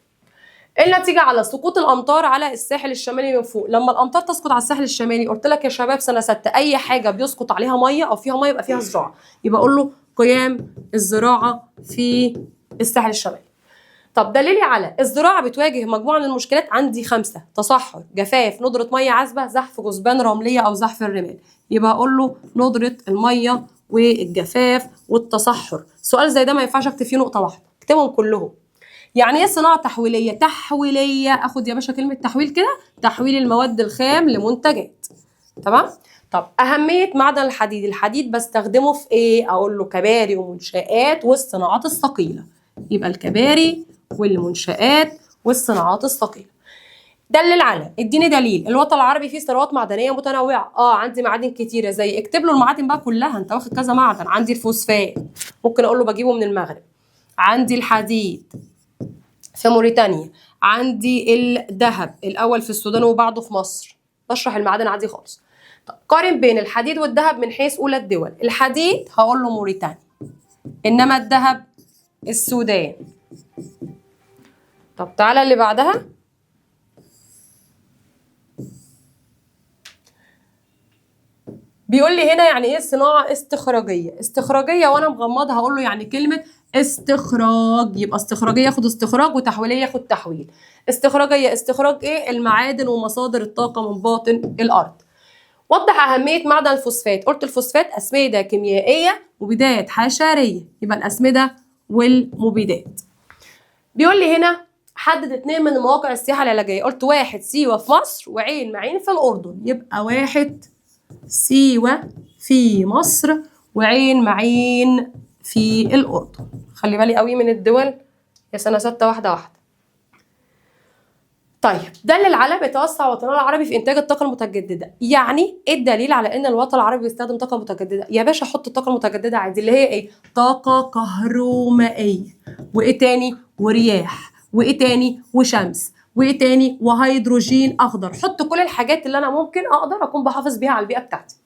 النتيجة على سقوط الأمطار على الساحل الشمالي من فوق. لما الأمطار تسقط على الساحل الشمالي، قلت لك يا شباب سنة 6 أي حاجة بيسقط عليها مية أو فيها مية يبقى فيها زراعة. يبقى أقول له قيام الزراعة في الساحل الشمالي. طب دليلي على الزراعة بتواجه مجموعة من المشكلات. عندي 5: تصحر، جفاف، ندرة مية عذبة، زحف جثمان رملية أو زحف الرمال. يبقى أقول له ندرة المية والجفاف والتصحر. سؤال زي ده ما ينفعش أكتب فيه نقطة واحدة، اكتبهم كلهم. يعني ايه صناعة تحويلية؟ تحويلية، اخد يا باشا كلمة تحويل كده، تحويل المواد الخام لمنتجات. تمام؟ طب أهمية معدن الحديد. الحديد بستخدمه في ايه؟ اقول له كباري ومنشآت والصناعات الثقيلة. يبقى الكباري والمنشآت والصناعات الثقيلة. دلل على، اديني دليل. الوطن العربي فيه ثروات معدنية متنوعة. عندي معادن كتيرة. زي اكتب له المعادن بقى كلها، انت واخد كذا معدن. عندي الفوسفات، ممكن اقول له بجيبه من المغرب. عندي الحديد في موريتانيا. عندي الذهب الأول في السودان وبعده في مصر. بشرح المعادن عادي خالص. طب قارن بين الحديد والذهب من حيث أولى الدول. الحديد هقول له موريتانيا، إنما الذهب السودان. طب تعالى اللي بعدها. بيقول لي هنا يعني ايه صناعة استخراجية. استخراجية وانا مغمضة هقول له يعني كلمة استخراج. يبقى استخراجية ياخد استخراج، وتحويلية ياخد تحويل. استخراجية استخراج ايه؟ المعادن ومصادر الطاقة من باطن الارض. وضح أهمية معدن الفوسفات. قلت الفوسفات أسمدة كيميائية مبيدات حشرية. يبقى الأسمدة والمبيدات. بيقول لي هنا حدد 2 من مواقع السياحة العلاجية. قلت 1 سيوة في مصر، وعين معين في الأردن. يبقى 1 سيوة في مصر، وعين معين في الأردن. خلي بالي قوي من الدول يا سنة 6 واحدة واحدة. طيب دلل على بيتوسع وطننا العربي في إنتاج الطاقة المتجددة. يعني إيه الدليل على إن الوطن العربي بيستخدم طاقة متجددة؟ يا باشا حط الطاقة المتجددة عادي، اللي هي إيه؟ طاقة كهرومائية، وإيه تاني؟ ورياح، وإيه تاني؟ وشمس، وايه تاني؟ وهيدروجين اخضر. حط كل الحاجات اللي انا ممكن اقدر اكون بحافظ بيها على البيئه بتاعتي.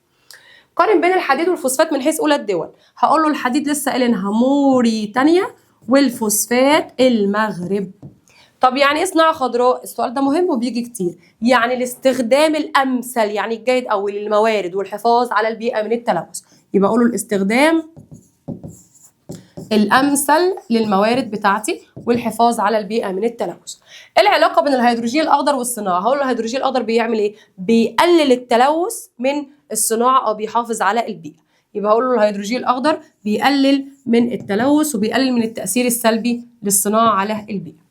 قارن بين الحديد والفوسفات من حيث اولى الدول. هقول له الحديد لسه قايلينها موريتانيا، والفوسفات المغرب. طب يعني ايه صناعه خضراء؟ السؤال ده مهم وبيجي كتير. يعني الاستخدام الامثل، يعني الجيد او للموارد والحفاظ على البيئه من التلوث. يبقى اقول له الاستخدام الامثل للموارد بتاعتي والحفاظ على البيئه من التلوث. العلاقه بين الهيدروجين الاخضر والصناعه. هقول له الهيدروجين الاخضر بيعمل ايه؟ بيقلل التلوث من الصناعه او بيحافظ على البيئه. يبقى هقول له الهيدروجين الاخضر بيقلل من التلوث وبيقلل من التاثير السلبي للصناعه على البيئه.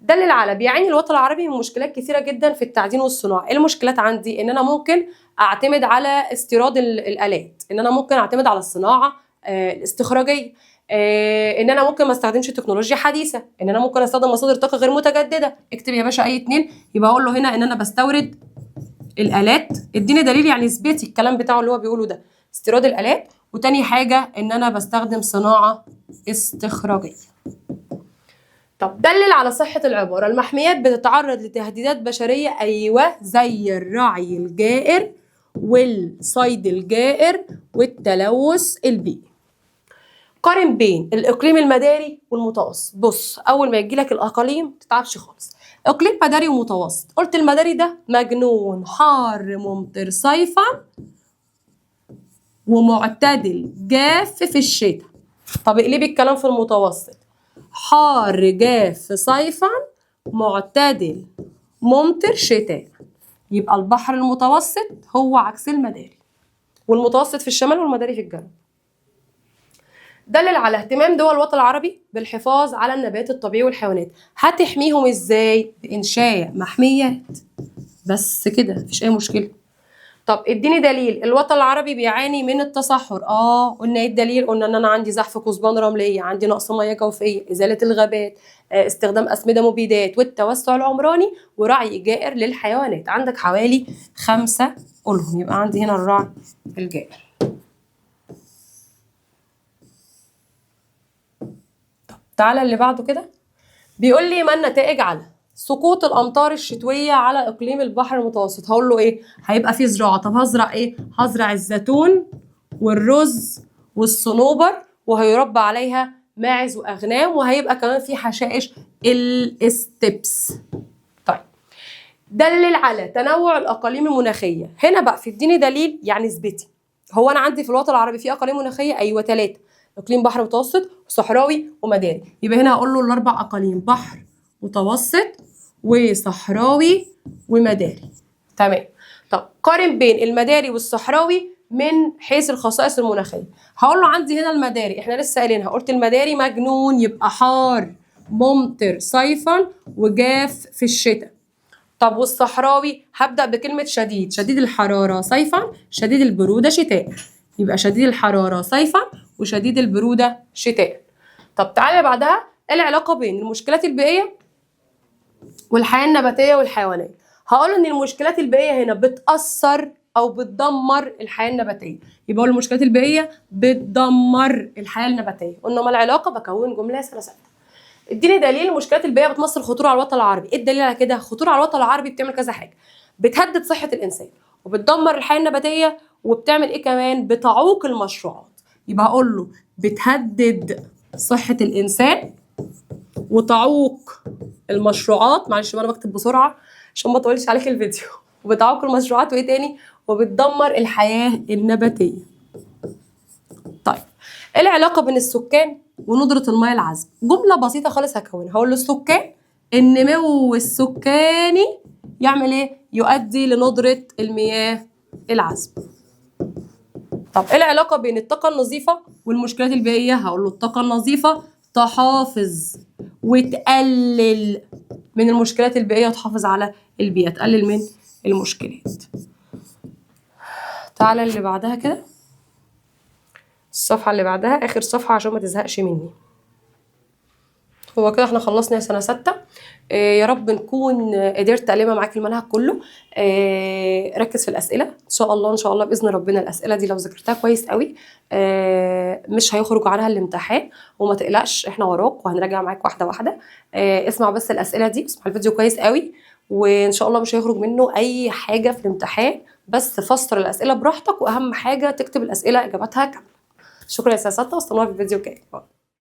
دلل على بيعاني الوطن العربي من مشكلات كثيره جدا في التعدين والصناعه. ايه المشكلات عندي؟ ان انا ممكن اعتمد على استيراد الالات، ان انا ممكن اعتمد على الصناعه الاستخراجيه، ان انا ممكن ما استخدمش تكنولوجيا حديثه، ان انا ممكن استخدم مصادر طاقه غير متجدده. اكتب يا باشا اي 2. يبقى اقول له هنا ان انا بستورد الالات. اديني دليل، يعني اثبتي الكلام بتاعه اللي هو بيقوله ده. استيراد الالات، وتاني حاجه ان انا بستخدم صناعه استخراجيه. طب دلل على صحة العبارة. المحميات بتتعرض لتهديدات بشرية، أيوة، زي الرعي الجائر والصيد الجائر والتلوث البيئي. قارن بين الإقليم المداري والمتوسط. بص، أول ما يجيلك الأقاليم متتعبش خالص. إقليم مداري ومتوسط، قلت المداري ده مجنون، حار ممطر صيفا ومعتدل جاف في الشتاء. طب اقلبي الكلام في المتوسط، حار جاف صيفا معتدل ممطر شتاء. يبقى البحر المتوسط هو عكس المداري، والمتوسط في الشمال والمداري في الجنوب. دلل على اهتمام دول الوطن العربي بالحفاظ على النبات الطبيعي والحيوانات. هتحميهم ازاي؟ بإنشاء محميات، بس كده مفيش أي مشكلة. طب اديني دليل الوطن العربي بيعاني من التصحر. قلنا ايه الدليل؟ قلنا ان انا عندي زحف كثبان رمليه، عندي نقص ميه جوفيه، ازاله الغابات، استخدام اسمده مبيدات، والتوسع العمراني، ورعي جائر للحيوانات. عندك حوالي 5 قولهم، يبقى عندي هنا الرعي الجائر. طب تعالى اللي بعده كده، بيقول لي ما النتائج على سقوط الامطار الشتويه على اقليم البحر المتوسط. هقول له ايه؟ هيبقى فيه زراعه. طب هزرع ايه؟ هزرع الزيتون والرز والصنوبر، وهيربى عليها ماعز واغنام، وهيبقى كمان في حشائش الاستبس. طيب دلل على تنوع الاقاليم المناخيه. هنا بقى في اديني دليل يعني اثبتي. هو انا عندي في الوطن العربي في اقاليم مناخيه؟ ايوه 3، اقليم بحر متوسط وصحراوي ومداري. يبقى هنا هقول له الاربع اقاليم، بحر متوسط وصحراوي ومداري. تمام. طب قارن بين المداري والصحراوي من حيث الخصائص المناخيه. هقول له عندي هنا المداري، احنا لسه قايلينها، قلت المداري مجنون، يبقى حار ممطر صيفا وجاف في الشتاء. طب والصحراوي هبدأ بكلمة شديد، شديد الحرارة صيفا، شديد البرودة شتاء. يبقى شديد الحرارة صيفا وشديد البرودة شتاء. طب تعالى بعدها العلاقة بين المشكلات البيئية والحياة النباتية والحيوانية. هقول ان المشكلات البيئية هنا بتأثر او بتدمر الحياة النباتية، يبقى المشكلات البيئية بتدمر الحياة النباتية. قلنا ما العلاقة؟ بكون جملة ثلاثة. اديني دليل المشكلات البيئية بتمثل خطورة على الوطن العربي. ايه الدليل على كده؟ خطورة على الوطن العربي بتعمل كذا حاجة، بتهدد صحة الإنسان، وبتدمر الحياة النباتية، وبتعمل ايه كمان؟ بتعوق المشروعات. يبقى هقول له بتهدد صحة الإنسان وتعوق المشروعات. معلش انا بكتب بسرعه عشان ما اطولش عليك الفيديو. وبتعوق المشروعات، وايه تاني؟ وبتدمر الحياه النباتيه. طيب ايه العلاقه بين السكان وندره المياه العذبه؟ جمله بسيطه خالص هكونها. هقول للسكان النمو السكاني يعمل ايه؟ يؤدي لندره المياه العذبه. طب ايه العلاقه بين الطاقه النظيفه والمشكلات البيئيه؟ هقول له الطاقه النظيفه تحافظ وتقلل من المشكلات البيئيه وتحافظ على البيئه، تقلل من المشكلات. تعالى اللي بعدها كده، الصفحه اللي بعدها اخر صفحه عشان ما تزهقش مني. هو كده احنا خلصنا يا سنه 6. يا رب نكون قدرت ألم معاك المنهج كله. ركز في الأسئلة إن شاء الله، إن شاء الله بإذن ربنا. الأسئلة دي لو ذاكرتها كويس قوي مش هيخرج عنها الامتحان، وما تقلقش احنا وراك وهنراجع معاك واحدة واحدة. اسمع بس الأسئلة دي، اسمع الفيديو كويس قوي، وإن شاء الله مش هيخرج منه أي حاجة في الامتحان. بس فسر الأسئلة براحتك، وأهم حاجة تكتب الأسئلة إجاباتها كاملة. شكرا يا سنة 6، واستنونا في الفيديو الجاي.